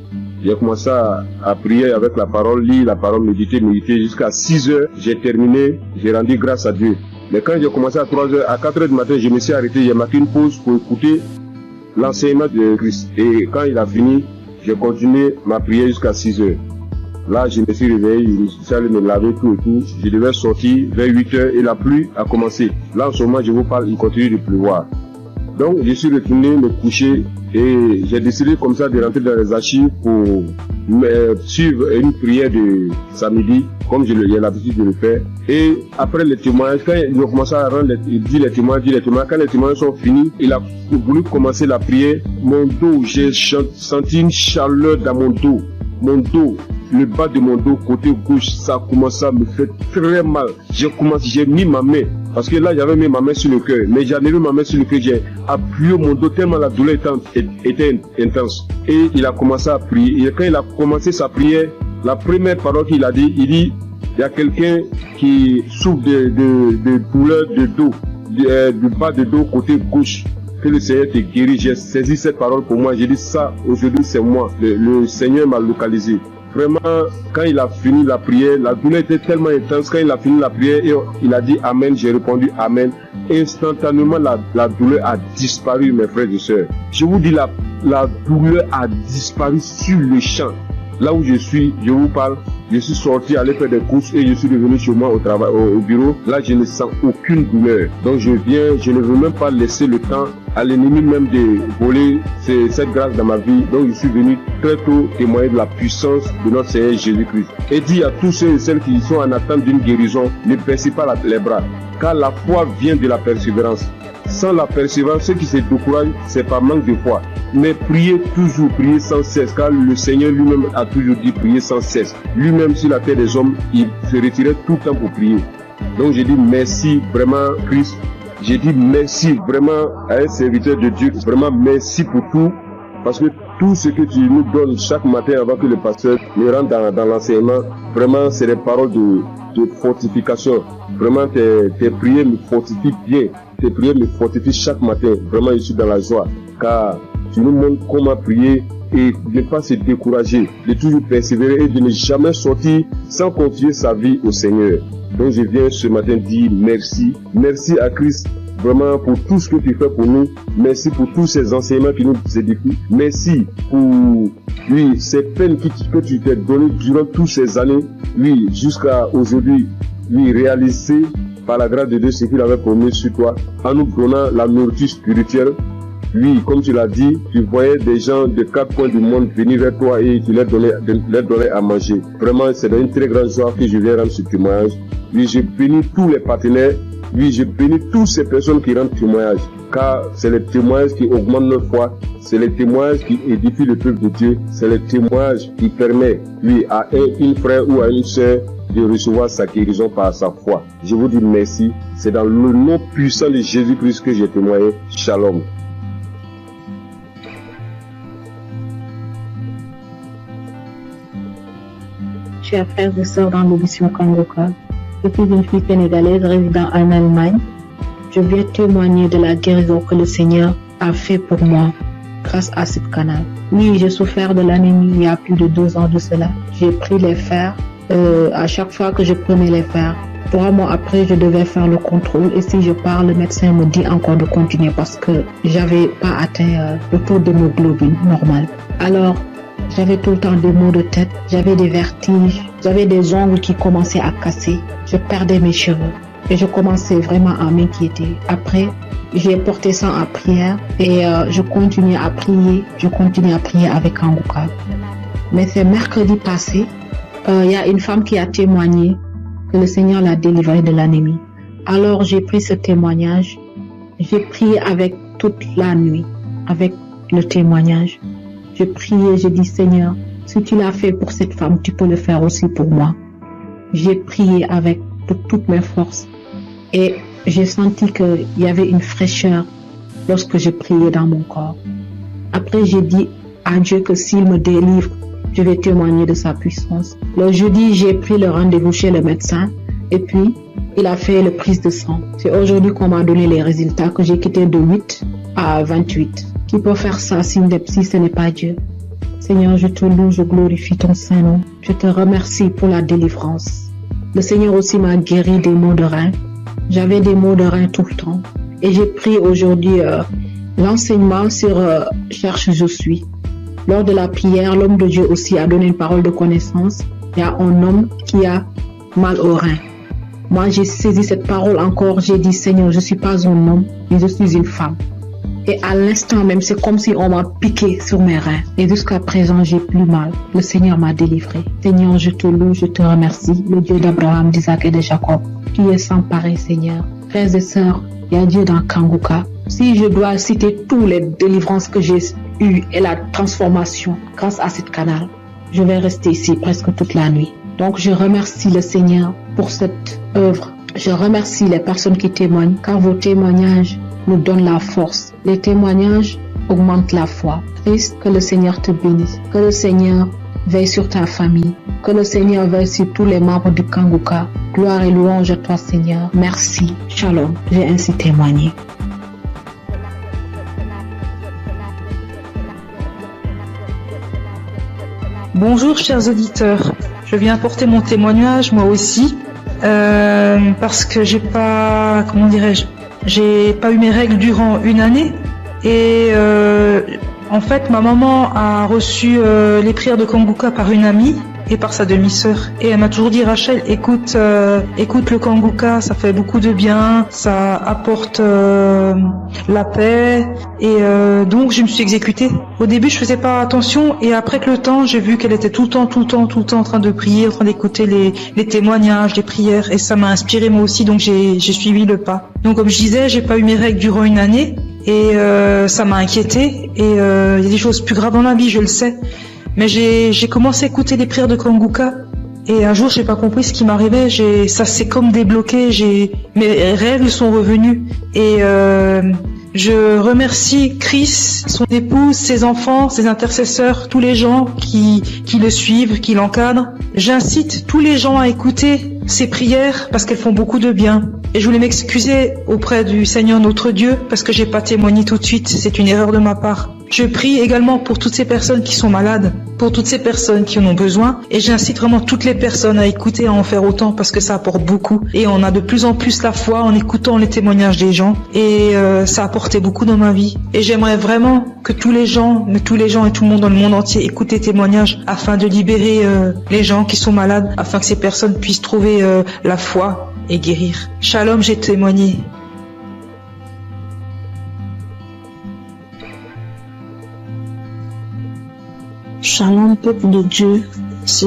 j'ai commencé à prier avec la parole, lire la parole, méditer jusqu'à 6 h, j'ai terminé, j'ai rendu grâce à Dieu. Mais quand j'ai commencé à 3 h, à 4 h du matin, je me suis arrêté, j'ai marqué une pause pour écouter l'enseignement de Christ. Et quand il a fini, j'ai continué ma prière jusqu'à 6 h. Là, je me suis réveillé, je suis allé me laver tout et tout. Je devais sortir vers 8 h et la pluie a commencé. Là, en ce moment, je vous parle, il continue de pleuvoir. Donc, je suis retourné me coucher et j'ai décidé comme ça de rentrer dans les archives pour suivre une prière de samedi, comme j'ai l'habitude de le faire. Et après les témoignages, quand ils ont commencé à rendre, dire les témoignages, quand les témoignages sont finis, il a voulu commencer la prière. Mon dos, j'ai senti une chaleur dans mon dos. Mon dos, le bas de mon dos, côté gauche, ça a commencé à me faire très mal. J'ai mis ma main. Parce que là, j'avais mis ma main sur le cœur. Mais j'avais mis ma main sur le cœur, j'ai appuyé mon dos tellement la douleur était intense. Et il a commencé à prier. Et quand il a commencé sa prière, la première parole qu'il a dit, il dit, il y a quelqu'un qui souffre de douleur de dos, du bas de dos côté gauche. Que le Seigneur te guérit. J'ai saisi cette parole pour moi. J'ai dit ça, aujourd'hui c'est moi. Le Seigneur m'a localisé. Vraiment, quand il a fini la prière, la douleur était tellement intense. Quand il a fini la prière, il a dit Amen, j'ai répondu Amen. Instantanément, la douleur a disparu, mes frères et sœurs. Je vous dis, la douleur a disparu sur le champ. Là où je suis, je vous parle, je suis sorti aller faire des courses et je suis revenu chez moi au bureau. Là, je ne sens aucune douleur. Donc, je ne veux même pas laisser le temps à l'ennemi même de voler cette grâce dans ma vie. Donc, je suis venu très tôt témoigner de la puissance de notre Seigneur Jésus-Christ. Et dit à tous ceux et celles qui sont en attente d'une guérison, ne baissez pas les bras. Car la foi vient de la persévérance. Sans la persévérance, ceux qui se découragent, c'est par manque de foi. Mais priez toujours, priez sans cesse, car le Seigneur lui-même a toujours dit prier sans cesse. Lui-même sur la terre des hommes, il se retirait tout le temps pour prier. Donc j'ai dit merci vraiment Christ. J'ai dit merci vraiment à un serviteur de Dieu. Vraiment merci pour tout. Parce que tout ce que tu nous donnes chaque matin avant que le pasteur me rentre dans l'enseignement, vraiment c'est des paroles de fortification. Vraiment tes prières me fortifient bien. Tes prières me fortifient chaque matin. Vraiment je suis dans la joie. Car tu nous montres comment prier et de ne pas se décourager, de toujours persévérer et de ne jamais sortir sans confier sa vie au Seigneur. Donc je viens ce matin dire merci. Merci à Christ vraiment pour tout ce que tu fais pour nous. Merci pour tous ces enseignements qui nous édifient. Merci pour ces peines que tu t'es données durant toutes ces années. Jusqu'à aujourd'hui, réaliser par la grâce de Dieu ce qu'il avait promis sur toi, en nous donnant la nourriture spirituelle. Comme tu l'as dit, tu voyais des gens de 4 coins du monde venir vers toi et tu leur donnais à manger. Vraiment, c'est une très grande joie que je viens rendre ce témoignage. Je bénis tous les partenaires. Je bénis toutes ces personnes qui rendent témoignage. Car c'est les témoignages qui augmentent notre foi. C'est les témoignages qui édifient le peuple de Dieu. C'est les témoignages qui permettent, à un frère ou à une sœur de recevoir sa guérison par sa foi. Je vous dis merci. C'est dans le nom puissant de Jésus-Christ que j'ai témoigné. Shalom. Chers frères et sœurs dans l'émission Kangoka, je suis une fille sénégalaise résidant en Allemagne. Je viens témoigner de la guérison que le Seigneur a fait pour moi grâce à ce canal. Oui, j'ai souffert de l'anémie il y a plus de 2 ans de cela. J'ai pris les fers. À chaque fois que je prenais les fers, 3 mois après, je devais faire le contrôle. Et si je pars, le médecin me dit encore de continuer parce que j'avais pas atteint le taux d'hémoglobine normal. Alors, j'avais tout le temps des maux de tête, j'avais des vertiges, j'avais des ongles qui commençaient à casser, je perdais mes cheveux et je commençais vraiment à m'inquiéter. Après, j'ai porté ça en prière et je continuais à prier avec Kangoka. Mais c'est mercredi passé, il y a une femme qui a témoigné que le Seigneur l'a délivrée de l'anémie. Alors j'ai pris ce témoignage, j'ai prié avec toute la nuit, avec le témoignage. J'ai prié, j'ai dit Seigneur, si tu l'as fait pour cette femme, tu peux le faire aussi pour moi. J'ai prié avec toutes mes forces et j'ai senti qu'il y avait une fraîcheur lorsque je priais dans mon corps. Après, j'ai dit à Dieu que s'il me délivre, je vais témoigner de sa puissance. Le jeudi, j'ai pris le rendez-vous chez le médecin et puis il a fait le prise de sang. C'est aujourd'hui qu'on m'a donné les résultats que j'ai quitté de 8 à 28. Qui peut faire ça si ce n'est pas Dieu? Seigneur, je te loue, je glorifie ton Saint-Nom. Je te remercie pour la délivrance. Le Seigneur aussi m'a guéri des maux de rein. J'avais des maux de rein tout le temps. Et j'ai pris aujourd'hui l'enseignement sur Cherche je suis. Lors de la prière, l'homme de Dieu aussi a donné une parole de connaissance. Il y a un homme qui a mal au rein. Moi, j'ai saisi cette parole encore. J'ai dit, Seigneur, je ne suis pas un homme, mais je suis une femme. Et à l'instant même, c'est comme si on m'a piqué sur mes reins. Et jusqu'à présent, j'ai plus mal. Le Seigneur m'a délivré. Seigneur, je te loue, je te remercie. Le Dieu d'Abraham, d'Isaac et de Jacob. Tu es sans pareil, Seigneur. Frères et sœurs, il y a Dieu dans Kangoka. Si je dois citer toutes les délivrances que j'ai eues et la transformation grâce à cette canal, je vais rester ici presque toute la nuit. Donc, je remercie le Seigneur pour cette œuvre. Je remercie les personnes qui témoignent, car vos témoignages nous donnent la force. Les témoignages augmentent la foi. Christ, que le Seigneur te bénisse. Que le Seigneur veille sur ta famille. Que le Seigneur veille sur tous les membres du Kangoka. Gloire et louange à toi, Seigneur. Merci. Shalom. J'ai ainsi témoigné. Bonjour, chers auditeurs. Je viens apporter mon témoignage, moi aussi, parce que j'ai pas eu mes règles durant 1 année et en fait ma maman a reçu les prières de Kangoka par une amie et par sa demi-sœur et elle m'a toujours dit Rachel, écoute le Kangoka, ça fait beaucoup de bien, ça apporte la paix et donc je me suis exécutée. Au début je faisais pas attention et après que le temps j'ai vu qu'elle était tout le temps en train de prier, en train d'écouter les témoignages, les prières et ça m'a inspiré moi aussi donc j'ai suivi le pas. Donc comme je disais, j'ai pas eu mes règles durant 1 année et ça m'a inquiétée et il y a des choses plus graves dans la vie, je le sais. Mais j'ai commencé à écouter les prières de Kangoka et un jour j'ai pas compris ce qui m'arrivait, ça s'est comme débloqué, mes règles sont revenues et je remercie Chris, son épouse, ses enfants, ses intercesseurs, tous les gens qui le suivent, qui l'encadrent. J'incite tous les gens à écouter ces prières parce qu'elles font beaucoup de bien. Et je voulais m'excuser auprès du Seigneur notre Dieu parce que j'ai pas témoigné tout de suite, c'est une erreur de ma part. Je prie également pour toutes ces personnes qui sont malades, pour toutes ces personnes qui en ont besoin, et j'incite vraiment toutes les personnes à écouter, à en faire autant, parce que ça apporte beaucoup, et on a de plus en plus la foi en écoutant les témoignages des gens, et ça a apporté beaucoup dans ma vie. Et j'aimerais vraiment que tous les gens et tout le monde dans le monde entier écoutent les témoignages afin de libérer les gens qui sont malades, afin que ces personnes puissent trouver la foi et guérir. Shalom, j'ai témoigné. Shalom, peuple de Dieu. Si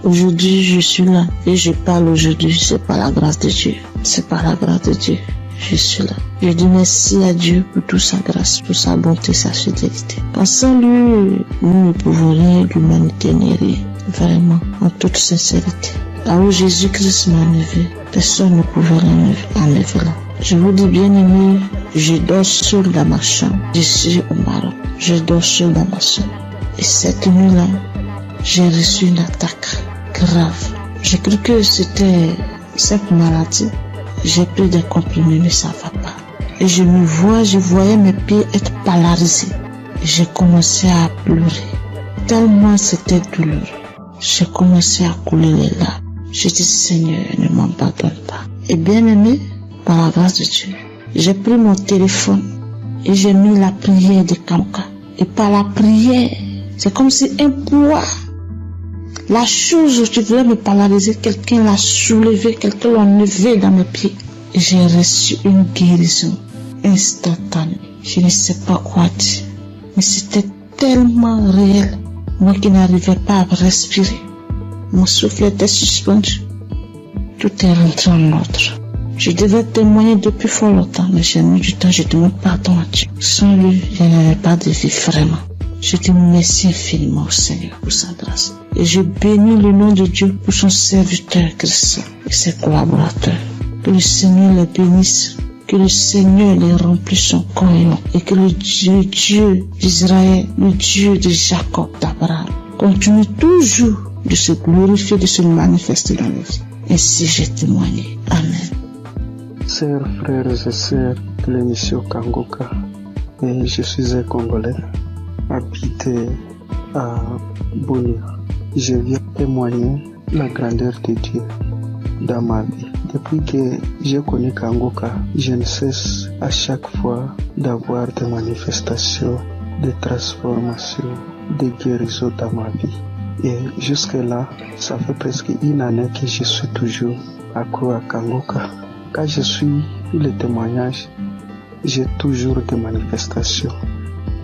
aujourd'hui je suis là et je parle aujourd'hui, c'est par la grâce de Dieu. C'est par la grâce de Dieu. Je suis là. Je dis merci à Dieu pour toute sa grâce, pour sa bonté, sa fidélité. Sans lui, nous ne pouvons rien, l'humanité n'est rien. Vraiment, en toute sincérité. Là où Jésus-Christ m'a enlevé, personne ne pouvait l'enlever là. Je vous dis bien aimé, je dors seul dans ma chambre. Je suis au Maroc. Je dors seul dans ma chambre. Et cette nuit-là, j'ai reçu une attaque grave. J'ai cru que c'était cette maladie. J'ai pris des comprimés, mais ça va pas. Et je voyais mes pieds être polarisés. Et j'ai commencé à pleurer. Tellement c'était douloureux. J'ai commencé à couler les larmes. J'ai dit, Seigneur, ne m'abandonne pas. Et bien aimé, par la grâce de Dieu, j'ai pris mon téléphone et j'ai mis la prière de Kanguka. Et par la prière, c'est comme si un poids, la chose qui voulait me polariser, quelqu'un l'a soulevé, quelqu'un l'a enlevé dans mes pieds. Et j'ai reçu une guérison instantanée. Je ne sais pas quoi dire, mais c'était tellement réel. Moi qui n'arrivais pas à respirer, mon souffle était suspendu. Tout est rentré en ordre. Je devais témoigner depuis fort longtemps, mais j'ai mis du temps, je demande pardon à Dieu. Sans lui, je n'avais pas de vie vraiment. Je dis merci infiniment au Seigneur pour sa grâce. Et je bénis le nom de Dieu pour son serviteur Christ et ses collaborateurs. Que le Seigneur les bénisse, que le Seigneur les remplisse son cœur et que le Dieu d'Israël, le Dieu de Jacob, d'Abraham, continue toujours de se glorifier, de se manifester dans nos vies. Ainsi j'ai témoigné. Amen. Chers frères et sœurs de l'émission Kanguka, et je suis un Congolais, habité à Bunia. Je viens témoigner la grandeur de Dieu dans ma vie. Depuis que j'ai connu Kanguka, je ne cesse à chaque fois d'avoir des manifestations, de transformations, de guérisons dans ma vie. Et jusque-là, ça fait presque une année que je suis toujours accro à Kanguka. Quand je suis les témoignages, j'ai toujours des manifestations,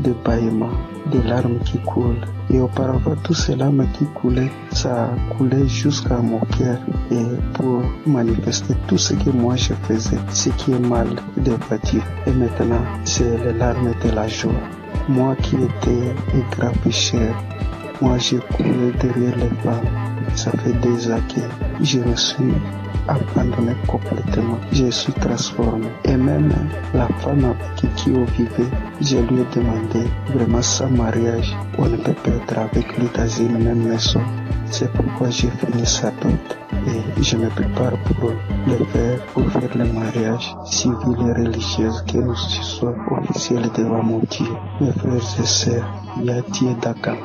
des bâillements, des larmes qui coulent. Et auparavant, tout ces larmes qui coulaient, ça coulait jusqu'à mon cœur. Et pour manifester tout ce que moi je faisais, ce qui est mal de bâtir. Et maintenant, c'est les larmes de la joie. Moi qui étais un grand pécheur, moi j'ai couru derrière les femmes. Ça fait des années que je me suis abandonné complètement. Je suis transformé. Et même la femme avec qui on vivait, je lui ai demandé vraiment sans mariage, on ne peut pas être avec lui dans une même maison. C'est pourquoi j'ai fini sa dot. Et je me prépare pour faire le mariage civil et religieux, que nous soyons officiels devant mon Dieu. Mes frères et sœurs, Yati et Kanguka.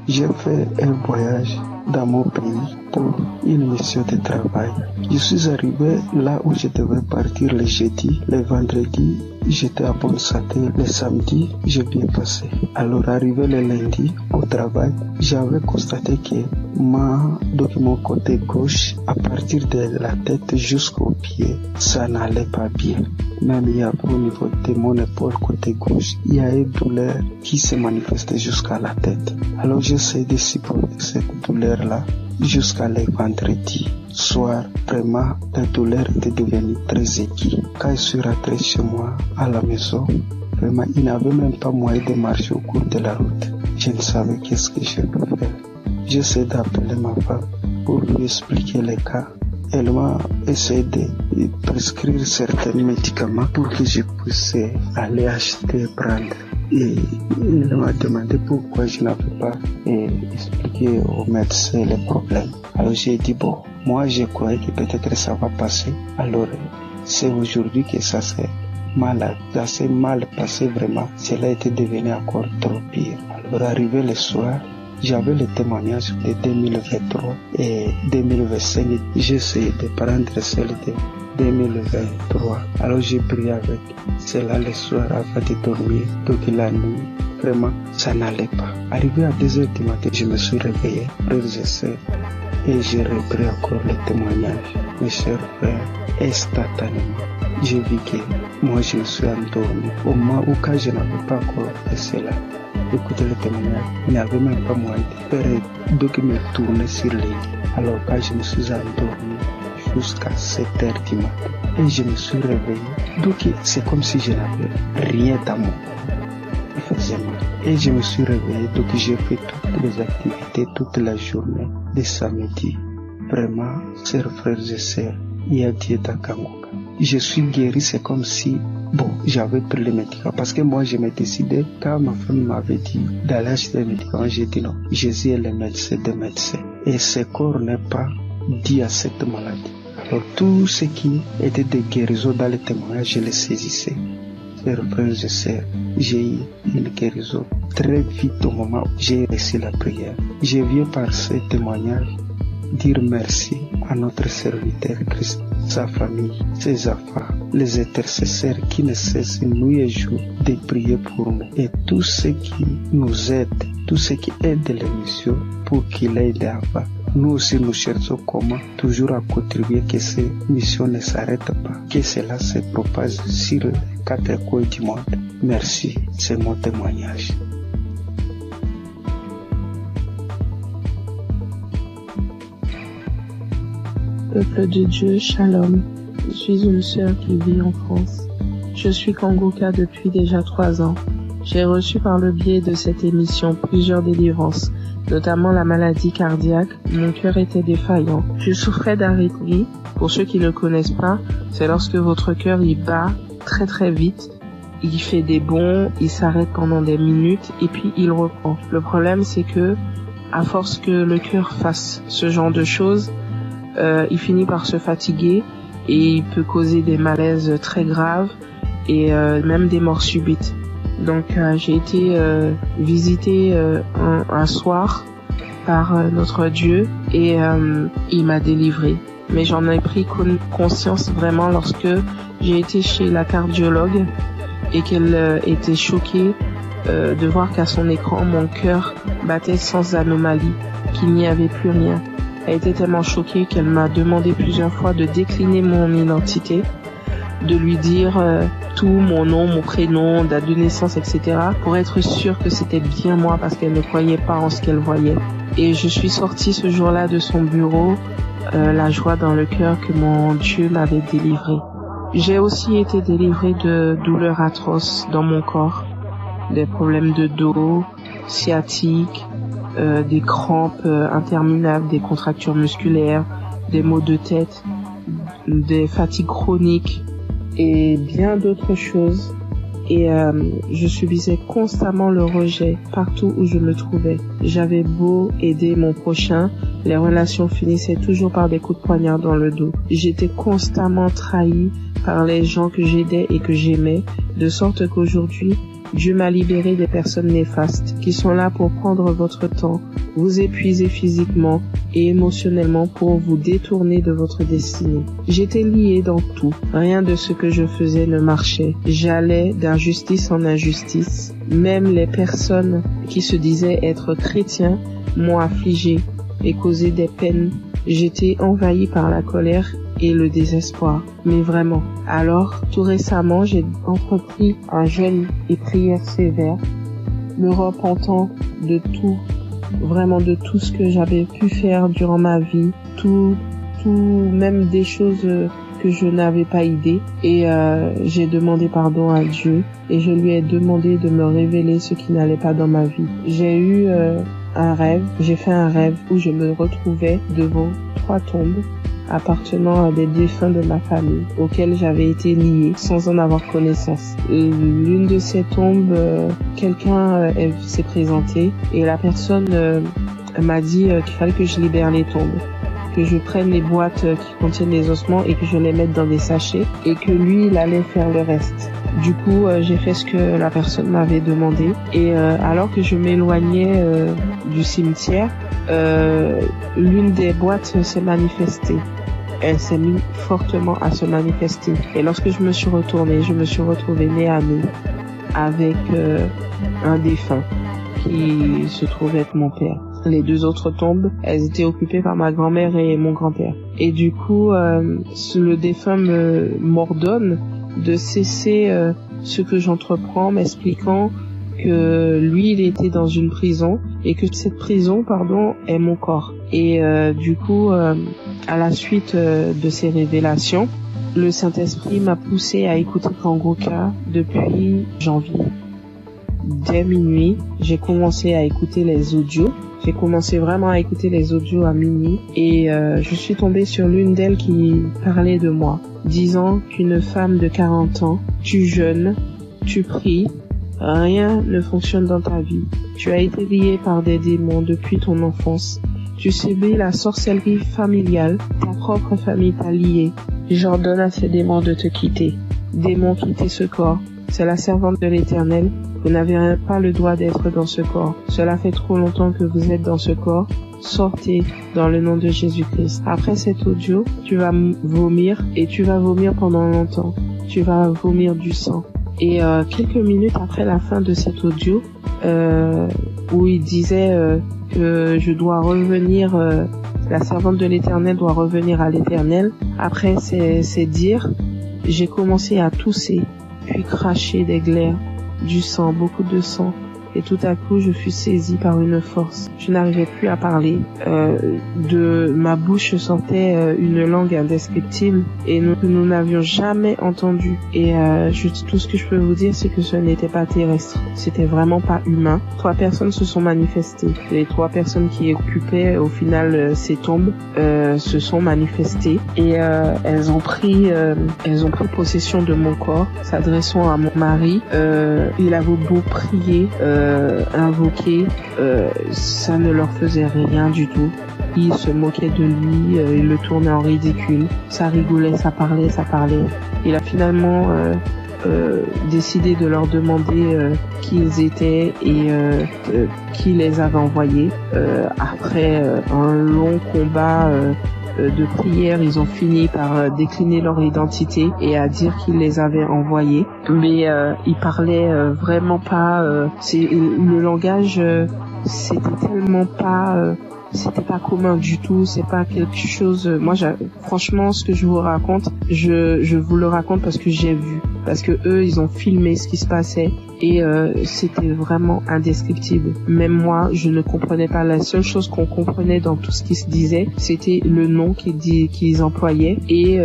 J'ai fait un voyage dans mon pays pour une mission de travail. Je suis arrivé là où je devais partir le jeudi, le vendredi, j'étais à bonne santé, le samedi, j'ai bien passé. Alors arrivé le lundi au travail, j'avais constaté que de mon côté gauche, à partir de la tête jusqu'au pied, ça n'allait pas bien. Même il y a au niveau de mon épaule côté gauche, il y a une douleur qui se manifestait jusqu'à la tête. Alors j'essaie de supporter cette douleur-là jusqu'à le vendredi soir. Vraiment, la douleur était devenue très aiguë. Quand je suis rentré chez moi à la maison, vraiment, il n'avait même pas moyen de marcher au cours de la route. Je ne savais qu'est-ce que je peux faire. J'essaie d'appeler ma femme pour lui expliquer les cas. Elle m'a essayé de prescrire certains médicaments pour que je puisse aller acheter et prendre. Et il m'a demandé pourquoi je n'avais pas expliqué au médecin les problèmes. Alors j'ai dit moi je croyais que peut-être ça va passer. Alors c'est aujourd'hui que ça s'est malade, ça s'est mal passé vraiment. Cela était devenu encore trop pire. Alors arrivé le soir, j'avais le témoignage de 2023 et 2025. J'ai essayé de prendre celle de 2023. Alors j'ai prié avec cela le soir avant de dormir. Donc la nuit, vraiment, ça n'allait pas. Arrivé à 2h du matin, je me suis réveillé, frères et sœurs, et j'ai repris encore le témoignage. Mes chers frères, instantanément, j'ai vu que moi je me suis endormi. Au moment où quand je n'avais pas encore fait cela, écoutez le témoignage, il n'y avait même pas moyen de faire donc me tourner sur les lits. Alors quand je me suis endormi jusqu'à 7h du matin et je me suis réveillé, donc c'est comme si je n'avais rien dans mon corps. Il faisait mal. Et je me suis réveillé, donc j'ai fait toutes les activités toute la journée de samedi. Vraiment, chers frères et sœurs, il y a Dieu dans Kangoka. Je suis guéri, c'est comme si, j'avais pris les médicaments. Parce que moi, je m'ai décidé, quand ma femme m'avait dit d'aller acheter les médicaments, j'ai dit non. Jésus est le médecin des médecins. Et ce corps n'est pas dit à cette maladie. Alors, tout ce qui était de guérison dans les témoignages, je les saisissais. Chers frères et sœurs, j'ai eu une guérison très vite au moment où j'ai reçu la prière. Je viens par ce témoignage dire merci à notre serviteur Christ, sa famille, ses enfants, les intercesseurs qui ne cessent nuit et jour de prier pour nous et tous ceux qui nous aident, tous ceux qui aident l'émission pour qu'il aille d'avant. Nous aussi nous cherchons comment toujours à contribuer que ces missions ne s'arrêtent pas, que cela se propage sur les 4 coins du monde. Merci, c'est mon témoignage. Peuple de Dieu, Shalom. Je suis une sœur qui vit en France. Je suis Kangoka depuis déjà 3 ans. J'ai reçu par le biais de cette émission plusieurs délivrances, notamment la maladie cardiaque. Mon cœur était défaillant. Je souffrais d'arythmie. Pour ceux qui ne connaissent pas, c'est lorsque votre cœur il bat très très vite. Il fait des bonds, il s'arrête pendant des minutes et puis il reprend. Le problème c'est que, à force que le cœur fasse ce genre de choses, il finit par se fatiguer et il peut causer des malaises très graves et même des morts subites. Donc j'ai été visitée un soir par notre Dieu et il m'a délivrée. Mais j'en ai pris conscience vraiment lorsque j'ai été chez la cardiologue et qu'elle était choquée de voir qu'à son écran mon cœur battait sans anomalie, qu'il n'y avait plus rien. Elle était tellement choquée qu'elle m'a demandé plusieurs fois de décliner mon identité, de lui dire tout, mon nom, mon prénom, date de naissance, etc. pour être sûre que c'était bien moi parce qu'elle ne croyait pas en ce qu'elle voyait. Et je suis sortie ce jour-là de son bureau, la joie dans le cœur que mon Dieu m'avait délivrée. J'ai aussi été délivrée de douleurs atroces dans mon corps, des problèmes de dos, sciatiques, des crampes interminables, des contractures musculaires, des maux de tête, des fatigues chroniques et bien d'autres choses. Et je subissais constamment le rejet partout où je me trouvais. J'avais beau aider mon prochain, les relations finissaient toujours par des coups de poignard dans le dos. J'étais constamment trahie par les gens que j'aidais et que j'aimais, de sorte qu'aujourd'hui, Dieu m'a libéré des personnes néfastes qui sont là pour prendre votre temps, vous épuiser physiquement et émotionnellement pour vous détourner de votre destinée. J'étais liée dans tout. Rien de ce que je faisais ne marchait. J'allais d'injustice en injustice. Même les personnes qui se disaient être chrétiens m'ont affligée et causé des peines. J'étais envahie par la colère et le désespoir. Mais vraiment. Alors, tout récemment, j'ai entrepris un jeûne et prière sévère, me repentant de tout, vraiment de tout ce que j'avais pu faire durant ma vie, tout, même des choses que je n'avais pas idée. Et j'ai demandé pardon à Dieu et je lui ai demandé de me révéler ce qui n'allait pas dans ma vie. J'ai eu j'ai fait un rêve où je me retrouvais devant 3 tombes appartenant à des défunts de ma famille auxquels j'avais été liée sans en avoir connaissance. L'une de ces tombes, quelqu'un s'est présenté et la personne m'a dit qu'il fallait que je libère les tombes, que je prenne les boîtes qui contiennent les ossements et que je les mette dans des sachets et que lui, il allait faire le reste. Du coup, j'ai fait ce que la personne m'avait demandé. Et alors que je m'éloignais du cimetière, l'une des boîtes s'est manifestée. Elle s'est mise fortement à se manifester. Et lorsque je me suis retournée, je me suis retrouvée nez à nez avec un défunt qui se trouvait être mon père. Les deux autres tombes, elles étaient occupées par ma grand-mère et mon grand-père. Et du coup, le défunt m'ordonne de cesser ce que j'entreprends, m'expliquant que lui, il était dans une prison et que cette prison, est mon corps. Et du coup, à la suite de ces révélations, le Saint-Esprit m'a poussé à écouter Kangoka depuis janvier. Dès minuit, j'ai commencé à écouter les audios. J'ai commencé vraiment à écouter les audios à minuit et je suis tombée sur l'une d'elles qui parlait de moi, disant qu'une femme de 40 ans, tu jeûnes, tu pries, rien ne fonctionne dans ta vie. Tu as été lié par des démons depuis ton enfance. Tu subis la sorcellerie familiale, ta propre famille t'a lié. J'ordonne à ces démons de te quitter. Démons, quittez ce corps. C'est la servante de l'Éternel. Vous n'avez pas le droit d'être dans ce corps. Cela fait trop longtemps que vous êtes dans ce corps. Sortez dans le nom de Jésus-Christ. Après cet audio, tu vas vomir et tu vas vomir pendant longtemps. Tu vas vomir du sang. Et quelques minutes après la fin de cet audio, où il disait que je dois revenir, la servante de l'Éternel doit revenir à l'Éternel. Après ces dires, j'ai commencé à tousser, puis cracher des glaires, du sang, beaucoup de sang. Et tout à coup, je fus saisie par une force. Je n'arrivais plus à parler. De ma bouche sortait une langue indescriptible et nous n'avions jamais entendu. Et tout ce que je peux vous dire, c'est que ce n'était pas terrestre. C'était vraiment pas humain. 3 personnes se sont manifestées. Les 3 personnes qui occupaient au final ces tombes se sont manifestées et elles ont pris possession de mon corps, s'adressant à mon mari. Il avait beau prier, invoquer, ça ne leur faisait rien du tout. Ils se moquaient de lui, ils le tournaient en ridicule. Ça rigolait, ça parlait. Il a finalement décidé de leur demander qui ils étaient et qui les avait envoyés. Après un long combat de prière, ils ont fini par décliner leur identité et à dire qu'ils les avaient envoyés. Mais ils parlaient vraiment pas. Le langage, c'était tellement pas. C'était pas commun du tout, c'est pas quelque chose. Moi, franchement, ce que je vous raconte, je vous le raconte parce que j'ai vu, parce que eux, ils ont filmé ce qui se passait et c'était vraiment indescriptible. Même moi, je ne comprenais pas. La seule chose qu'on comprenait dans tout ce qui se disait, c'était le nom qu'ils employaient et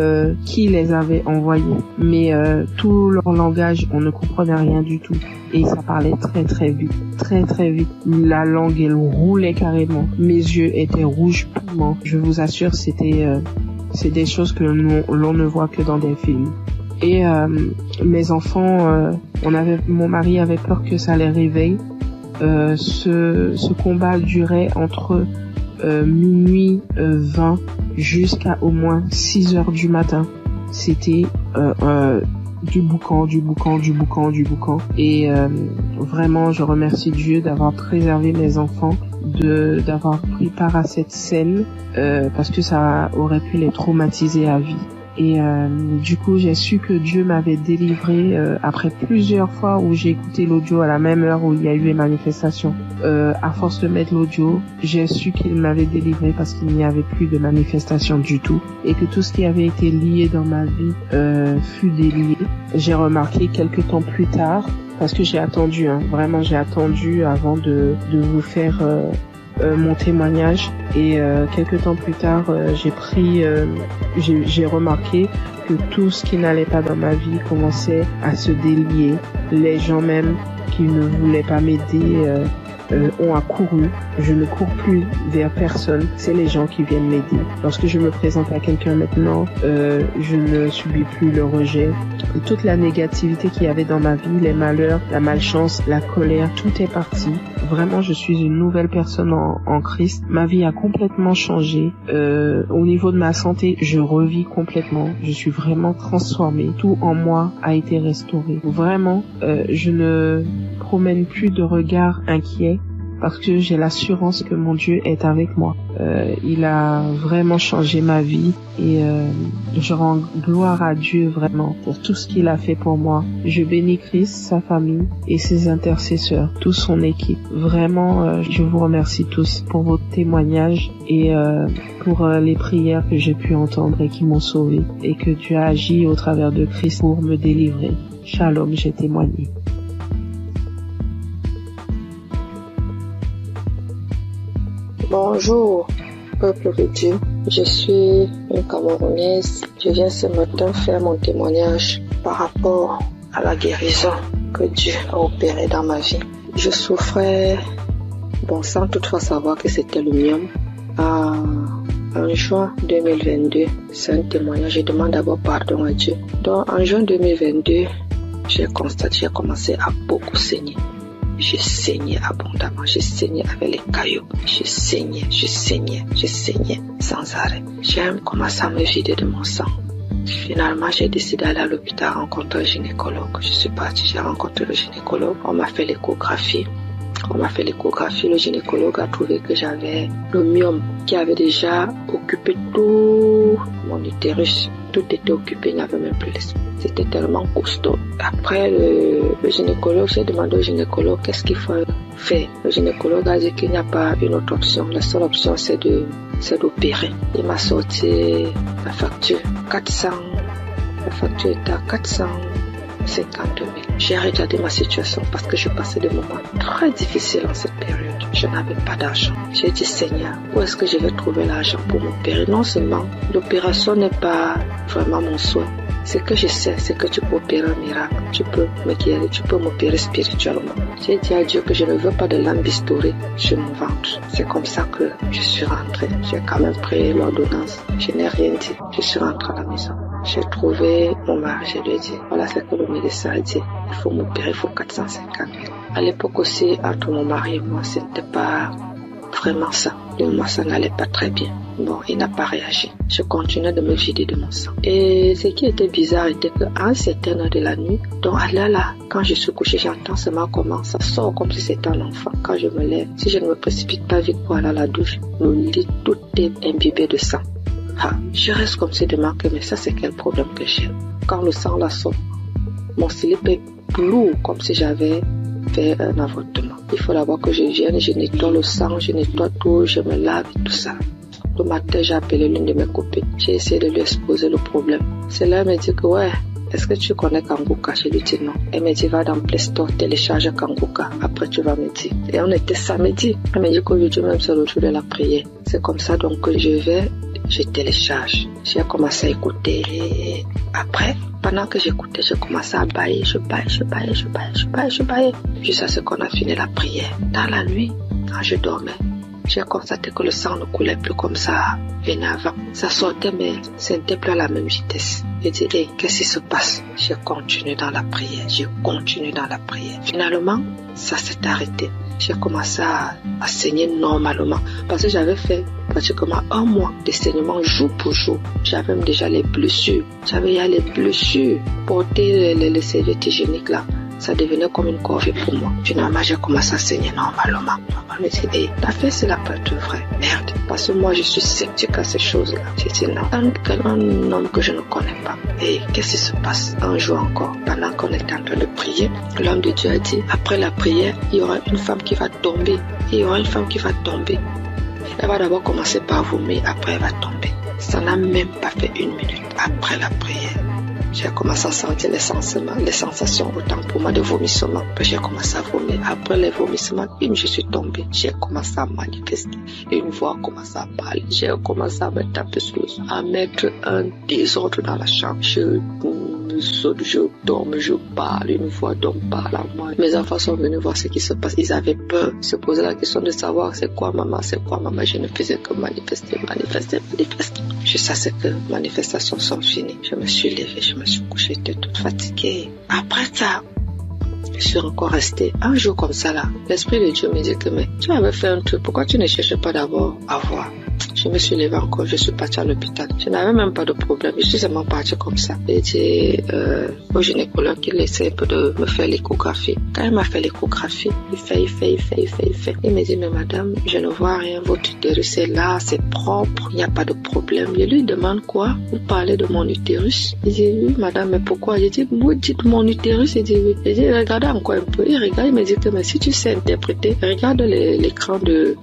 qui les avait envoyés. Mais tout leur langage, on ne comprenait rien du tout. Et ça parlait très vite, très vite. La langue, elle roulait carrément. Mes yeux étaient rouges piment. Je vous assure, c'est des choses que l'on ne voit que dans des films. Et mes enfants, mon mari avait peur que ça les réveille. Ce combat durait entre minuit 20 jusqu'à au moins 6 heures du matin. C'était du boucan. Et vraiment, je remercie Dieu d'avoir préservé mes enfants, d'avoir pris part à cette scène, parce que ça aurait pu les traumatiser à vie. Et du coup, j'ai su que Dieu m'avait délivré après plusieurs fois où j'ai écouté l'audio à la même heure où il y a eu les manifestations. À force de mettre l'audio, j'ai su qu'il m'avait délivré parce qu'il n'y avait plus de manifestations du tout et que tout ce qui avait été lié dans ma vie fut délié. J'ai remarqué quelques temps plus tard, parce que j'ai attendu, vraiment j'ai attendu avant de vous faire mon témoignage et quelques temps plus tard j'ai remarqué que tout ce qui n'allait pas dans ma vie commençait à se délier. Les gens même qui ne voulaient pas m'aider ont accouru. Je ne cours plus vers personne, c'est les gens qui viennent m'aider. Lorsque je me présente à quelqu'un maintenant, je ne subis plus le rejet. Toute la négativité qu'il y avait dans ma vie, les malheurs, la malchance, la colère, tout est parti. Vraiment, je suis une nouvelle personne en Christ. Ma vie a complètement changé. Au niveau de ma santé, je revis complètement. Je suis vraiment transformée. Tout en moi a été restauré. Vraiment, je ne promène plus de regard inquiet parce que j'ai l'assurance que mon Dieu est avec moi. Il a vraiment changé ma vie et je rends gloire à Dieu vraiment pour tout ce qu'il a fait pour moi. Je bénis Christ, sa famille et ses intercesseurs, toute son équipe. Vraiment, je vous remercie tous pour vos témoignages et pour les prières que j'ai pu entendre et qui m'ont sauvé et que Dieu a agi au travers de Christ pour me délivrer. Shalom, j'ai témoigné. Bonjour, peuple de Dieu. Je suis une Camerounaise. Je viens ce matin faire mon témoignage par rapport à la guérison que Dieu a opérée dans ma vie. Je souffrais, sans toutefois savoir que c'était le myome, en juin 2022. C'est un témoignage. Je demande d'abord pardon à Dieu. Donc, en juin 2022, j'ai commencé à beaucoup saigner. Je saignais abondamment, je saignais avec les cailloux, je saignais sans arrêt. J'ai commencé à me vider de mon sang. Finalement, j'ai décidé d'aller à l'hôpital rencontrer un gynécologue. Je suis partie, j'ai rencontré le gynécologue. On m'a fait l'échographie. Le gynécologue a trouvé que j'avais le myome qui avait déjà occupé tout mon utérus. Tout était occupé, il n'y avait même plus l'espace. C'était tellement costaud. Après le gynécologue, j'ai demandé au gynécologue qu'est-ce qu'il faut faire. Le gynécologue a dit qu'il n'y a pas une autre option. La seule option, c'est d'opérer. Il m'a sorti la facture. La facture était à 450 000. J'ai regardé ma situation parce que je passais des moments très difficiles en cette période. Je n'avais pas d'argent. J'ai dit, Seigneur, où est-ce que je vais trouver l'argent pour m'opérer? Non seulement l'opération n'est pas vraiment mon souhait. Ce que je sais, c'est que tu peux opérer un miracle. Tu peux me guérir, tu peux m'opérer spirituellement. J'ai dit à Dieu que je ne veux pas de lampe bistourée sur mon ventre. C'est comme ça que je suis rentrée. J'ai quand même pris l'ordonnance. Je n'ai rien dit. Je suis rentrée à la maison. J'ai trouvé mon mari, je lui ai dit, voilà ce que le médecin a dit. Il faut m'opérer, il faut 450 000. À l'époque aussi, entre mon mari et moi, ce n'était pas vraiment ça. Moi, ça n'allait pas très bien. Il n'a pas réagi. Je continuais de me vider de mon sang. Et ce qui était bizarre était qu'à un certain heure de la nuit, donc là, quand je suis couchée, j'entends seulement comment ça sort comme si c'était un enfant. Quand je me lève, si je ne me précipite pas vite pour aller à la douche, le lit, tout est imbibé de sang. Je reste comme si de manquer, mais ça c'est quel problème que j'ai. Quand le sang la sort, mon slip est lourd comme si j'avais fait un avortement. Il faut d'abord que je vienne, je nettoie le sang, je nettoie tout, je me lave et tout ça. Le matin, j'ai appelé l'une de mes copines. J'ai essayé de lui exposer le problème. Celle-là elle me dit que est-ce que tu connais Kanguka? Je lui dis non. Elle me dit va dans Play Store, télécharge Kanguka. Après tu vas me dire. Et on était samedi. Elle me dit qu'aujourd'hui même c'est le jour de la prière. C'est comme ça donc que je télécharge. J'ai commencé à écouter. Et après, pendant que j'écoutais, j'ai commencé à bailler. Je baillais. Jusqu'à ce qu'on a fini la prière. Dans la nuit, quand je dormais, j'ai constaté que le sang ne coulait plus comme ça venait avant. Ça sortait, mais ce n'était plus à la même vitesse. J'ai dit, qu'est-ce qui se passe? J'ai continué dans la prière. Finalement, ça s'est arrêté. J'ai commencé à saigner normalement. Parce que j'avais fait pratiquement un mois de saignement jour pour jour. J'avais même déjà les blessures. Porter les serviettes hygiéniques là, ça devenait comme une corvée pour moi. Finalement, j'ai commencé à saigner normalement. Je me suis dit, t'as fait cela pour être vrai. Merde. Parce que moi, je suis sceptique à ces choses-là. J'ai dit non. Un homme que je ne connais pas. Et qu'est-ce qui se passe? Un jour encore, pendant qu'on était en train de prier, l'homme de Dieu a dit, après la prière, il y aura une femme qui va tomber. Elle va d'abord commencer par vomir, après elle va tomber. Ça n'a même pas fait une minute après la prière. J'ai commencé à sentir les sensations autant pour moi de vomissement. Puis j'ai commencé à vomir. Après les vomissements, je suis tombée. J'ai commencé à manifester. Une voix a commencé à parler. J'ai commencé à me taper sur le à mettre un désordre dans la chambre. Je saute, je tombe, je parle, une voix d'homme parle à moi. Mes enfants sont venus voir ce qui se passe. Ils avaient peur, se posaient la question de savoir c'est quoi maman. Je ne faisais que manifester. Jusqu'à ce que les manifestations sont finies. Je me suis levée, je me suis couchée, j'étais toute fatiguée. Après ça, je suis encore restée un jour comme ça là. L'Esprit de Dieu me dit que mais tu avais fait un truc, pourquoi tu ne cherches pas d'abord à voir? Je me suis levée encore, je suis partie à l'hôpital. Je n'avais même pas de problème, je suis seulement partie comme ça. J'ai dit au gynécologue qu'il essaie un peu de me faire l'échographie. Quand il m'a fait l'échographie, il fait. Il me dit, mais madame, je ne vois rien, votre utérus est là, c'est propre, il n'y a pas de problème. Je lui demande quoi? Vous parlez de mon utérus? Il dit, oui madame, mais pourquoi? J'ai dit, vous dites mon utérus? Il dit, oui. J'ai dit, regardez encore un peu. Il regarde, il me dit que mais si tu sais interpréter, regarde l'écran de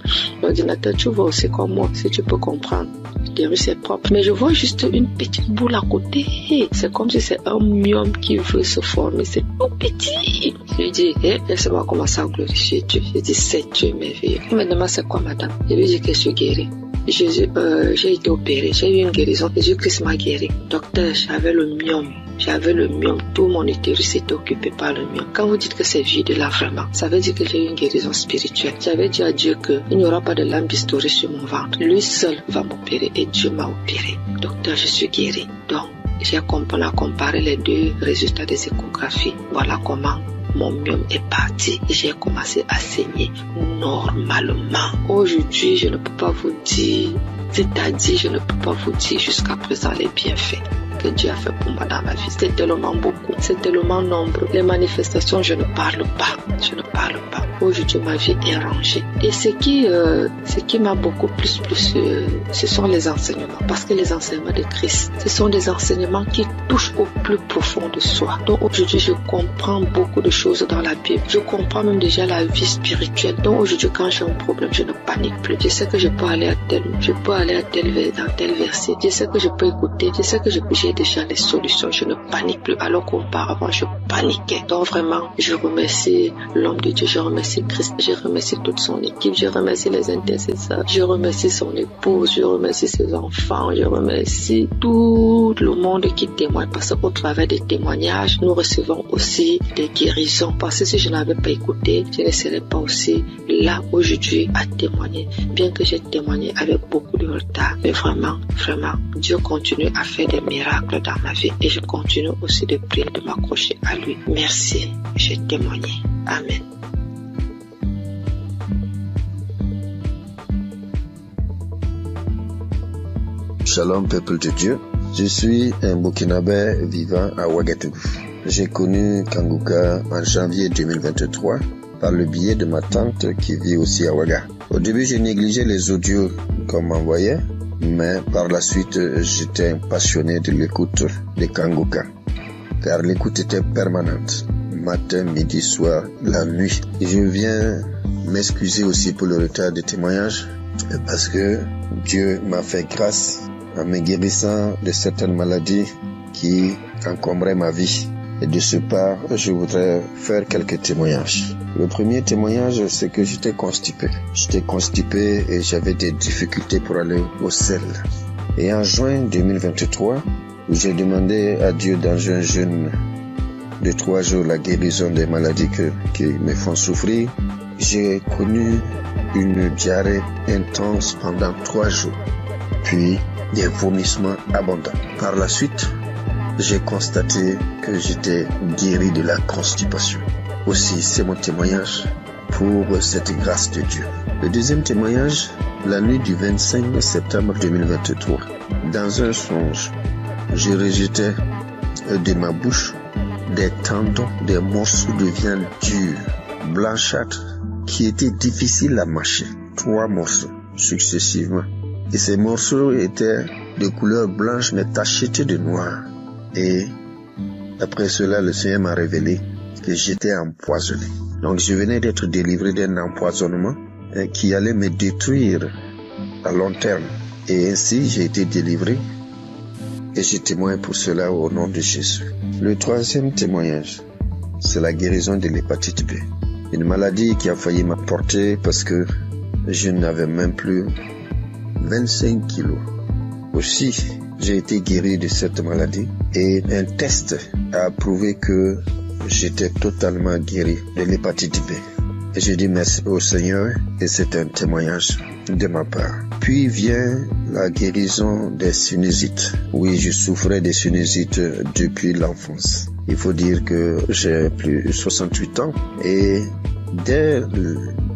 l'ordinateur, tu vois aussi comme moi, si tu peux comprendre. L'utérus est propre. Mais je vois juste une petite boule à côté. C'est comme si c'est un myome qui veut se former. C'est tout petit. Je lui dis, laissez-moi commencer à glorifier Dieu. Je dis, c'est Dieu merveilleux. Il me demande c'est quoi madame? Je lui dis que je suis guérie. J'ai été opérée, j'ai eu une guérison. Jésus-Christ m'a guéri. Docteur, j'avais le myome. Tout mon utérus était occupé par le myome. Quand vous dites que c'est vide là vraiment, ça veut dire que j'ai eu une guérison spirituelle. J'avais dit à Dieu qu'il n'y aura pas de lampe historique sur mon ventre. Lui seul va m'opérer et Dieu m'a opéré. Docteur, je suis guérie. Donc, on a comparé les deux résultats des échographies. Voilà comment mon myome est parti et j'ai commencé à saigner normalement. Aujourd'hui, je ne peux pas vous dire, je ne peux pas vous dire jusqu'à présent les bienfaits que Dieu a fait pour moi dans ma vie. C'est tellement beaucoup, c'est tellement nombreux. Les manifestations, je ne parle pas. Aujourd'hui, ma vie est rangée. Et ce qui m'a beaucoup plus, ce sont les enseignements. Parce que les enseignements de Christ, ce sont des enseignements qui touchent au plus profond de soi. Donc aujourd'hui, je comprends beaucoup de choses dans la Bible. Je comprends même déjà la vie spirituelle. Donc aujourd'hui, quand j'ai un problème, je ne panique plus. Je sais que je peux aller dans tel verset. Je sais que je peux écouter. Je sais que j'ai déjà les solutions. Je ne panique plus. Alors qu'auparavant, je paniquais. Donc vraiment, je remercie l'homme de Dieu. Je remercie Christ, je remercie toute son équipe, je remercie les intercesseurs, je remercie son épouse, je remercie ses enfants, je remercie tout le monde qui témoigne, parce qu'au travers des témoignages, nous recevons aussi des guérisons. Parce que si je n'avais pas écouté, je ne serais pas aussi là aujourd'hui à témoigner, bien que j'ai témoigné avec beaucoup de retard. Mais vraiment, Dieu continue à faire des miracles dans ma vie et je continue aussi de prier, de m'accrocher à lui. Merci, j'ai témoigné. Amen. Shalom peuple de Dieu, je suis un Burkinabé vivant à Ouagadougou. J'ai connu Kanguka en janvier 2023 par le biais de ma tante qui vit aussi à Ouaga. Au début, j'ai négligé les audios qu'on m'envoyait, mais par la suite, j'étais passionné de l'écoute de Kanguka, car l'écoute était permanente, matin, midi, soir, la nuit. Et je viens m'excuser aussi pour le retard des témoignages, parce que Dieu m'a fait grâce en me guérissant de certaines maladies qui encombraient ma vie. Et de ce pas, je voudrais faire quelques témoignages. Le premier témoignage, c'est que j'étais constipé. Et j'avais des difficultés pour aller au sel. Et en juin 2023, j'ai demandé à Dieu dans un jeûne de 3 jours la guérison des maladies qui me font souffrir. J'ai connu une diarrhée intense pendant 3 jours, puis des vomissements abondants. Par la suite, j'ai constaté que j'étais guéri de la constipation. Aussi, c'est mon témoignage pour cette grâce de Dieu. Le deuxième témoignage, la nuit du 25 septembre 2023. Dans un songe, je rejetais de ma bouche des tendons, des morceaux de viande dure, blanchâtre, qui étaient difficiles à mâcher. 3 morceaux successivement. Et ces morceaux étaient de couleur blanche mais tachetés de noir. Et après cela, le Seigneur m'a révélé que j'étais empoisonné. Donc je venais d'être délivré d'un empoisonnement qui allait me détruire à long terme. Et ainsi, j'ai été délivré et je témoigne pour cela au nom de Jésus. Le troisième témoignage, c'est la guérison de l'hépatite B. Une maladie qui a failli m'emporter parce que je n'avais même plus 25 kilos. Aussi, j'ai été guéri de cette maladie et un test a prouvé que j'étais totalement guéri de l'hépatite B. Et je dis merci au Seigneur et c'est un témoignage de ma part. Puis vient la guérison des sinusites. Oui, je souffrais des sinusites depuis l'enfance. Il faut dire que j'ai plus de 68 ans et dès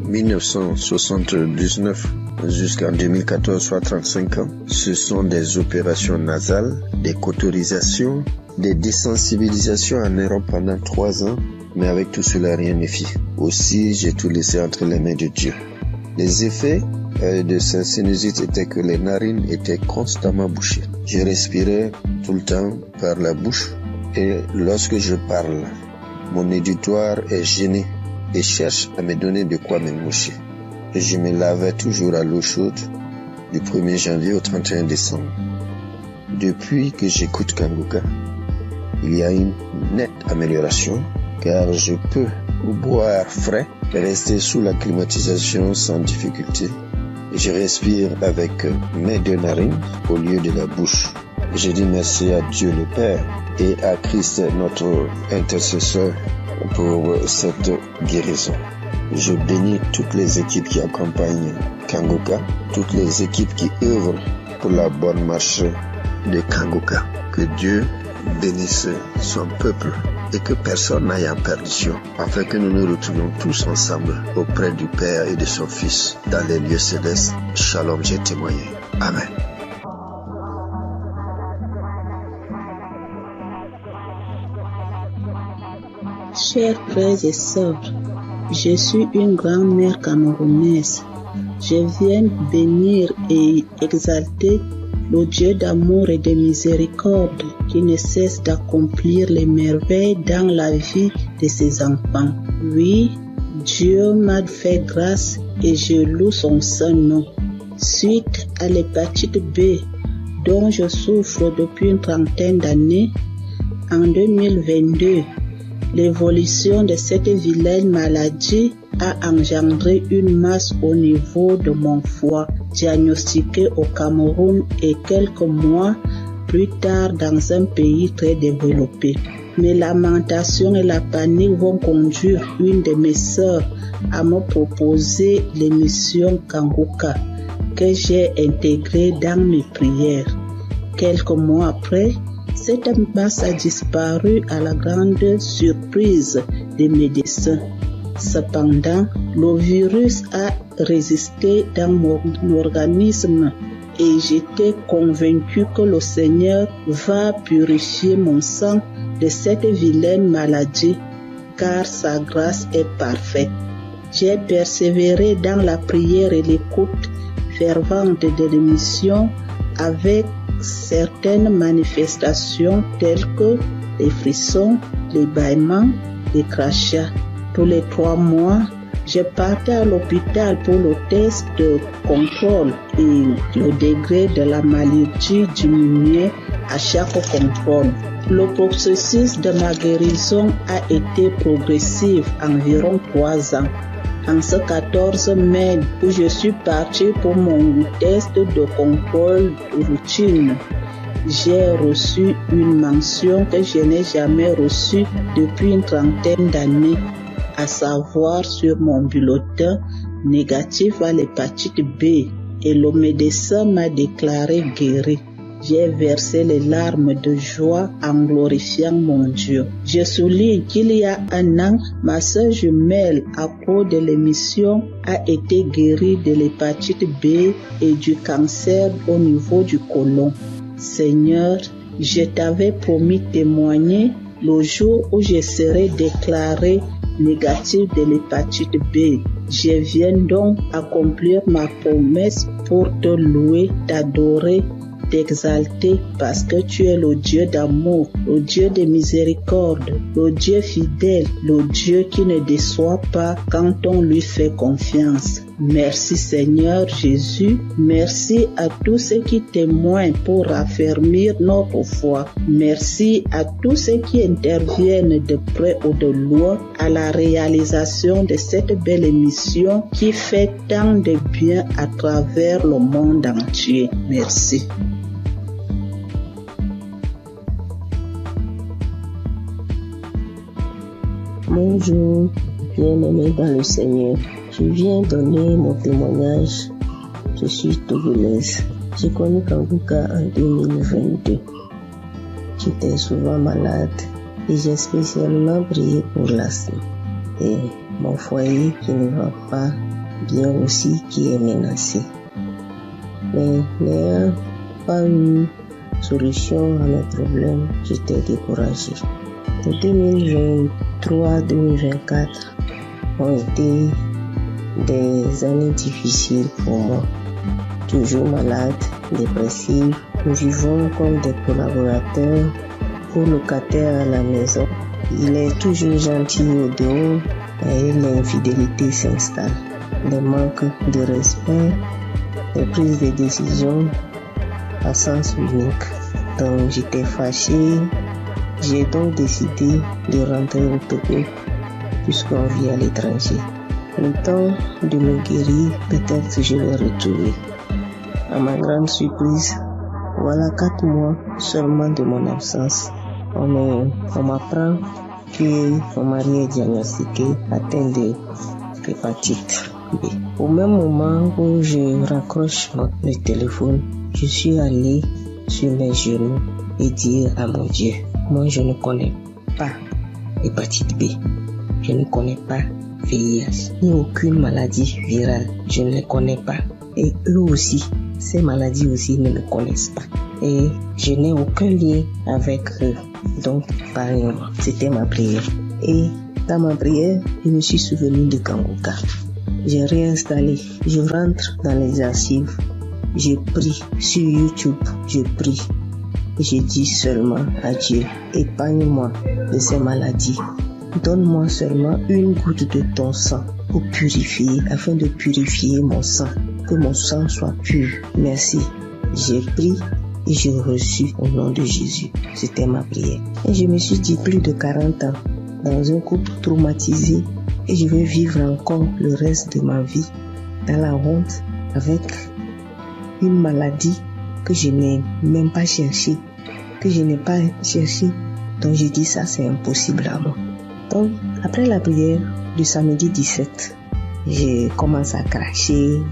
1979 jusqu'en 2014, soit 35 ans, ce sont des opérations nasales, des cauterisations, des désensibilisations en Europe pendant 3 ans, mais avec tout cela, rien ne fit. Aussi, j'ai tout laissé entre les mains de Dieu. Les effets de cette sinusite étaient que les narines étaient constamment bouchées. Je respirais tout le temps par la bouche et lorsque je parle, mon auditoire est gêné et cherche à me donner de quoi me moucher. Et je me lavais toujours à l'eau chaude du 1er janvier au 31 décembre. Depuis que j'écoute Kanguka, il y a une nette amélioration car je peux boire frais et rester sous la climatisation sans difficulté. Je respire avec mes 2 narines au lieu de la bouche. Je dis merci à Dieu le Père et à Christ notre intercesseur pour cette guérison. Je bénis toutes les équipes qui accompagnent Kanguka, toutes les équipes qui œuvrent pour la bonne marche de Kanguka. Que Dieu bénisse son peuple et que personne n'aille en perdition, afin que nous nous retrouvions tous ensemble auprès du Père et de son Fils dans les lieux célestes. Shalom, j'ai témoigné. Amen. Chers frères et sœurs, je suis une grand-mère camerounaise. Je viens bénir et exalter le Dieu d'amour et de miséricorde qui ne cesse d'accomplir les merveilles dans la vie de ses enfants. Oui, Dieu m'a fait grâce et je loue son saint nom. Suite à l'hépatite B dont je souffre depuis une trentaine d'années, en 2022, l'évolution de cette vilaine maladie a engendré une masse au niveau de mon foie, diagnostiquée au Cameroun et quelques mois plus tard dans un pays très développé. Mes lamentations et la panique vont conduire une de mes sœurs à me proposer l'émission Kanguka que j'ai intégrée dans mes prières. Quelques mois après, cette masse a disparu à la grande surprise des médecins. Cependant, le virus a résisté dans mon organisme et j'étais convaincu que le Seigneur va purifier mon sang de cette vilaine maladie, car sa grâce est parfaite. J'ai persévéré dans la prière et l'écoute fervente de l'émission avec certaines manifestations telles que les frissons, les bâillements, les crachats. Tous les 3 mois, je partais à l'hôpital pour le test de contrôle et le degré de la maladie diminuait à chaque contrôle. Le processus de ma guérison a été progressif, environ 3 ans. En ce 14 mai où je suis parti pour mon test de contrôle routine, j'ai reçu une mention que je n'ai jamais reçue depuis une trentaine d'années, à savoir sur mon bulletin négatif à l'hépatite B, et le médecin m'a déclaré guéri. J'ai versé les larmes de joie en glorifiant mon Dieu. Je souligne qu'il y a 1 an, ma sœur jumelle, à cause de l'émission, a été guérie de l'hépatite B et du cancer au niveau du côlon. Seigneur, je t'avais promis témoigner le jour où je serai déclaré négatif de l'hépatite B. Je viens donc accomplir ma promesse pour te louer, t'adorer, t'exalter parce que tu es le Dieu d'amour, le Dieu de miséricorde, le Dieu fidèle, le Dieu qui ne déçoit pas quand on lui fait confiance. Merci Seigneur Jésus, merci à tous ceux qui témoignent pour raffermir notre foi. Merci à tous ceux qui interviennent de près ou de loin à la réalisation de cette belle émission qui fait tant de bien à travers le monde entier. Merci. Bonjour, bien-aimé dans le Seigneur. Je viens donner mon témoignage. Je suis togolaise. J'ai connu Kanguka en 2022. J'étais souvent malade et j'ai spécialement prié pour l'asthme. Et mon foyer qui ne va pas bien aussi qui est menacé. Mais n'ayant pas eu solution à mes problèmes, j'étais découragée. De 2023-2024 ont été des années difficiles pour moi. Toujours malade, dépressive, nous vivons comme des collaborateurs ou locataires à la maison. Il est toujours gentil au dehors et l'infidélité s'installe. Les manques de respect, les prises de décision à sens unique. Donc j'étais fâchée. J'ai donc décidé de rentrer au Togo puisqu'on vit à l'étranger. Le temps de me guérir, peut-être que je vais retrouver. À ma grande surprise, voilà 4 mois seulement de mon absence. On m'apprend que mon mari est diagnostiqué atteint de l'hépatite B. Au même moment où je raccroche le téléphone, je suis allée sur mes genoux et dire à mon Dieu, moi je ne connais pas l'hépatite B, je ne connais pas VIH, ni aucune maladie virale, je ne les connais pas. Et eux aussi, ces maladies aussi ne me connaissent pas. Et je n'ai aucun lien avec eux. Donc, parlez-moi. C'était ma prière. Et dans ma prière, je me suis souvenu de Kanguka. J'ai réinstallé. Je rentre dans les archives. Je prie sur YouTube. Je prie. Je dis seulement à Dieu, épargne-moi de ces maladies. Donne-moi seulement une goutte de ton sang pour purifier, afin de purifier mon sang. Que mon sang soit pur. Merci. J'ai pris et j'ai reçu au nom de Jésus. C'était ma prière. Et je me suis dit plus de 40 ans dans un couple traumatisé et je vais vivre encore le reste de ma vie dans la honte avec une maladie que je n'ai même pas cherchée, que je n'ai pas cherché. Donc j'ai dit ça c'est impossible à moi. Donc après la prière du samedi 17, j'ai commencé à cracher.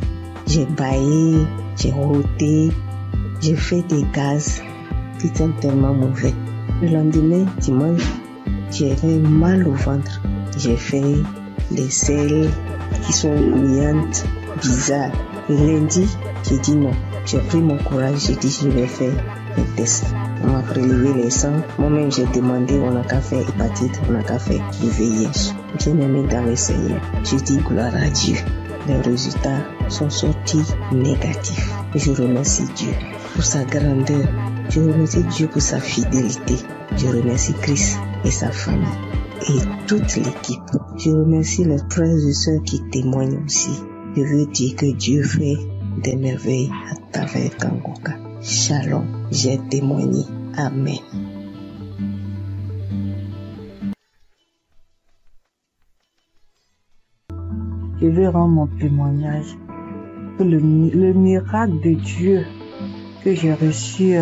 J'ai baillé, j'ai roté, j'ai fait des gaz qui sont tellement mauvais. Le lendemain, dimanche, j'avais mal au ventre. J'ai fait des selles qui sont grouillantes, bizarres. Le lundi, j'ai dit non. J'ai pris mon courage, j'ai dit je vais faire un test. On m'a prélevé les sangs. Moi-même, j'ai demandé, on n'a qu'à faire hépatite, on n'a qu'à faire du VIH. J'ai mis dans le Seigneur. J'ai dit gloire à Dieu. Les résultats sont sortis négatifs. Je remercie Dieu pour sa grandeur. Je remercie Dieu pour sa fidélité. Je remercie Christ et sa famille et toute l'équipe. Je remercie les frères et sœurs qui témoignent aussi. Je veux dire que Dieu fait des merveilles à travers Kanguka. Shalom, j'ai témoigné. Amen. Je veux rendre mon témoignage pour le miracle de Dieu que j'ai reçu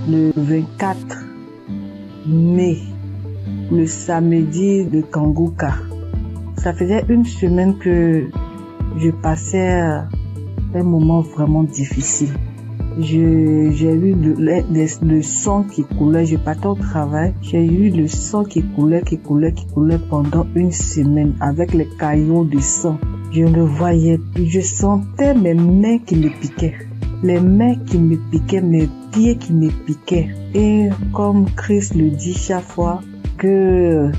le 24 mai, le samedi de Kanguka. Ça faisait une semaine que je passais un moment vraiment difficile. J'ai eu le sang qui coulait, je partais au travail, j'ai eu le sang qui coulait pendant une semaine avec les caillots de sang. Je ne voyais plus, je sentais mes mains qui me piquaient, les mains qui me piquaient, mes pieds qui me piquaient. Et comme Christ le dit chaque fois, que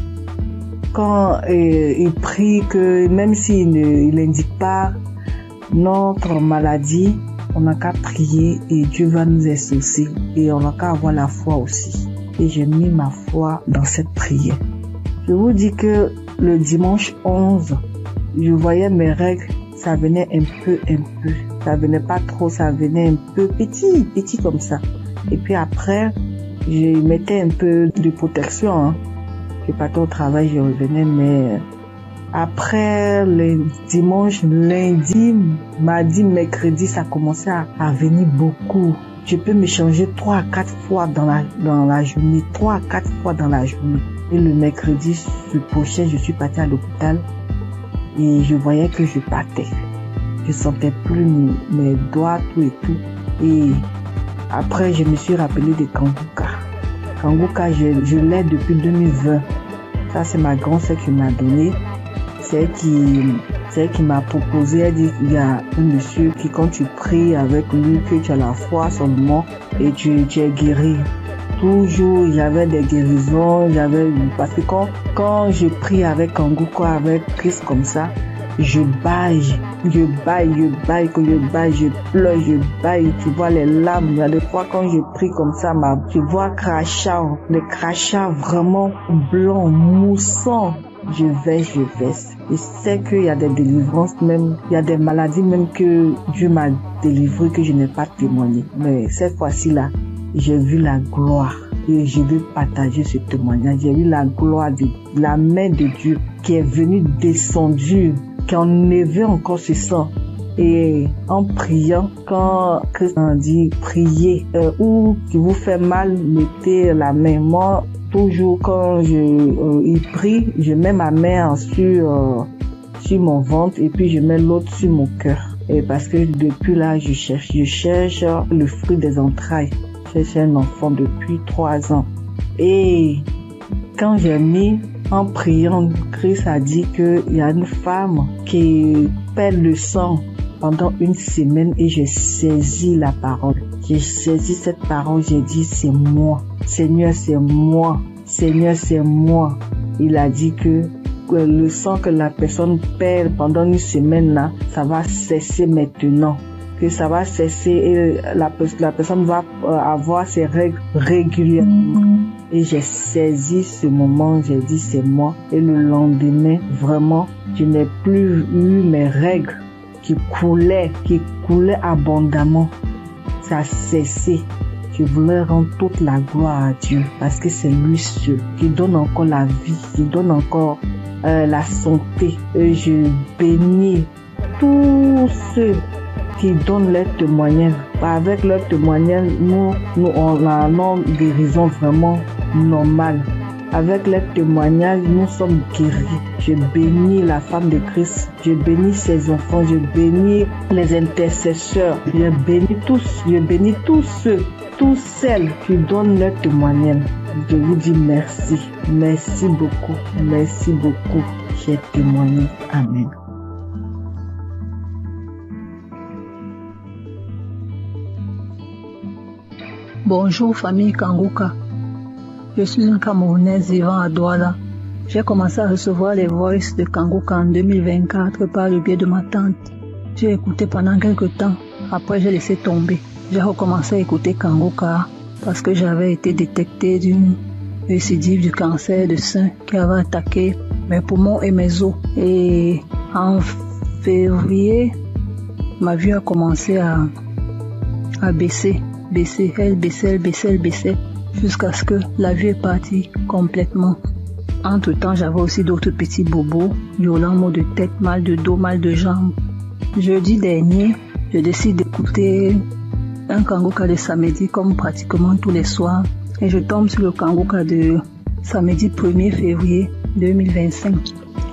quand il prie, que même s'il n'indique pas notre maladie, on n'a qu'à prier et Dieu va nous exaucer et on n'a qu'à avoir la foi aussi. Et j'ai mis ma foi dans cette prière. Je vous dis que le dimanche 11, je voyais mes règles, ça venait un peu. Ça venait pas trop, ça venait un peu petit comme ça. Et puis après, je mettais un peu de protection. Je partais au travail, je revenais, mais après le dimanche, lundi, mardi, mercredi, ça commençait à venir beaucoup. Je peux me changer 3 à 4 fois dans la journée, 3 à 4 fois dans la journée. Et le mercredi prochain, je suis partie à l'hôpital et je voyais que je battais. Je sentais plus mes doigts, tout et tout. Et après, je me suis rappelé de Kanguka. Kanguka, je l'ai depuis 2020. Ça, c'est ma grand-sœur qui m'a donné. C'est elle qui m'a proposé. Elle dit qu'il y a un monsieur qui, quand tu pries avec lui, que tu as la foi seulement et tu es guéri. Toujours, j'avais des guérisons, parce que quand je prie avec Kanguka, avec Christ comme ça, je baille, je pleure, je baille, tu vois les larmes. Il y a des fois quand je prie comme ça, tu vois les crachats vraiment blancs, moussants. Je vais. Et c'est qu'il y a des délivrances même, il y a des maladies même que Dieu m'a délivré que je n'ai pas témoigné. Mais cette fois-ci là, j'ai vu la gloire et je veux partager ce témoignage. J'ai vu la gloire de la main de Dieu qui est venue descendue, qui enlevait encore ce sang. Et en priant, quand Christ a dit priez, ou qui vous fait mal, mettez la main. Moi, toujours quand il prie, je mets ma main sur mon ventre et puis je mets l'autre sur mon cœur. Et parce que depuis là, je cherche le fruit des entrailles. Je cherche un enfant depuis 3 ans. Et quand j'ai mis en priant, Christ a dit qu'il y a une femme qui perd le sang pendant 1 semaine et j'ai saisi la parole. J'ai saisi cette parole, j'ai dit c'est moi. Seigneur, c'est moi. Seigneur, c'est moi. Il a dit que le sang que la personne perd pendant 1 semaine là, ça va cesser maintenant. Que ça va cesser et la personne va avoir ses règles régulièrement. Et j'ai saisi ce moment, j'ai dit c'est moi. Et le lendemain, vraiment, je n'ai plus eu mes règles qui coulaient abondamment. Ça a cessé. Je voulais rendre toute la gloire à Dieu parce que c'est lui seul qui donne encore la vie, qui donne encore la santé. Et je bénis tous ceux qui donnent leur témoignage. Avec leur témoignage, nous on a une guérison vraiment normale. Avec leur témoignage, nous sommes guéris. Je bénis la femme de Christ. Je bénis ses enfants. Je bénis les intercesseurs. Je bénis tous ceux, toutes celles qui donnent leur témoignage. Je vous dis merci. Merci beaucoup. Merci beaucoup. J'ai témoigné. Amen. Bonjour famille Kanguka. Je suis une Camerounaise vivant à Douala. J'ai commencé à recevoir les voices de Kanguka en 2024 par le biais de ma tante. J'ai écouté pendant quelques temps. Après, j'ai laissé tomber. J'ai recommencé à écouter Kanguka parce que j'avais été détectée d'une récidive du cancer de sein qui avait attaqué mes poumons et mes os. Et en février, ma vue a commencé à baisser. Elle baissait, jusqu'à ce que la vue est partie complètement. Entre-temps, j'avais aussi d'autres petits bobos, violents maux de tête, mal de dos, mal de jambes. Jeudi dernier, je décide d'écouter un Kanguka de samedi comme pratiquement tous les soirs. Et je tombe sur le Kanguka de samedi 1er février 2025.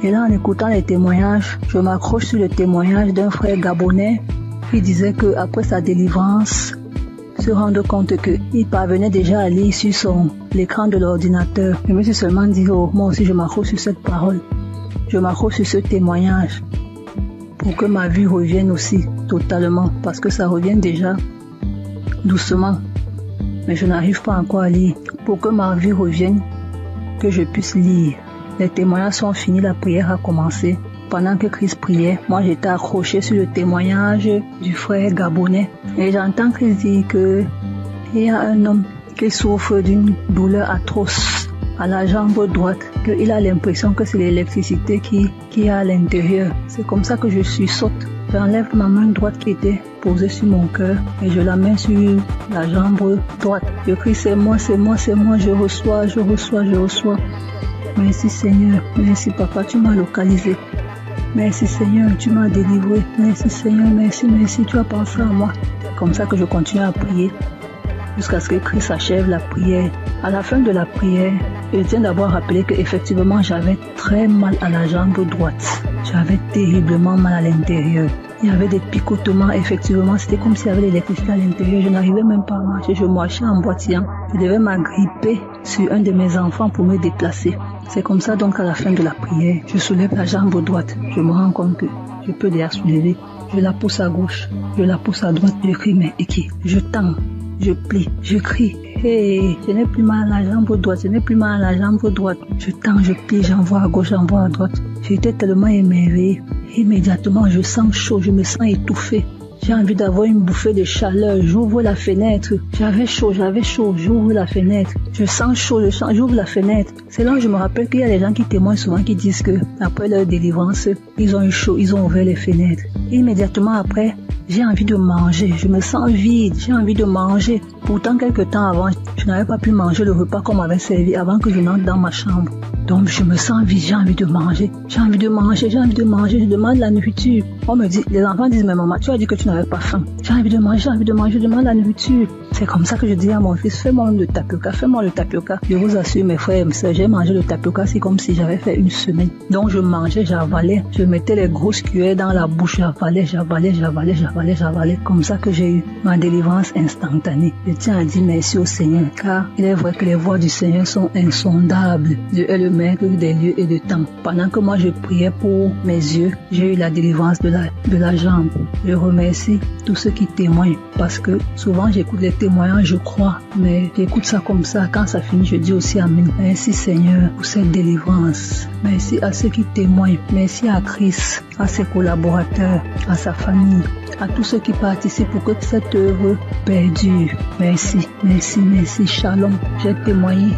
Et là, en écoutant les témoignages, je m'accroche sur le témoignage d'un frère gabonais qui disait qu'après sa délivrance, se rendre compte qu'il parvenait déjà à lire sur l'écran de l'ordinateur. Je me suis seulement dit, moi aussi je m'accroche sur cette parole. Je m'accroche sur ce témoignage pour que ma vue revienne aussi totalement, parce que ça revient déjà doucement. Mais je n'arrive pas encore à lire. Pour que ma vue revienne, que je puisse lire. Les témoignages sont finis, la prière a commencé. Pendant que Christ priait, moi j'étais accroché sur le témoignage du frère gabonais. Et j'entends Christ dire qu'il y a un homme qui souffre d'une douleur atroce à la jambe droite, qu'il a l'impression que c'est l'électricité qui est à l'intérieur. C'est comme ça que je saute. J'enlève ma main droite qui était posée sur mon cœur et je la mets sur la jambe droite. Je crie c'est moi, je reçois. Merci Seigneur, merci Papa, tu m'as localisé. Merci Seigneur, tu m'as délivré. Merci Seigneur, merci, tu as pensé à moi. C'est comme ça que je continue à prier jusqu'à ce que Christ achève la prière. À la fin de la prière, Je tiens d'abord à rappeler qu'effectivement, j'avais très mal à la jambe droite. J'avais terriblement mal à l'intérieur. Il y avait des picotements, effectivement, c'était comme s'il y avait de l'électricité à l'intérieur. Je n'arrivais même pas à marcher, je marchais en boitillant. Je devais m'agripper sur un de mes enfants pour me déplacer. C'est comme ça donc à la fin de la prière, je soulève la jambe droite. Je me rends compte que je peux déjà soulever. Je la pousse à gauche, je la pousse à droite, je crie mais Eki, je tends, je plie, je crie. Hey, je n'ai plus mal à la jambe droite, je n'ai plus mal à la jambe droite. Je tends, je plie, j'envoie à gauche, j'envoie à droite. J'étais tellement émerveillée. Immédiatement, je sens chaud, je me sens étouffée. J'ai envie d'avoir une bouffée de chaleur. J'ouvre la fenêtre. J'avais chaud. J'ouvre la fenêtre. Je sens chaud, j'ouvre la fenêtre. C'est là que je me rappelle qu'il y a des gens qui témoignent souvent qui disent que après leur délivrance, ils ont eu chaud, ils ont ouvert les fenêtres. Immédiatement après, j'ai envie de manger. Je me sens vide. J'ai envie de manger. Pourtant, quelque temps avant, je n'avais pas pu manger le repas qu'on m'avait servi avant que je n'entre dans ma chambre. Donc, je me sens vide. J'ai envie de manger. Je demande la nourriture. On me dit, les enfants disent, mais maman, tu as dit que tu n'avais pas faim. J'ai envie de manger. Je demande la nourriture. C'est comme ça que je dis à mon fils, fais-moi le tapioca. Je vous assure, mes frères et mes sœurs, j'ai mangé le tapioca, c'est comme si j'avais fait une semaine. Donc, je mangeais, j'avalais. Je mettais les grosses cuillères dans la bouche, j'avalais. Comme ça que j'ai eu ma délivrance instantanée. Je tiens à dire merci au Seigneur, car il est vrai que les voies du Seigneur sont insondables. Dieu est le maître des lieux et de temps. Pendant que moi je priais pour mes yeux, j'ai eu la délivrance de la jambe. Je remercie tous ceux qui témoignent, parce que souvent j'écoute les témoignages, je crois, mais j'écoute ça comme ça. Quand ça finit, je dis aussi Amen. Merci Seigneur pour cette délivrance. Merci à ceux qui témoignent. Merci à Christ, à ses collaborateurs, à sa famille, à tous ceux qui participent pour que cette œuvre perdure. Merci. Shalom. J'ai témoigné